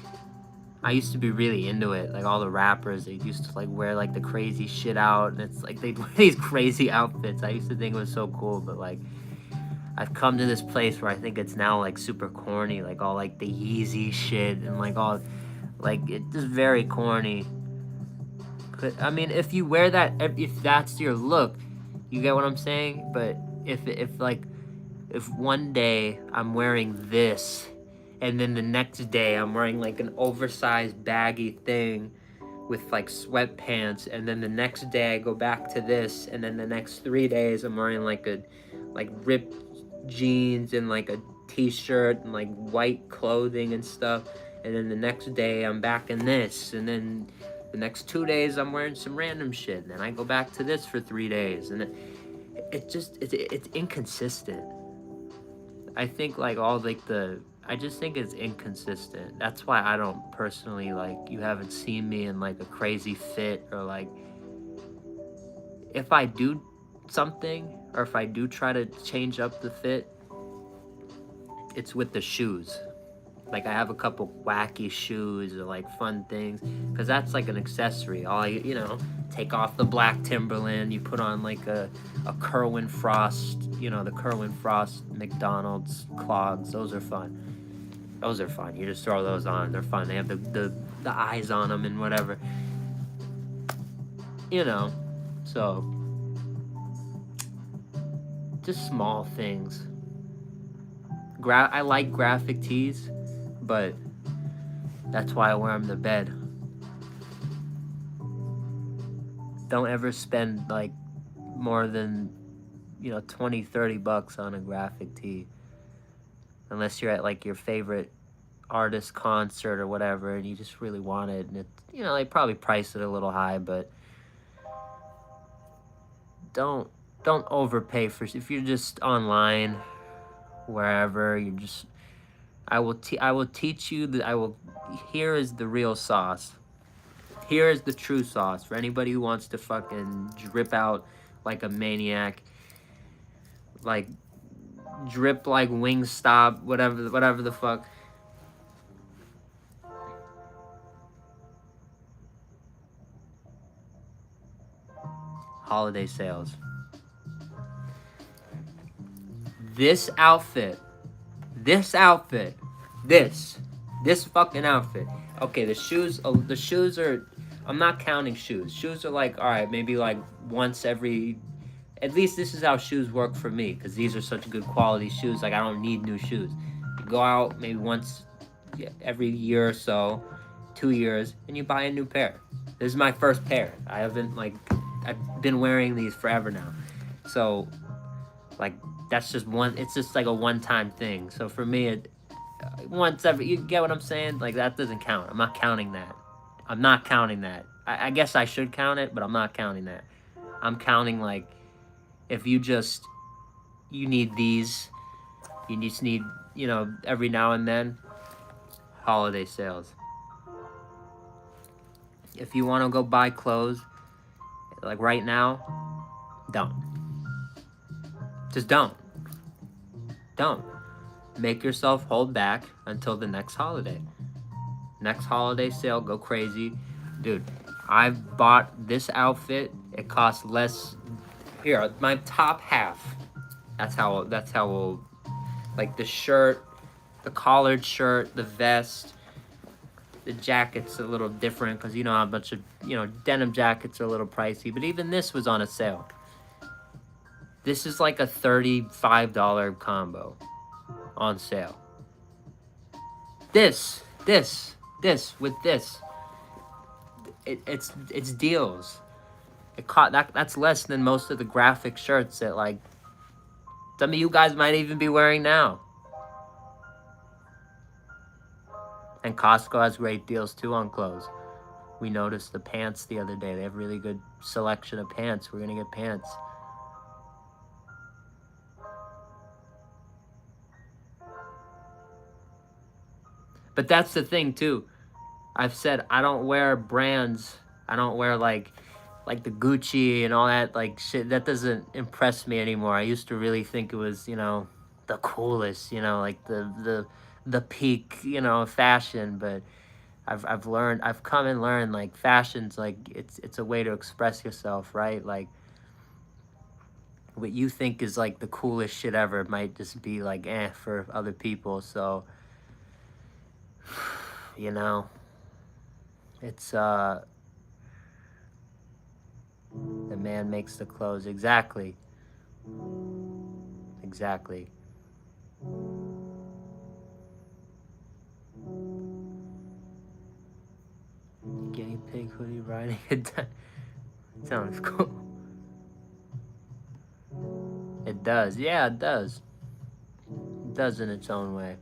I used to be really into it, like all the rappers, they used to like wear like the crazy shit out, and it's like they'd wear these crazy outfits. I used to think it was so cool, but like, I've come to this place where I think it's now like super corny, like all like the Yeezy shit and like all, like, it's just very corny. I mean, if you wear that, if that's your look, you get what I'm saying? But if one day I'm wearing this, and then the next day I'm wearing like an oversized baggy thing with like sweatpants, and then the next day I go back to this, and then the next 3 days I'm wearing like ripped jeans and like a t-shirt and like white clothing and stuff, and then the next day I'm back in this, and then the next 2 days I'm wearing some random shit, and then I go back to this for 3 days, and it's inconsistent. I think like all like the I just think it's inconsistent. That's why I don't personally, like, you haven't seen me in like a crazy fit, or like, if I do something, or if I do try to change up the fit, it's with the shoes. Like, I have a couple wacky shoes or like fun things, because that's like an accessory. All you know, take off the black Timberland, you put on like a Kerwin Frost, you know, the Kerwin Frost McDonald's clogs. Those are fun. Those are fun. You just throw those on. They're fun. They have the eyes on them and whatever. You know, so just small things. I like graphic tees, but that's why I wear them to bed. Don't ever spend like more than, you know, 20-30 bucks on a graphic tee, unless you're at like your favorite artist concert or whatever and you just really want it, and it, you know, they probably priced it a little high, but don't overpay for, if you're just online, wherever, you just, I will teach you that here is the real sauce. Here is the true sauce for anybody who wants to fucking drip out like a maniac, like drip like Wingstop, whatever the fuck. Holiday sales. This outfit, this fucking outfit. Okay, the shoes are, I'm not counting shoes. Shoes are like, all right, maybe like once every, at least this is how shoes work for me, because these are such good quality shoes. Like, I don't need new shoes. You go out maybe once every year or so, 2 years, and you buy a new pair. This is my first pair. I've been wearing these forever now. So, like, that's just one, it's just like a one-time thing. So for me, once every, you get what I'm saying? Like, that doesn't count. I'm not counting that. I guess I should count it, but I'm not counting that. I'm counting, like, if you need these, you just need, you know, every now and then, holiday sales. If you want to go buy clothes, like right now, don't. Just don't. Don't. Make yourself hold back until the next holiday. Next holiday sale, go crazy. Dude, I've bought this outfit. It costs less. Here, my top half. That's how like the shirt, the collared shirt, the vest, the jacket's a little different because, you know, a bunch of, you know, denim jackets are a little pricey, but even this was on a sale. This is like a $35 combo on sale. This with this. It's deals. That's less than most of the graphic shirts that, like, some of you guys might even be wearing now. And Costco has great deals too on clothes. We noticed the pants the other day. They have really good selection of pants. We're gonna get pants. But that's the thing too. I've said I don't wear brands. I don't wear like the Gucci and all that, like, shit. That doesn't impress me anymore. I used to really think it was, you know, the coolest, you know, like the peak, you know, fashion. But I've come and learned, like, fashion's like, it's a way to express yourself, right? Like, what you think is like the coolest shit ever might just be like for other people. So, you know, it's the man makes the clothes. Exactly. Guinea pig hoodie riding it down. Sounds cool. It does. Yeah, it does. It does in its own way.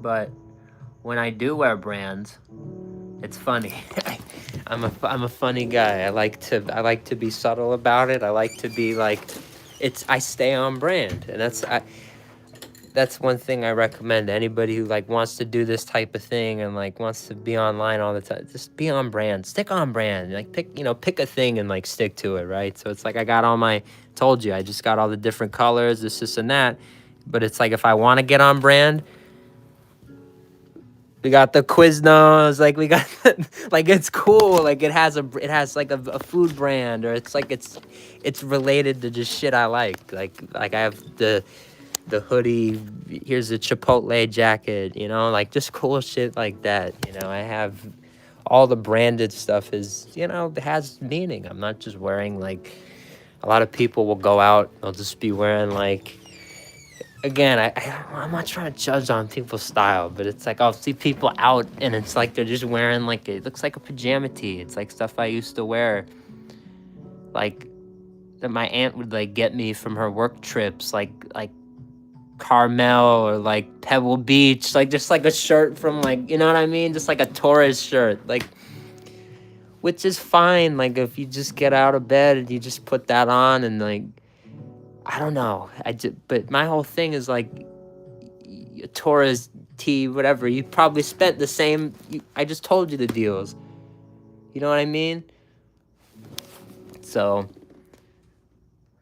But when I do wear brands, it's funny. I'm a funny guy. I like to be subtle about it. I like to be like, I stay on brand, and that's one thing I recommend to anybody who like wants to do this type of thing and like wants to be online all the time. Just be on brand, stick on brand. Like pick a thing and like stick to it, right? So it's like I got all my, told you, I just got all the different colors, this and that. But it's like if I want to get on brand, we got the Quiznos, like we got like it's cool, like it has like a food brand, or it's like it's related to just shit I like I have the hoodie, here's a Chipotle jacket, you know, like just cool shit like that. You know, I have all the branded stuff is, you know, has meaning. I'm not just wearing like, a lot of people will go out, they'll just be wearing like, again, I'm not trying to judge on people's style, but it's like I'll see people out and it's like they're just wearing like, it looks like a pajama tee. It's like stuff I used to wear, like that my aunt would like get me from her work trips, like Carmel or like Pebble Beach, like just like a shirt from like, you know what I mean? Just like a tourist shirt, like, which is fine. Like if you just get out of bed and you just put that on and like, I don't know. But my whole thing is like a tourist tee, whatever. You probably spent the same. I just told you the deals. You know what I mean? So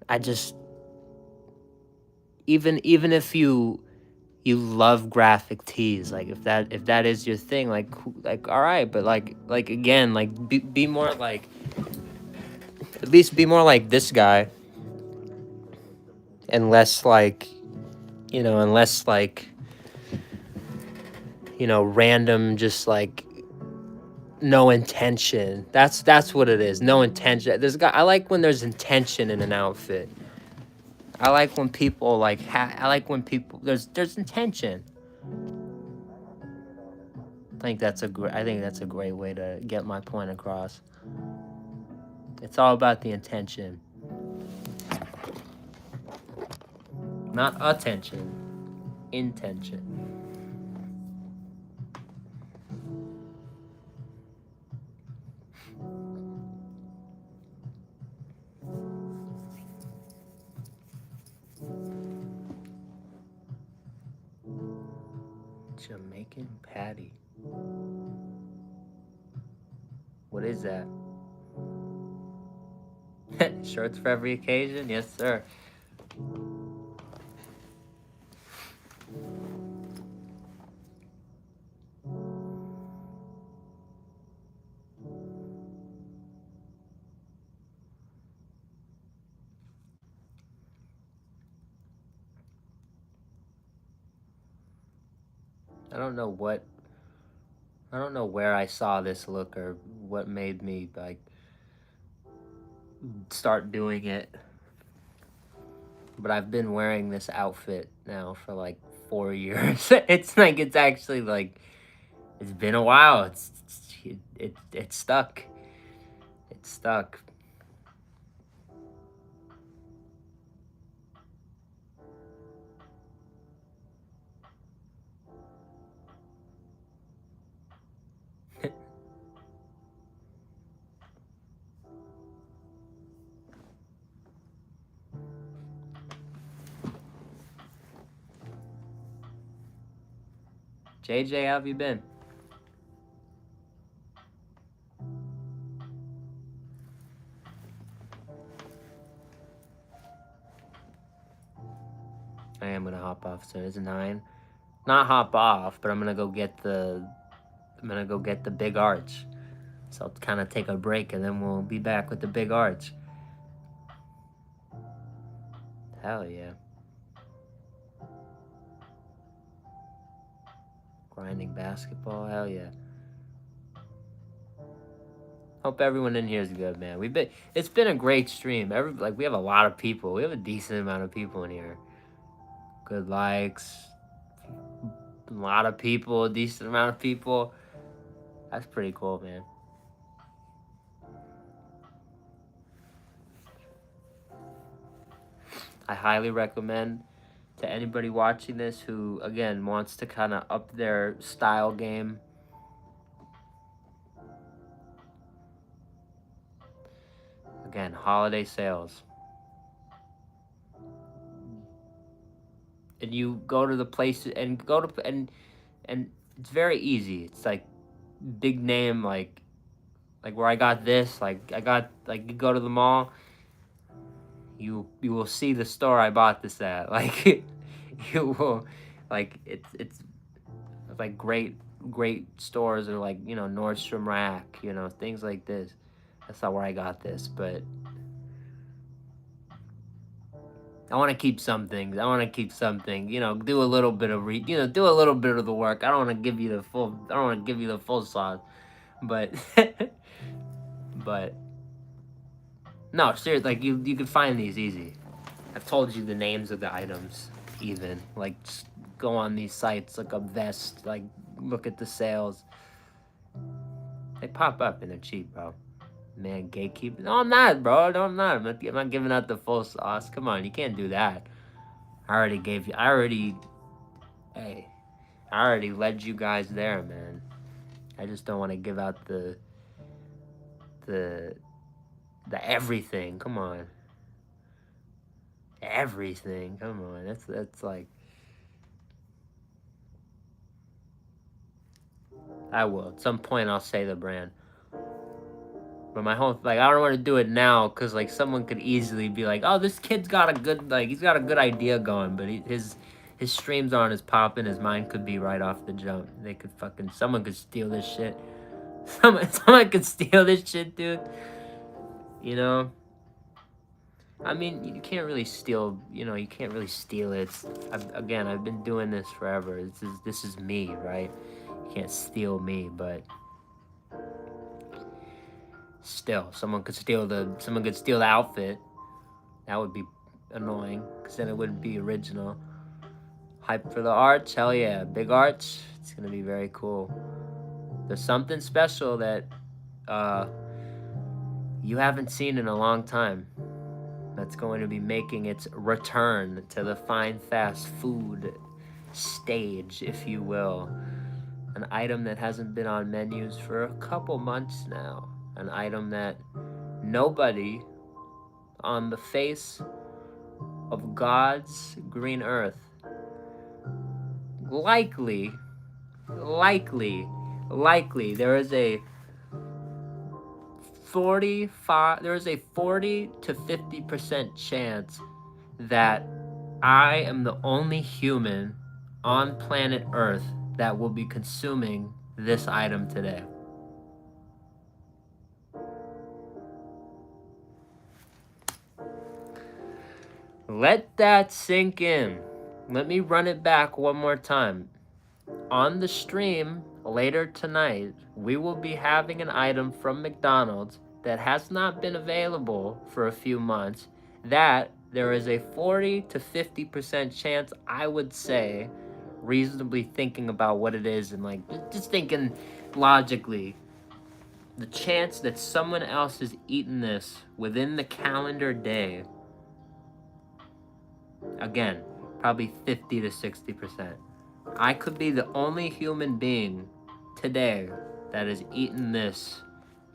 I just, even if you love graphic tees, like if that is your thing, like all right, but like again, like be more like, at least be more like this guy, and less like, you know, and less like, you know, random, just like no intention. That's what it is. No intention. I like when there's intention in an outfit. I like when people like I like when people there's intention. I think that's a great way to get my point across. It's all about the intention. Not attention. Intention. Jamaican patty. What is that? Shirts for every occasion? Yes, sir. I don't know where I saw this look or what made me like start doing it. But I've been wearing this outfit now for like 4 years. It's like it's actually like it's been a while. It's stuck. It's stuck. JJ, how have you been? I am gonna hop off soon. It's 9. Not hop off, but I'm gonna go get the big arch. So I'll kind of take a break and then we'll be back with the big arch. Hell yeah. Grinding basketball, hell yeah. Hope everyone in here is good, man. It's been a great stream. We have a lot of people. We have a decent amount of people in here. Good likes. A lot of people, a decent amount of people. That's pretty cool, man. I highly recommend to anybody watching this who, again, wants to kind of up their style game. Again, holiday sales. and you go to the place and go to and it's very easy. It's like big name, like where I got this, like I got, like, you go to the mall, you will see the store I bought this at. Like you will, like, it's like great stores, or like, you know, Nordstrom Rack, you know, things like this. That's not where I got this, but I want to keep some things. I want to keep something, you know, do a little bit of do a little bit of the work. I don't want to give you the full. I don't want to give you the full sauce, but but no, seriously, like you can find these easy. I've told you the names of the items, even, like, just go on these sites, look up vest, like, look at the sales. They pop up and they're cheap, bro. Man, gatekeep. No, I'm not, bro. No, I'm not. I'm not giving out the full sauce. Come on, you can't do that. I already gave you. Hey, I already led you guys there, man. I just don't want to give out the everything. Come on. Everything. Come on. That's like. I will. At some point, I'll say the brand. But my whole, like, I don't want to do it now, because, like, someone could easily be like, oh, this kid's got a good, like, he's got a good idea going, but his streams aren't as popping, his mind could be right off the jump. They could someone could steal this shit. Someone could steal this shit, dude. You know? I mean, you can't really steal, you know, you can't really steal it. Again, I've been doing this forever. This is me, right? You can't steal me, but still, someone could steal the outfit. That would be annoying, because then it wouldn't be original. Hype for the arch? Hell yeah. Big arch? It's gonna be very cool. There's something special that you haven't seen in a long time that's going to be making its return to the fine fast food stage, if you will. An item that hasn't been on menus for a couple months now. An item that nobody on the face of God's green earth likely there is a 40 to 50% chance that I am the only human on planet Earth that will be consuming this item today. Let that sink in. Let me run it back one more time. On the stream later tonight, we will be having an item from McDonald's that has not been available for a few months, that there is a 40 to 50% chance, I would say, reasonably thinking about what it is and, like, just thinking logically, the chance that someone else has eaten this within the calendar day, again, probably 50 to 60%. I could be the only human being today that has eaten this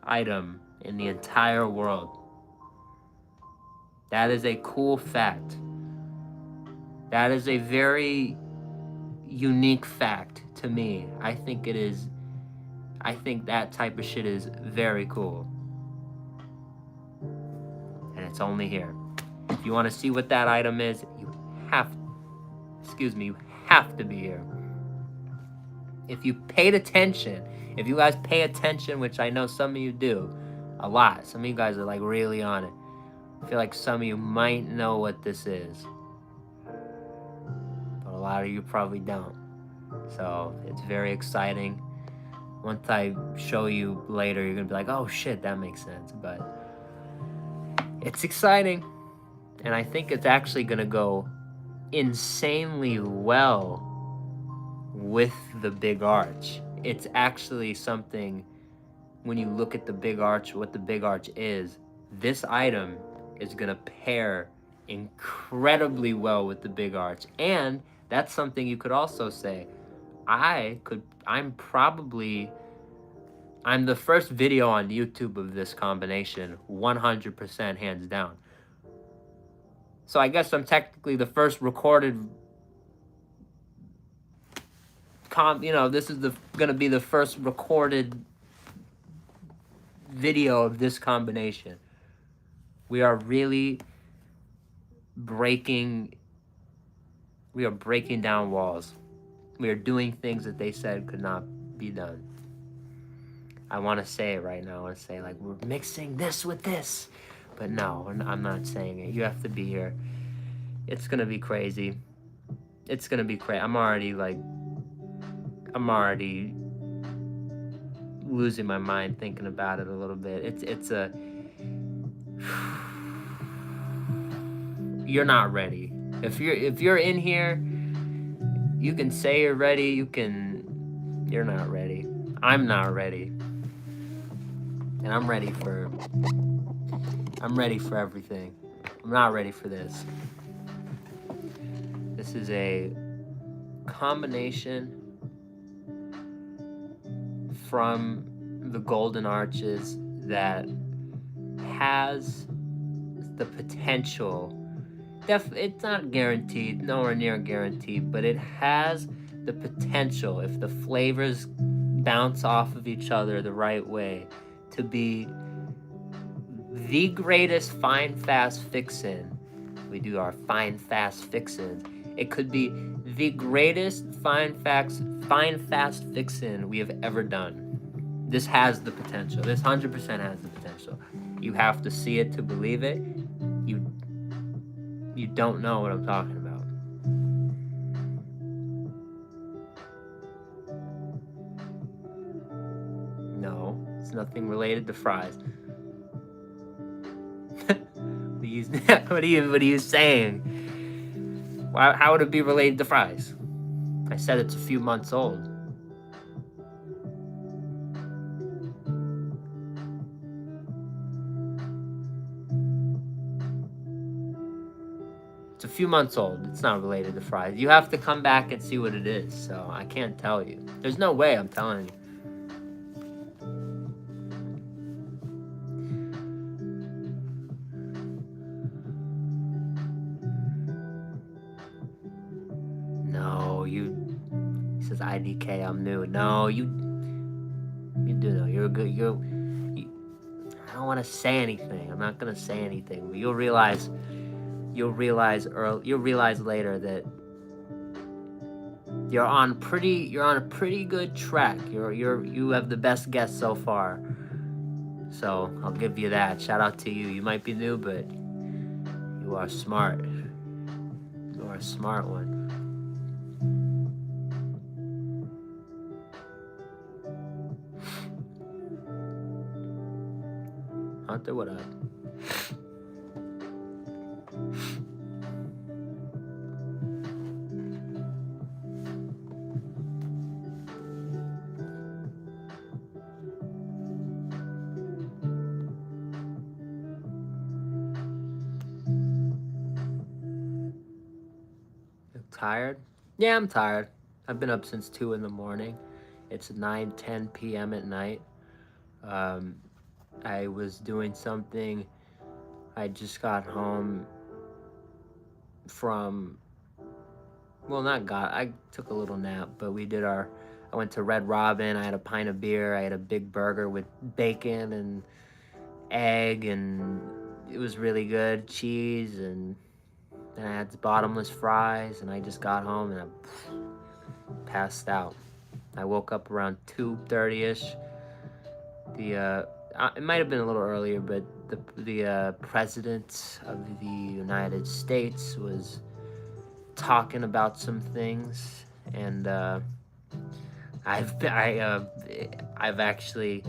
item in the entire world. That is a cool fact. That is a very unique fact to me. I think that type of shit is very cool. And it's only here. If you want to see what that item is, you have to be here. If you paid attention, if you guys pay attention, which I know some of you do, a lot. Some of you guys are, like, really on it. I feel like some of you might know what this is, but a lot of you probably don't. So it's very exciting. Once I show you later, you're gonna be like, oh shit, that makes sense. But it's exciting, and I think it's actually gonna go insanely well with the big arch. It's actually something, when you look at the big arch, what the big arch is, this item is gonna pair incredibly well with the big arch. And that's something you could also say, I'm the first video on YouTube of this combination, 100% hands down. So I guess I'm technically the first recorded this is gonna be the first recorded video of this combination. We are really breaking down walls. We are doing things that they said could not be done. I want to say it right now. I want to say, like, we're mixing this with this. But no, I'm not saying it. You have to be here. It's going to be crazy. It's going to be crazy. I'm already losing my mind thinking about it a little bit. You're not ready. If you're in here, you can say you're ready. You're not ready. I'm not ready. And I'm ready for everything. I'm not ready for this. This is a combination from the Golden Arches that has the potential. It's not guaranteed, nowhere near guaranteed, but it has the potential, if the flavors bounce off of each other the right way, to be the greatest fine fast fix-in. We do our fine fast fix-ins. It could be the greatest fine fast fix-in we have ever done. This has the potential. This 100% has the potential. You have to see it to believe it. You don't know what I'm talking about. No, it's nothing related to fries. What are you saying? How would it be related to fries? I said it's a few months old. It's a few months old. It's not related to fries. You have to come back and see what it is, so I can't tell you. There's no way I'm telling you. He says IDK, I'm new. No, you do know. You're good. I don't want to say anything. I'm not gonna say anything, but you'll realize later that you're on a pretty good track. You have the best guess so far. So I'll give you that. Shout out to you. You might be new, but you are smart. You are a smart one. Hunter, what up? You're tired? Yeah, I'm tired. I've been up since 2 in the morning. It's 9:10 p.m. at night. I was doing something. I just got home from, I took a little nap, but I went to Red Robin, I had a pint of beer, I had a big burger with bacon and egg, and it was really good, cheese, and then I had bottomless fries, and I just got home and I passed out. I woke up around 2:30ish. It might have been a little earlier, but the President of the United States was talking about some things, and I've actually,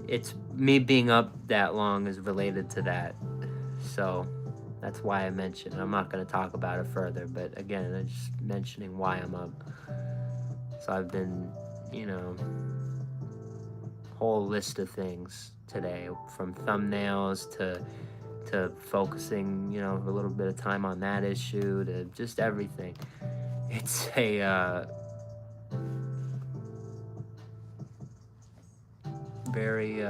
it's me being up that long is related to that, so that's why I mentioned it. I'm not going to talk about it further, but again, I'm just mentioning why I'm up. So I've been, whole list of things today, from thumbnails to focusing, a little bit of time on that issue, to just everything. It's a very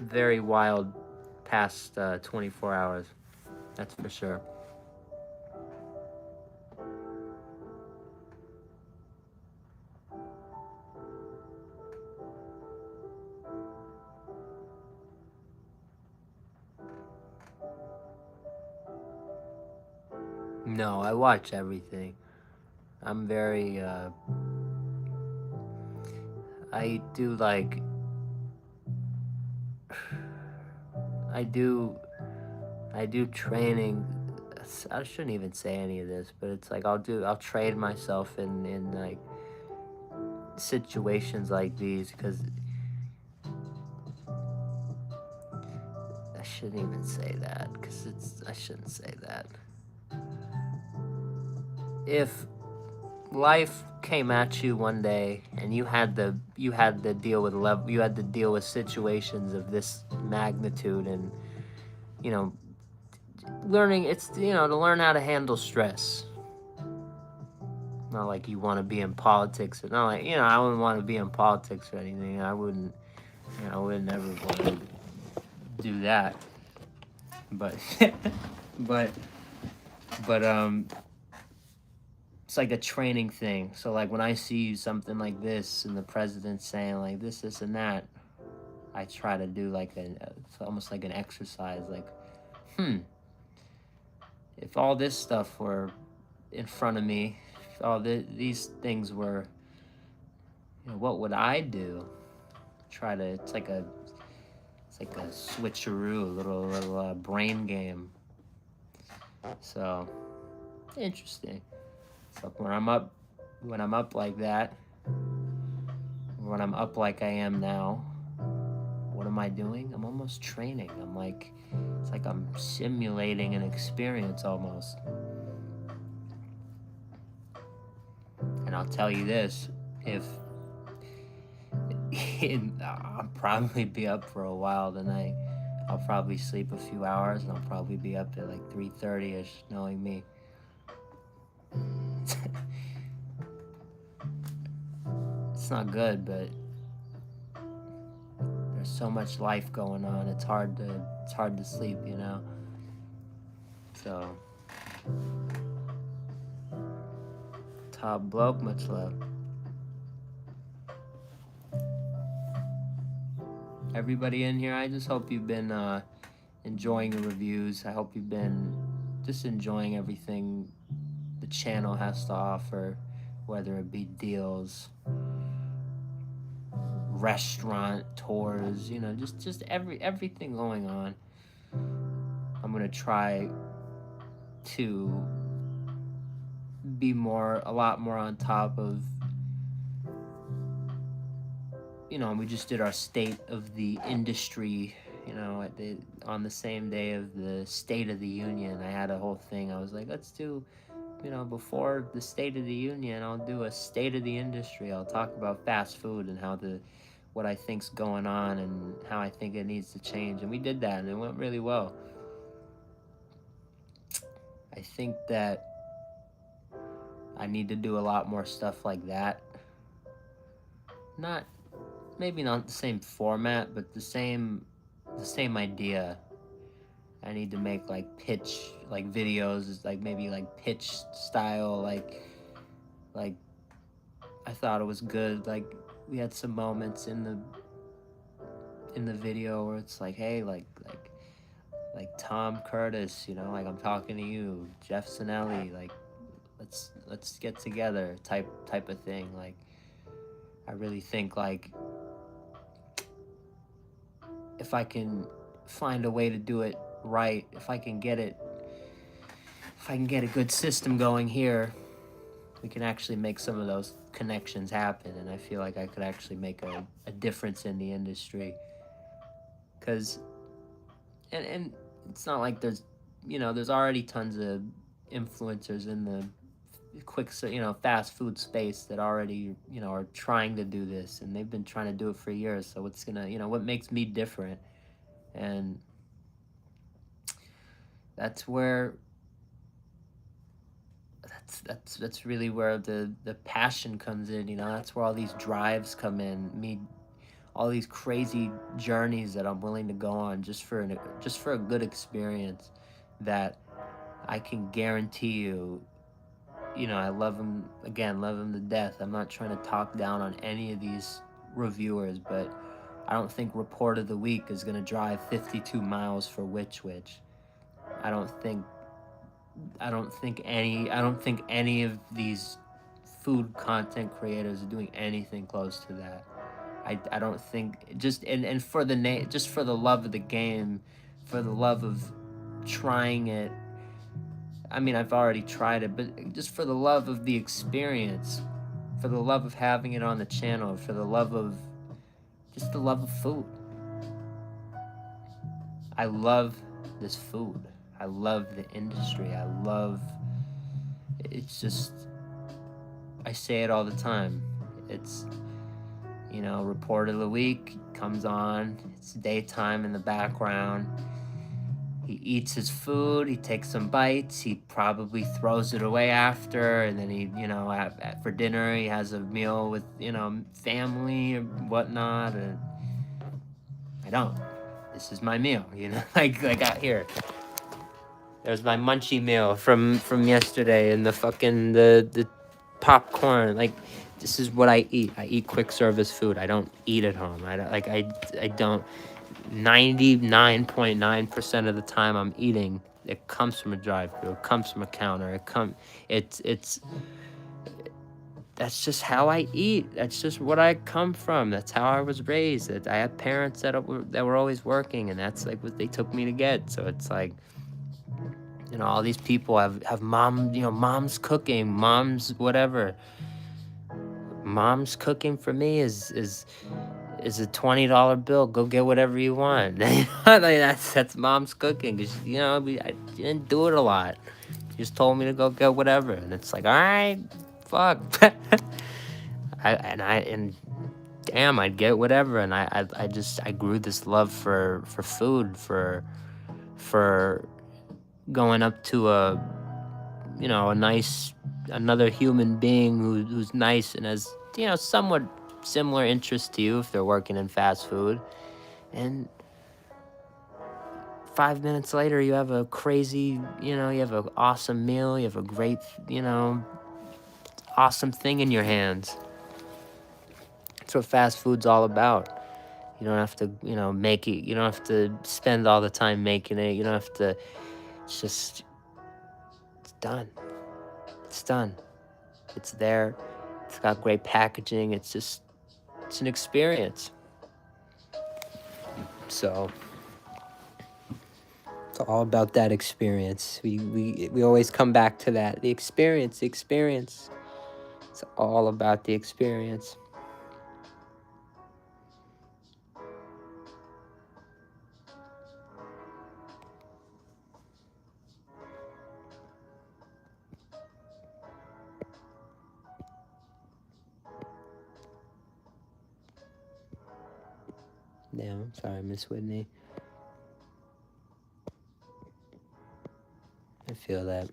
very wild past 24 hours, that's for sure. No, I watch everything. I'm very, I do like, I do, I do training. I shouldn't even say any of this, but it's like I'll trade myself in like situations like these because I shouldn't even say that because I shouldn't say that. If life came at you one day and you had to deal with you had to deal with situations of this magnitude, and you know learning it's to learn how to handle stress. Not like you want to be in politics, not like I wouldn't want to be in politics or anything. I wouldn't I would never want to do that, but but but it's like a training thing. So like when I see something like this and the president saying like this and that, I try to do like it's almost like an exercise. Like, if all this stuff were in front of me, if all these things were, what would I do? Try to. It's like a switcheroo, a little brain game. So interesting. So when I'm up like that, when I'm up like I am now, what am I doing? I'm almost training. It's like I'm simulating an experience almost. And I'll tell you this, if I'll probably be up for a while tonight. I'll probably sleep a few hours and I'll probably be up at like 3:30ish, knowing me. It's not good, but there's so much life going on. It's hard to sleep, So, top bloke, much love. Everybody in here, I just hope you've been enjoying the reviews. I hope you've been just enjoying everything the channel has to offer, whether it be deals, restaurant tours, just everything going on. I'm gonna try to be a lot more on top of. We just did our state of the industry, on the same day of the State of the Union. I had a whole thing. I was like, let's do, before the State of the Union, I'll do a state of the industry. I'll talk about fast food and what I think's going on and how I think it needs to change. And we did that, and it went really well. I think that I need to do a lot more stuff like that. Maybe not the same format, but the same idea. I need to make like pitch, like videos, like maybe like pitch style, like I thought it was good. Like we had some moments in the video where it's like, hey, like Tom Curtis, like I'm talking to you, Jeff Sinelli, like let's get together type of thing. Like I really think like if I can find a way to do it right, if I can get a good system going here, we can actually make some of those connections happen. And I feel like I could actually make a difference in the industry. Because, and it's not like there's already tons of influencers in the fast food space that already, are trying to do this, and they've been trying to do it for years. So what's gonna, what makes me different? And that's where, that's really where the passion comes in, that's where all these drives come in, all these crazy journeys that I'm willing to go on just for a good experience that I can guarantee you, I love them to death. I'm not trying to talk down on any of these reviewers, but I don't think Report of the Week is going to drive 52 miles for Witch. I don't think I don't think any of these food content creators are doing anything close to that. I don't think, just and for the just for the love of the game, for the love of trying it. I mean, I've already tried it, but just for the love of the experience, for the love of having it on the channel, for the love of just the love of food. I love this food. I love the industry. I love, it's just, I say it all the time. It's, report of the week comes on. It's daytime in the background. He eats his food. He takes some bites. He probably throws it away after, and then he, for dinner he has a meal with, family or whatnot. And I don't. This is my meal, like out here. There's my munchie meal from yesterday, and the popcorn. Like, this is what I eat. I eat quick service food. I don't eat at home. I don't. 99.9% of the time I'm eating, it comes from a drive-thru. It comes from a counter. It's that's just how I eat. That's just what I come from. That's how I was raised. I had parents that were always working, and that's like what they took me to get. So it's like, all these people have mom's cooking, mom's whatever. Mom's cooking for me is a $20 bill. Go get whatever you want. Like, that's mom's cooking. 'Cause, I didn't do it a lot. She just told me to go get whatever, and it's like, all right, fuck. And damn, I'd get whatever, and I grew this love for food, for going up to a nice, another human being who's nice and has, somewhat similar interests to you if they're working in fast food. And 5 minutes later, you have a crazy, you have an awesome meal, you have a great, awesome thing in your hands. That's what fast food's all about. You don't have to, make it. You don't have to spend all the time making it. You don't have to, it's done. It's done. It's there. It's got great packaging. It's an experience. So it's all about that experience. We always come back to that. The experience. It's all about the experience. Damn, I'm sorry, Miss Whitney. I feel that.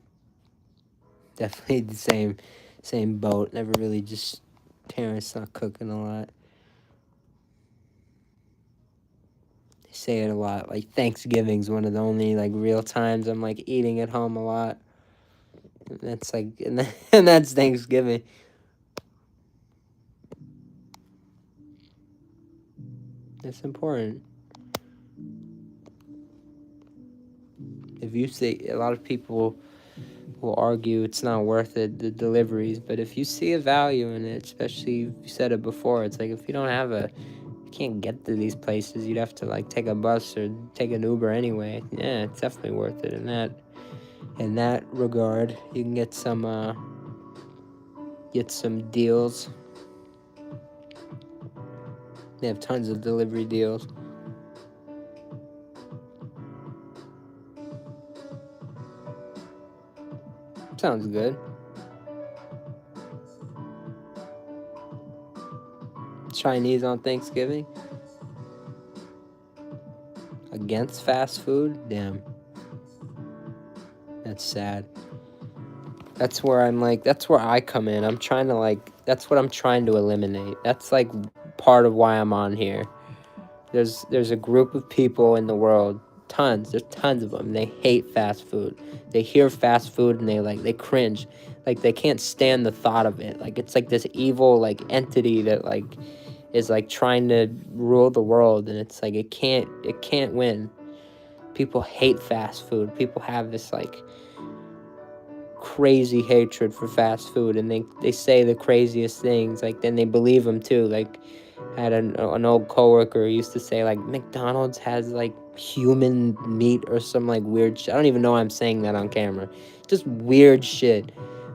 Definitely the same boat. Never really just parents not cooking a lot. They say it a lot. Like, Thanksgiving's one of the only real times I'm eating at home a lot. And that's and that's Thanksgiving. It's important. If you see, a lot of people will argue it's not worth it, the deliveries, but if you see a value in it, especially if you said it before, it's like, if you don't have you can't get to these places, you'd have to take a bus or take an Uber anyway. Yeah, it's definitely worth it in that regard. You can get some deals. They have tons of delivery deals. Sounds good. Chinese on Thanksgiving? Against fast food? Damn. That's sad. That's where that's where I come in. I'm trying to that's what I'm trying to eliminate. That's part of why I'm on here. There's a group of people in the world, there's tons of them. They hate fast food. They hear fast food and they cringe. They can't stand the thought of it. It's this evil entity that is trying to rule the world, and it's it can't win. People hate fast food. People have this crazy hatred for fast food, and they say the craziest things, like, then they believe them too. Like, I had an old coworker who used to say, like, McDonald's has, like, human meat or some, like, weird shit. I don't even know why I'm saying that on camera. Just weird shit.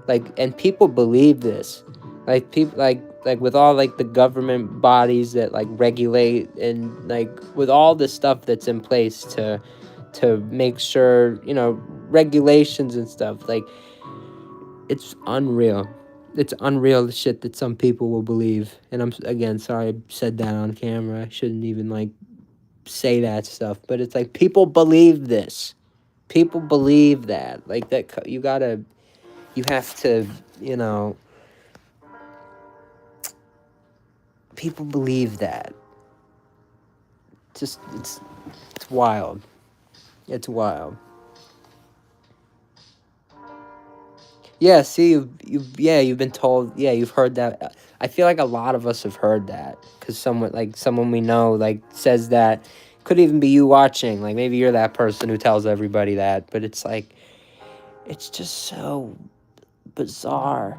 Like, and people believe this. Like, people, like with all, like, the government bodies that, like, regulate, and, like, with all the stuff that's in place to make sure, you know, regulations and stuff, like, it's unreal. It's unreal the shit that some people will believe. And I'm, again, sorry I said that on camera. I shouldn't even, like, say that stuff. But it's like, people believe this. People believe that. Like, that you have to, you know, people believe that. Just, it's wild. It's wild. Yeah, see, you've been told, you've heard that. I feel like a lot of us have heard that, because someone we know, like, says that. Could even be you watching, like, maybe you're that person who tells everybody that, but it's like, it's just so bizarre.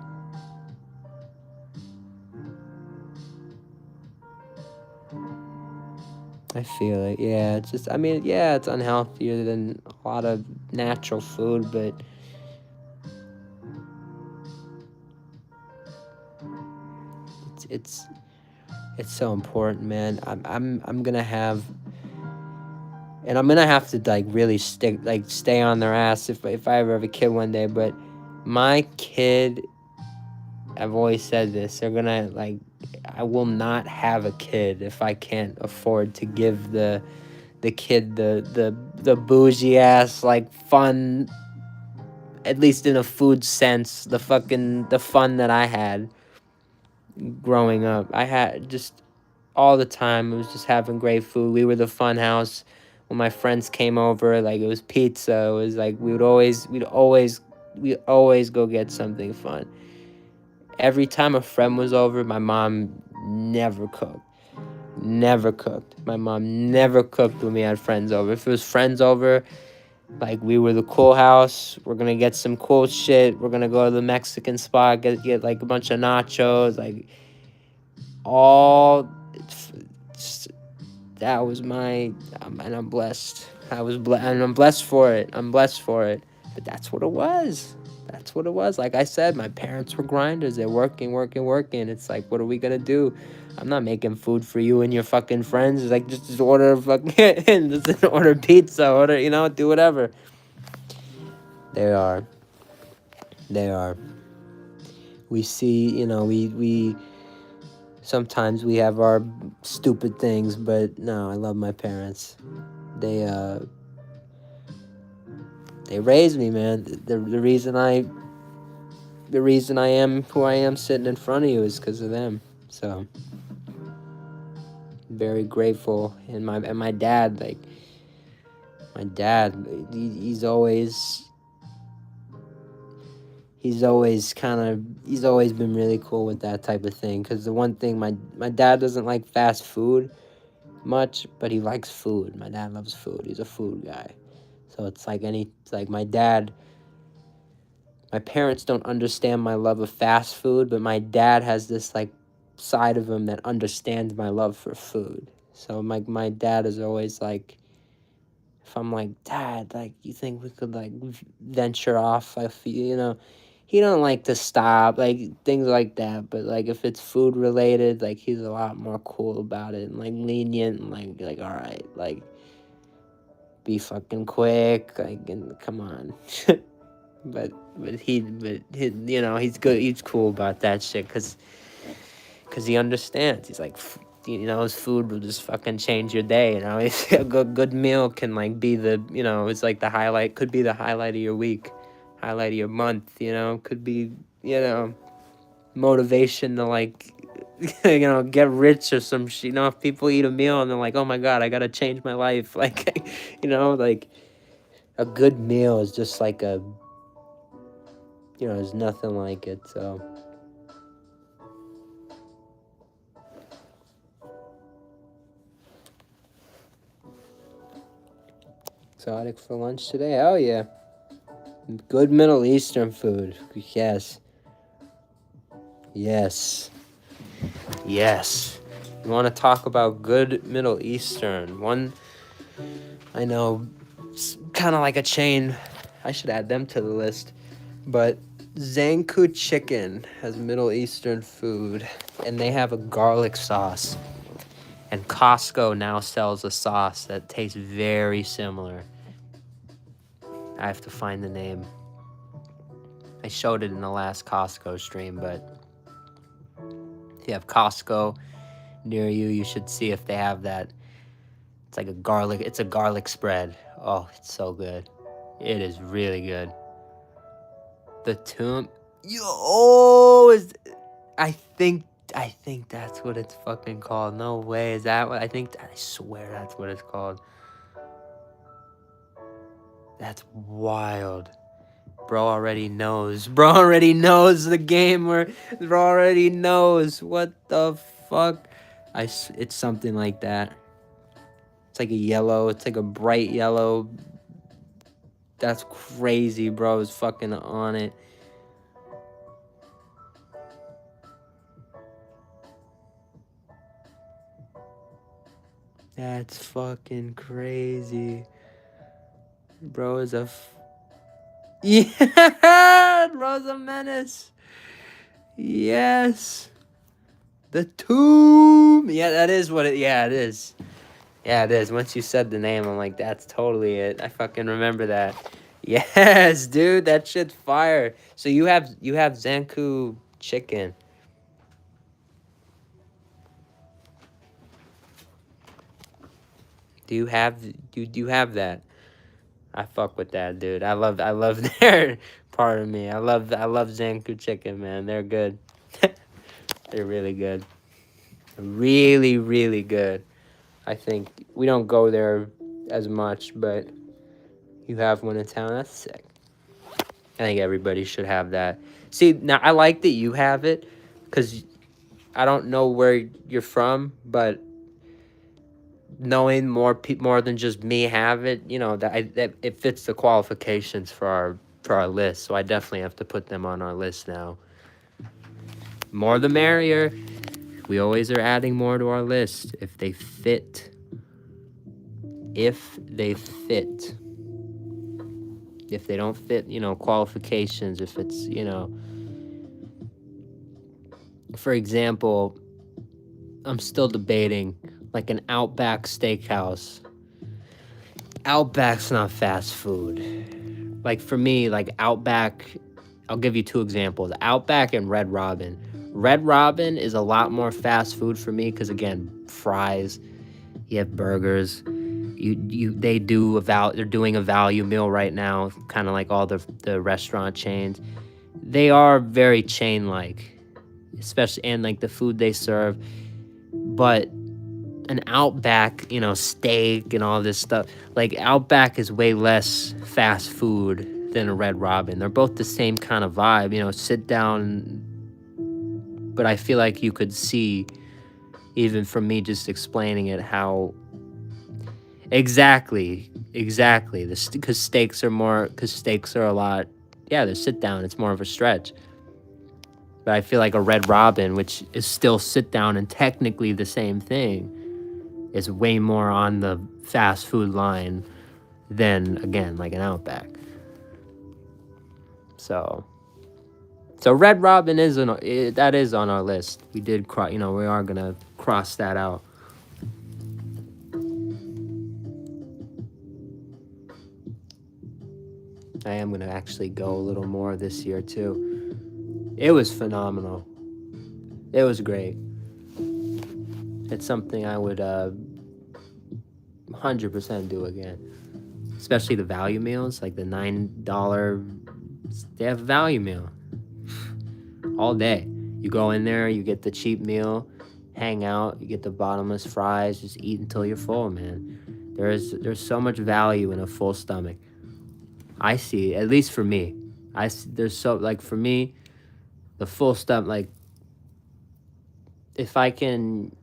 I feel it, yeah, it's just, I mean, yeah, it's unhealthier than a lot of natural food, but it's so important, man. I'm gonna have, and I'm gonna have to, like, really stay on their ass if I ever have a kid one day. But my kid, I've always said this, they're gonna, like, I will not have a kid if I can't afford to give the kid the bougie ass, like, fun, at least in a food sense, the fun that I had growing up. I had just all the time. It was just having great food. We were the fun house. When my friends came over, like, it was pizza. It was like we'd always go get something fun. Every time a friend was over, my mom never cooked. Never cooked. My mom never cooked when we had friends over. If it was friends over, like, we were the cool house. We're gonna get some cool shit. We're gonna go to the Mexican spot, get like a bunch of nachos, like, all. That was my, and I'm blessed. And I'm blessed for it. But that's what it was. Like I said, my parents were grinders. They're working. It's like, what are we gonna do? I'm not making food for you and your fucking friends. It's like, just order fucking, just order pizza, do whatever. They are. We see, we sometimes we have our stupid things, but no, I love my parents. They raised me, man. The reason I am who I am sitting in front of you is because of them. So, very grateful. And my dad, like, he's always been really cool with that type of thing. Because the one thing, my dad doesn't like fast food much, but he likes food. My dad loves food. He's a food guy. So it's like my parents don't understand my love of fast food, but my dad has this, like, side of him that understands my love for food. So my dad is always like, if I'm like, Dad, like, you think we could, like, venture off? He don't like to stop, like, things like that. But, like, if it's food related, like, he's a lot more cool about it and, like, lenient and, like, all right, like, be fucking quick, like, and come on. But he's good. He's cool about that shit because he understands. He's like, his food will just fucking change your day. A good meal can, like, be it's like the highlight. Could be the highlight of your week, highlight of your month. Could be motivation to, like, get rich or some shit. If people eat a meal and they're like, oh my god, I gotta change my life. Like, like, a good meal is just like there's nothing like it, so. Exotic for lunch today? Oh, yeah. Good Middle Eastern food. Yes. Yes. Yes. You want to talk about good Middle Eastern? One, I know, kind of like a chain. I should add them to the list. But Zanku Chicken has Middle Eastern food, and they have a garlic sauce. And Costco now sells a sauce that tastes very similar. I have to find the name. I showed it in the last Costco stream, but if you have Costco near you, you should see if they have that. It's like it's a garlic spread. Oh, it's so good. It is really good. The tomb. I think that's what it's fucking called. No way. Is that what I swear that's what it's called. That's wild. Bro already knows. Bro already knows the game. Bro already knows. What the fuck? It's something like that. It's like a yellow. It's like a bright yellow. That's crazy, bro. Is fucking on it. That's fucking crazy. Bro is yeah, bro's a menace. Yes. The tomb. Yeah, that is what it. Yeah, it is. Yeah, it is. Once you said the name, I'm like, that's totally it. I fucking remember that. Yes, dude, that shit's fire. So you have Zanku chicken. Do you have that? I fuck with that, dude. I love their part of me. I love Zanku chicken, man. They're good. They're really good. Really, really good. I think we don't go there as much, but you have one in town. That's sick. I think everybody should have that. See, now I like that you have it, because I don't know where you're from, but knowing more than just me have it, you know, that it fits the qualifications for our list. So I definitely have to put them on our list now. More the merrier. We always are adding more to our list if they fit. If they fit. If they don't fit, you know, qualifications, if it's, you know, for example, I'm still debating like an Outback Steakhouse. Outback's not fast food. Like for me, like Outback, I'll give you two examples. Outback and Red Robin. Red Robin is a lot more fast food for me because, again, fries, you have burgers. They're doing a value meal right now, kind of like all the restaurant chains. They are very chain-like, especially, and like the food they serve. But an Outback, you know, steak and all this stuff, like Outback is way less fast food than a Red Robin. They're both the same kind of vibe, you know, sit down. But I feel like you could see, even from me just explaining it, how exactly because steaks are a lot, yeah, they're sit down, it's more of a stretch. But I feel like a Red Robin, which is still sit down and technically the same thing, is way more on the fast food line than, again, like an Outback. So Red Robin is on our list. We did we are gonna cross that out. I am gonna actually go a little more this year too. It was phenomenal. It was great. It's something I would 100% do again. Especially the value meals, like the $9. They have a value meal all day. You go in there, you get the cheap meal, hang out, you get the bottomless fries, just eat until you're full, man. There's so much value in a full stomach. I see, at least for me. For me, the full stomach, like, if I can,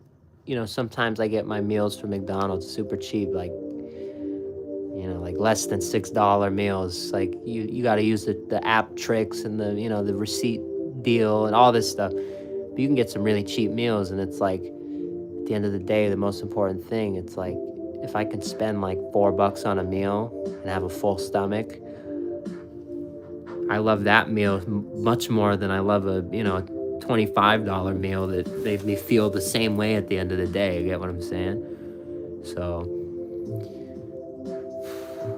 you know, sometimes I get my meals from McDonald's super cheap, like You know, like less than $6 meals. Like you got to use the app tricks and the, you know, the receipt deal and all this stuff. But you can get some really cheap meals, and it's like at the end of the day, the most important thing, it's like if I can spend like $4 on a meal and have a full stomach, I love that meal much more than I love a, you know, a $25 meal that made me feel the same way at the end of the day. You get what I'm saying? So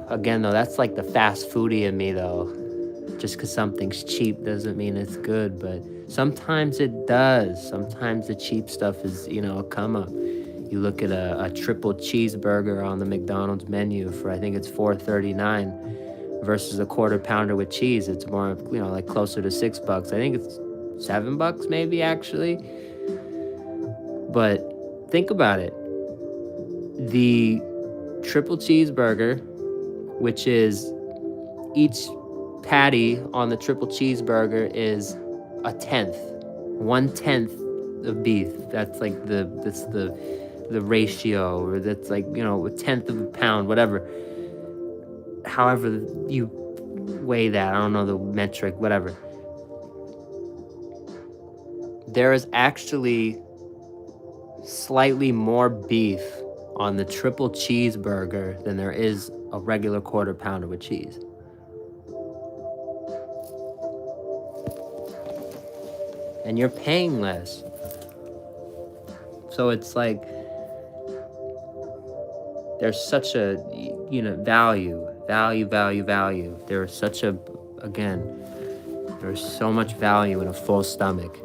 again, though, that's like the fast foodie in me, though. Just because something's cheap doesn't mean it's good, but sometimes it does. Sometimes the cheap stuff is, you know, a come up. You look at a triple cheeseburger on the McDonald's menu for, I think it's $4.39 versus a quarter pounder with cheese. It's more, you know, like closer to $6. I think it's $7 maybe, actually. But think about it. The triple cheeseburger, which is each patty on the triple cheeseburger is a 1/10 of beef. That's like the ratio, or that's like, you know, 1/10 of a pound, whatever. However you weigh that, I don't know the metric, whatever. There is actually slightly more beef on the triple cheeseburger than there is a regular quarter pounder with cheese. And you're paying less. So it's like there's such a, you know, value. There's such a, again, there's so much value in a full stomach.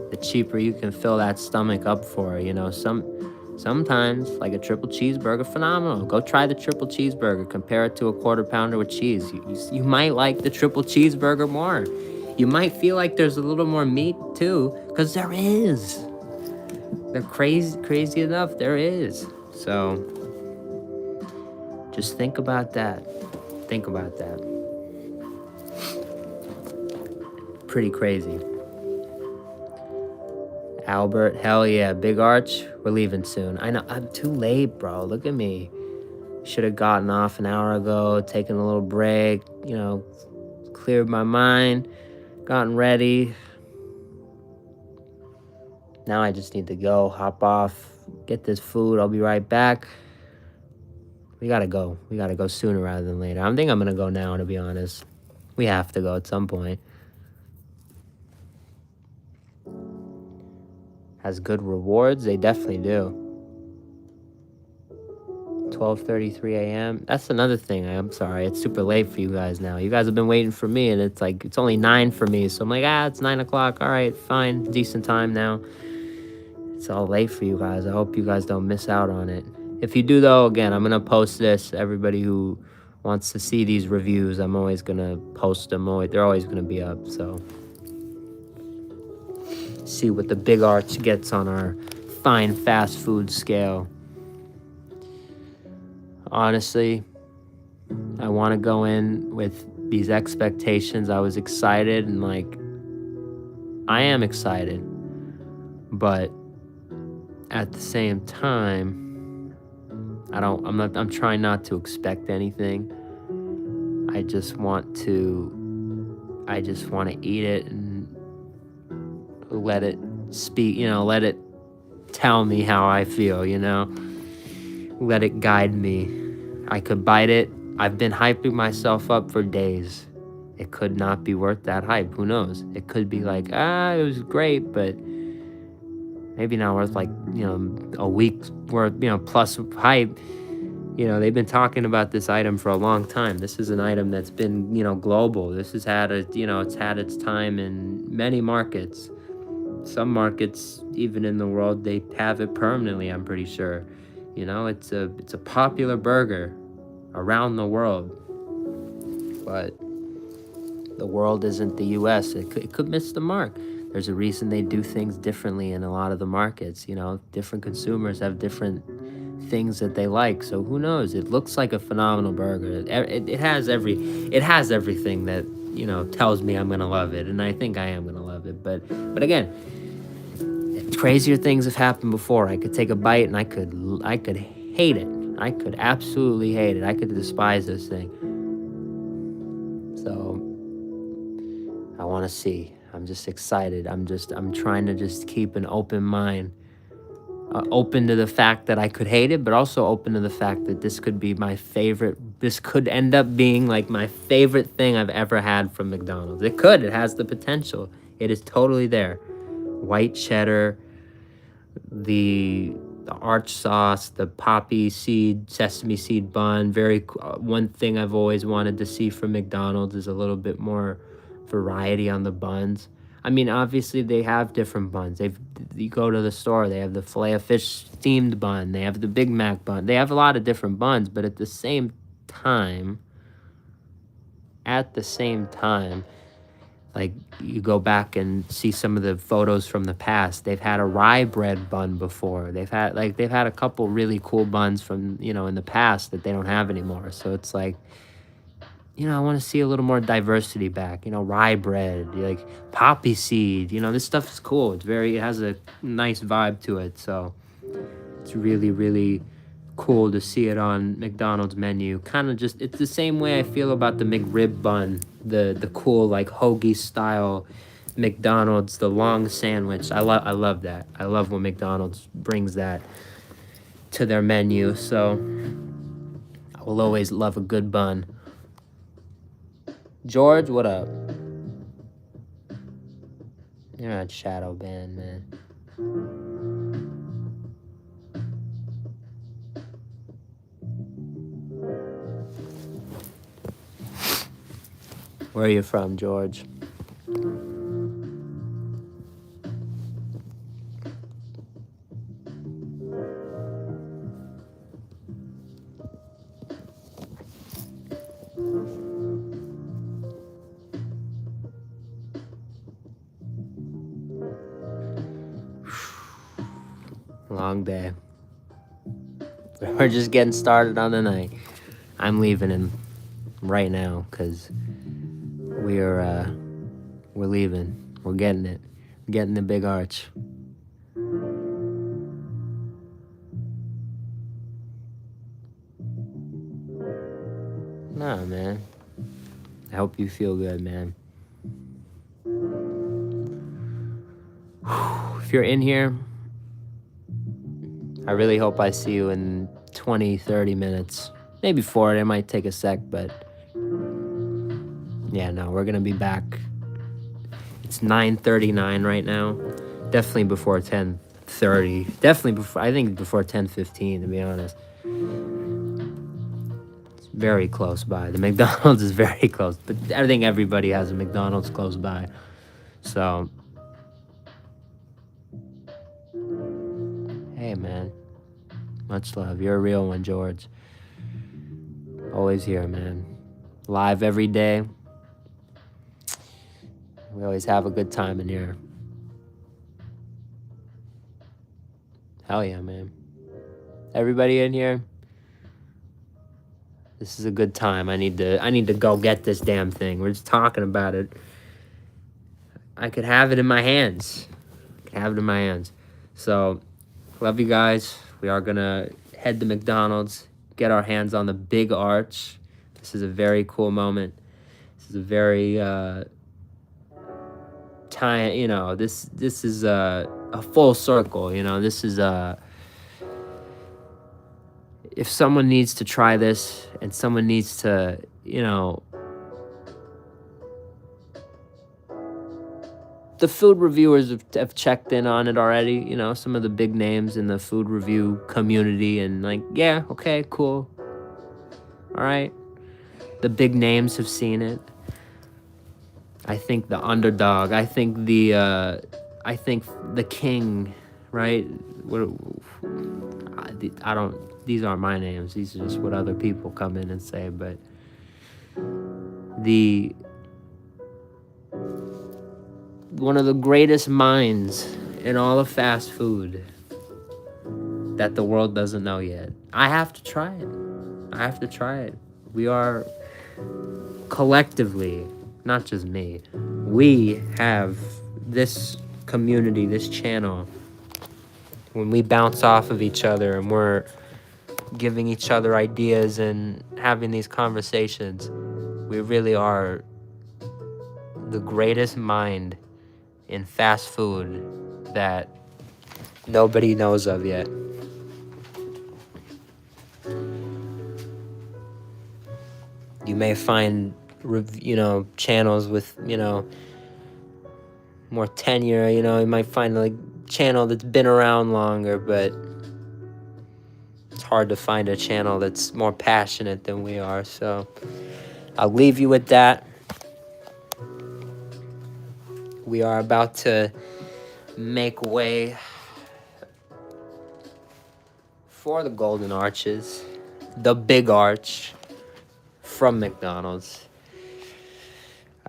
The cheaper you can fill that stomach up for, you know, sometimes like a triple cheeseburger, phenomenal. Go try the triple cheeseburger, compare it to a quarter pounder with cheese. You might like the triple cheeseburger more. You might feel like there's a little more meat too, because there is. They're crazy enough, there is. So just think about that. Pretty crazy. Albert, hell yeah, Big Arch, we're leaving soon. I know, I'm too late, bro. Look at me. Should have gotten off an hour ago, taken a little break, you know, cleared my mind, gotten ready. Now I just need to go, hop off, get this food. I'll be right back. We gotta go. We gotta go sooner rather than later. I think I'm gonna go now, to be honest. We have to go at some point. Has good rewards? They definitely do. 12:33 a.m. That's another thing. I'm sorry. It's super late for you guys now. You guys have been waiting for me, and it's like, it's only 9 for me. So I'm like, it's 9 o'clock. All right, fine. Decent time now. It's all late for you guys. I hope you guys don't miss out on it. If you do, though, again, I'm going to post this. Everybody who wants to see these reviews, I'm always going to post them. They're always going to be up, so see what the Big Arch gets on our fine fast food scale. Honestly, I want to go in with these expectations. I was excited, and like, I am excited, but at the same time, I'm trying not to expect anything. I just want to eat it and let it speak, you know, let it tell me how I feel, you know, let it guide me. I could bite it. I've been hyping myself up for days. It could not be worth that hype. Who knows? It could be like, it was great, but maybe not worth, like, you know, a week's worth, you know, plus hype. You know, they've been talking about this item for a long time. This is an item that's been, you know, global. This has had it's had its time in many markets. Some markets, even in the world, they have it permanently, I'm pretty sure. You know, it's a popular burger around the world. But the world isn't the US. It could miss the mark. There's a reason they do things differently in a lot of the markets. You know, different consumers have different things that they like. So who knows? It looks like a phenomenal burger. It has everything that, you know, tells me I'm gonna love it, and I think I am gonna love it. But again, crazier things have happened before. I could take a bite and I could hate it. I could absolutely hate it. I could despise this thing. So I want to see. I'm just excited. I'm trying to just keep an open mind. Open to the fact that I could hate it, but also open to the fact that this could be my favorite. This could end up being like my favorite thing I've ever had from McDonald's. It could. It has the potential. It is totally there. White cheddar, the arch sauce, the poppy seed, sesame seed bun. One thing I've always wanted to see from McDonald's is a little bit more variety on the buns. I mean, obviously they have different buns. You go to the store, they have the Filet-O-Fish steamed bun, they have the Big Mac bun. They have a lot of different buns, but at the same time, like you go back and see some of the photos from the past. They've had a rye bread bun before. They've had a couple really cool buns from, in the past that they don't have anymore. So it's like, I want to see a little more diversity back. Rye bread, like poppy seed. This stuff is cool. It has a nice vibe to it. So it's really, really cool to see it on McDonald's menu. It's the same way I feel about the McRib bun, the cool like hoagie style McDonald's, the long sandwich. I love that. I love when McDonald's brings that to their menu. So I will always love a good bun. George, what up? You're not shadow banned, man. Where are you from, George? Long day. We're just getting started on the night. I'm leaving him right now because we're leaving. We're getting it. We're getting the big arch. Nah, man. I hope you feel good, man. If you're in here, I really hope I see you in 20, 30 minutes. Maybe 40. It might take a sec, but yeah, no, we're gonna be back. It's 9:39 right now. Definitely before 10:30. I think before 10:15, to be honest. It's very close by. The McDonald's is very close, but I think everybody has a McDonald's close by. So, hey, man. Much love. You're a real one, George. Always here, man. Live every day. We always have a good time in here. Hell yeah, man. Everybody in here? This is a good time. I need to go get this damn thing. We're just talking about it. I could have it in my hands. So, love you guys. We are gonna head to McDonald's, get our hands on the big arch. This is a very cool moment. This is a very this is a full circle. This is if someone needs to try this and someone needs to, the food reviewers have checked in on it already, some of the big names in the food review community, and yeah, okay, cool. All right. The big names have seen it. I think the underdog, I think the king, right? These aren't my names. These are just what other people come in and say, but one of the greatest minds in all of fast food that the world doesn't know yet. I have to try it. We are collectively, not just me, we have this community, this channel, when we bounce off of each other and we're giving each other ideas and having these conversations. We really are the greatest mind in fast food that nobody knows of yet. You may find, channels with, more tenure, you might find like channel that's been around longer, but it's hard to find a channel that's more passionate than we are. So I'll leave you with that. We are about to make way for the Golden Arches, the big arch from McDonald's.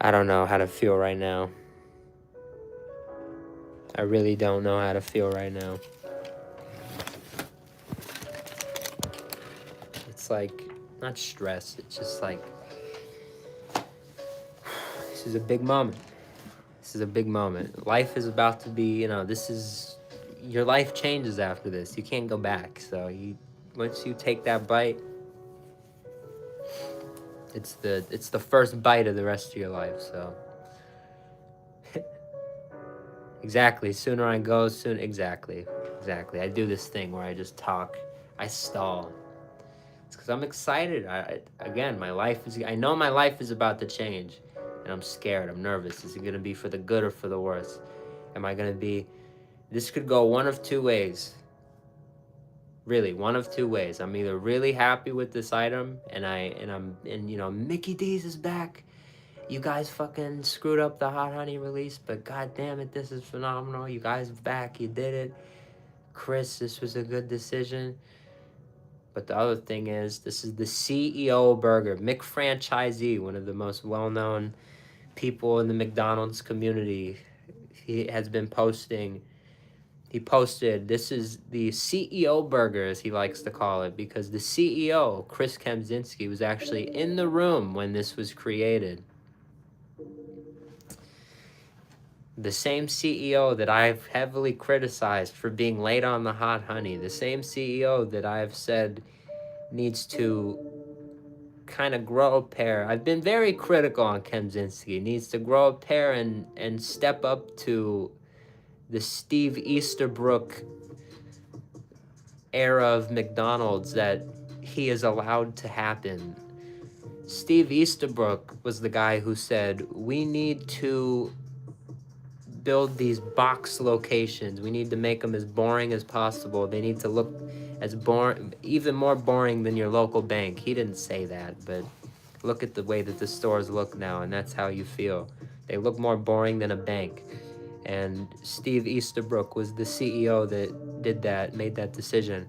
I don't know how to feel right now. I really don't know how to feel right now. It's like, not stress, it's just like, this is a big moment. This is a big moment. Life is about to be, your life changes after this. You can't go back. So once you take that bite, it's the first bite of the rest of your life. So exactly. Sooner I go, exactly. I do this thing where I just talk. I stall. It's because I'm excited. I know my life is about to change, and I'm scared. I'm nervous. Is it gonna be for the good or for the worse? This could go one of two ways. Really, one of two ways. I'm either really happy with this item, and Mickey D's is back. You guys fucking screwed up the hot honey release, but god damn it, this is phenomenal. You guys back, you did it. Chris, this was a good decision. But the other thing is, this is the CEO burger, McFranchisee, one of the most well-known people in the McDonald's community. He posted, this is the CEO burger, as he likes to call it, because the CEO, Chris Kempczynski, was actually in the room when this was created. The same CEO that I've heavily criticized for being late on the hot honey, the same CEO that I've said needs to kind of grow a pair. I've been very critical on Kempczynski. Needs to grow a pair and step up to the Steve Easterbrook era of McDonald's that he is allowed to happen. Steve Easterbrook was the guy who said, we need to build these box locations. We need to make them as boring as possible. They need to look as boring, even more boring than your local bank. He didn't say that, but look at the way that the stores look now, and that's how you feel. They look more boring than a bank. And Steve Easterbrook was the CEO that did that, made that decision.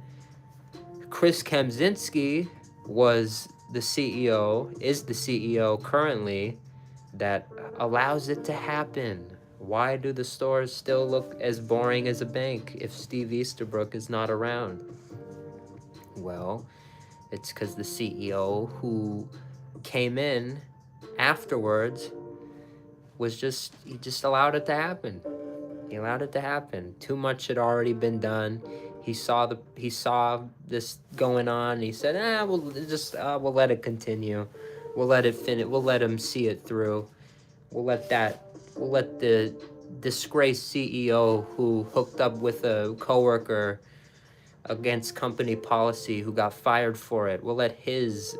Chris Kempczynski is the CEO currently that allows it to happen. Why do the stores still look as boring as a bank if Steve Easterbrook is not around? Well, it's because the CEO who came in afterwards he just allowed it to happen. He allowed it to happen. Too much had already been done. He saw this going on, and he said, we'll let it continue. We'll let it finish. We'll let him see it through. We'll let the disgraced CEO who hooked up with a coworker against company policy, who got fired for it. We'll let his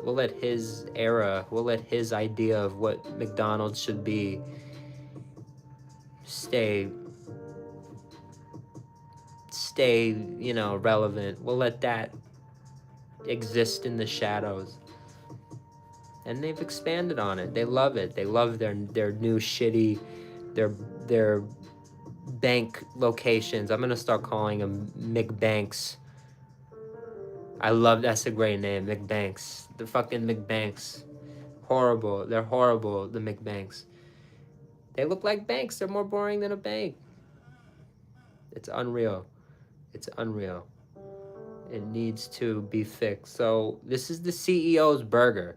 idea of what McDonald's should be stay, relevant. We'll let that exist in the shadows. And they've expanded on it. They love it. They love their new shitty, their bank locations. I'm gonna start calling them McBanks. That's a great name, McBanks. The fucking McBanks. Horrible. They're horrible, the McBanks. They look like banks. They're more boring than a bank. It's unreal. It's unreal. It needs to be fixed. So this is the CEO's burger.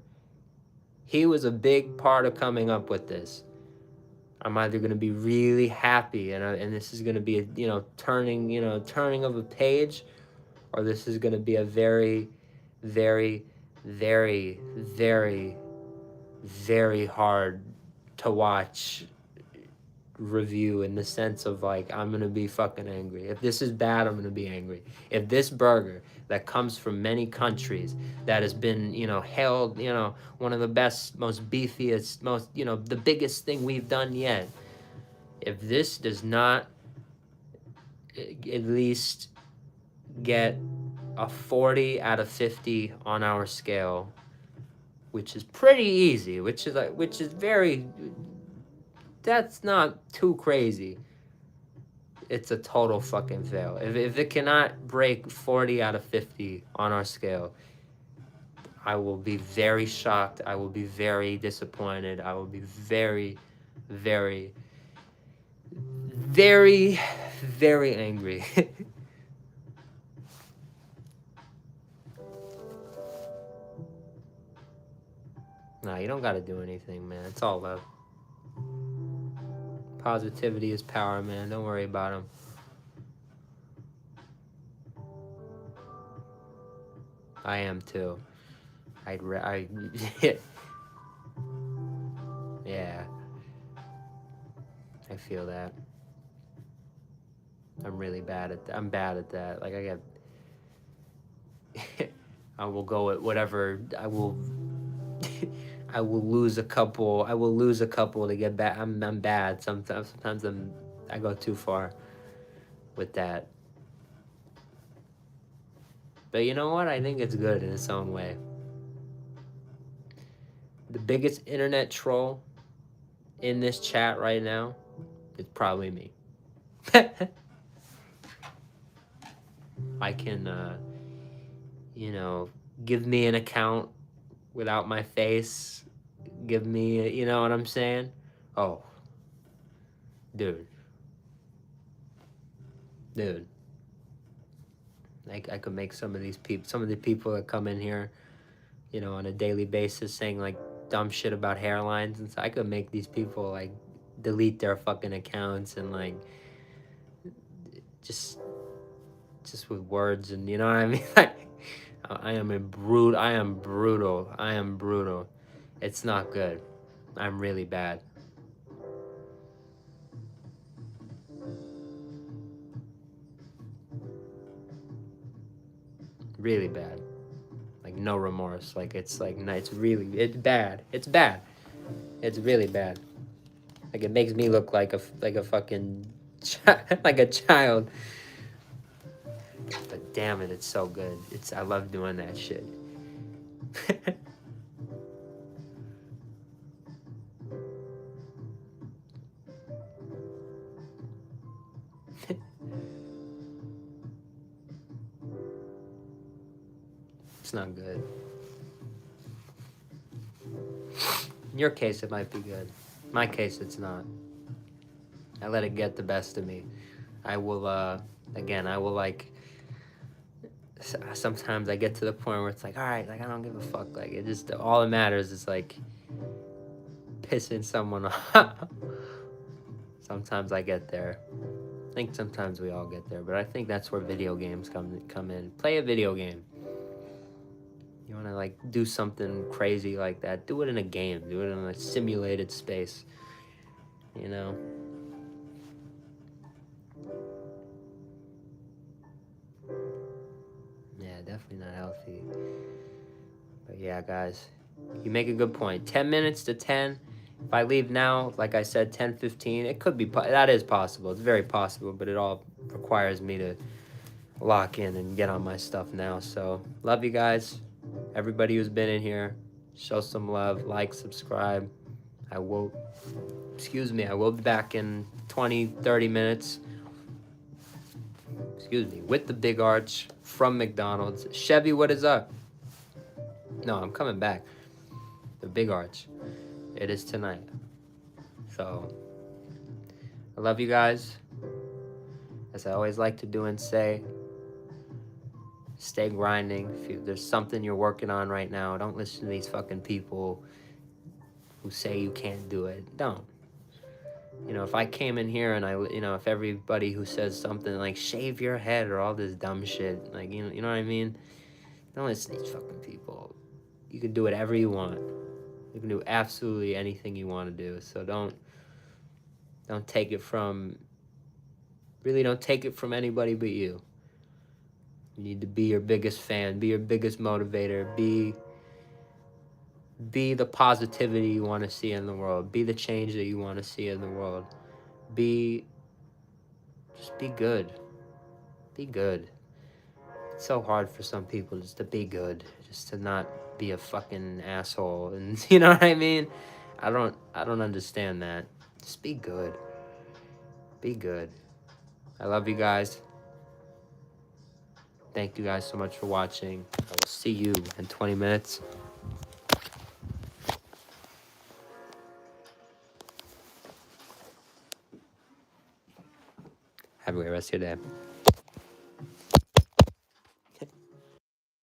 He was a big part of coming up with this. I'm either going to be really happy and this is going to be a turning of a page, or this is going to be a very very, very, very, very hard to watch review, in the sense of like, I'm gonna be fucking angry. If this is bad, I'm gonna be angry. If this burger that comes from many countries, that has been, hailed, one of the best, most beefiest, most, the biggest thing we've done yet, if this does not at least get a 40 out of 50 on our scale, which is pretty easy, which is very, that's not too crazy, it's a total fucking fail. If it cannot break 40 out of 50 on our scale, I will be very shocked. I will be very disappointed. I will be very, very, very, very angry. Nah, you don't gotta do anything, man. It's all love. Positivity is power, man. Don't worry about them. I am too. Yeah. I feel that. I'm really bad at that. I'm bad at that. Like, I will go at whatever. I will lose a couple. I will lose a couple to get back. I'm bad. Sometimes I go too far with that. But you know what? I think it's good in its own way. The biggest internet troll in this chat right now is probably me. I can, give me an account without my face. Give me, you know what I'm saying? Oh, dude. I could make some of the people that come in here, on a daily basis saying like dumb shit about hairlines and stuff. I could make these people like delete their fucking accounts and like just with words, and you know what I mean? Like, I am brutal. It's not good. I'm really bad. Really bad. Like, no remorse. Like, it's bad. It's bad. It's really bad. Like, it makes me look like a fucking like a child. But damn it, it's so good. I love doing that shit. It's not good. In your case, it might be good. In my case, it's not. I let it get the best of me. I will, like, sometimes I get to the point where it's like, all right, like, I don't give a fuck. Like, it just, all that matters is, like, pissing someone off. Sometimes I get there. I think sometimes we all get there, but I think that's where video games come in. Play a video game. You want to, like, do something crazy like that, do it in a game. Do it in a simulated space. You know? Yeah, definitely not healthy. But yeah, guys, you make a good point. 10 minutes to 10. If I leave now, like I said, 10:15, it could be, that is possible. It's very possible, but it all requires me to lock in and get on my stuff now. So, love you guys. Everybody who's been in here, show some love, like, subscribe. I will be back in 20-30 minutes. With the Big Arch from McDonald's. Chevy, what is up? No, I'm coming back. The Big Arch. It is tonight. So, I love you guys. As I always like to do and say, stay grinding. If there's something you're working on right now, don't listen to these fucking people who say you can't do it. Don't. If I came in here and if everybody who says something like shave your head or all this dumb shit, like, you know what I mean? Don't listen to these fucking people. You can do whatever you want. You can do absolutely anything you want to do. So don't take it from, really don't take it from anybody but you. You need to be your biggest fan, be your biggest motivator, be the positivity you want to see in the world, be the change that you want to see in the world. Just be good. Be good. It's so hard for some people just to be good, just to not be a fucking asshole, and you know what I mean? I don't understand that. Just be good. Be good. I love you guys. Thank you guys so much for watching. I will see you in 20 minutes. Have a great rest of your day.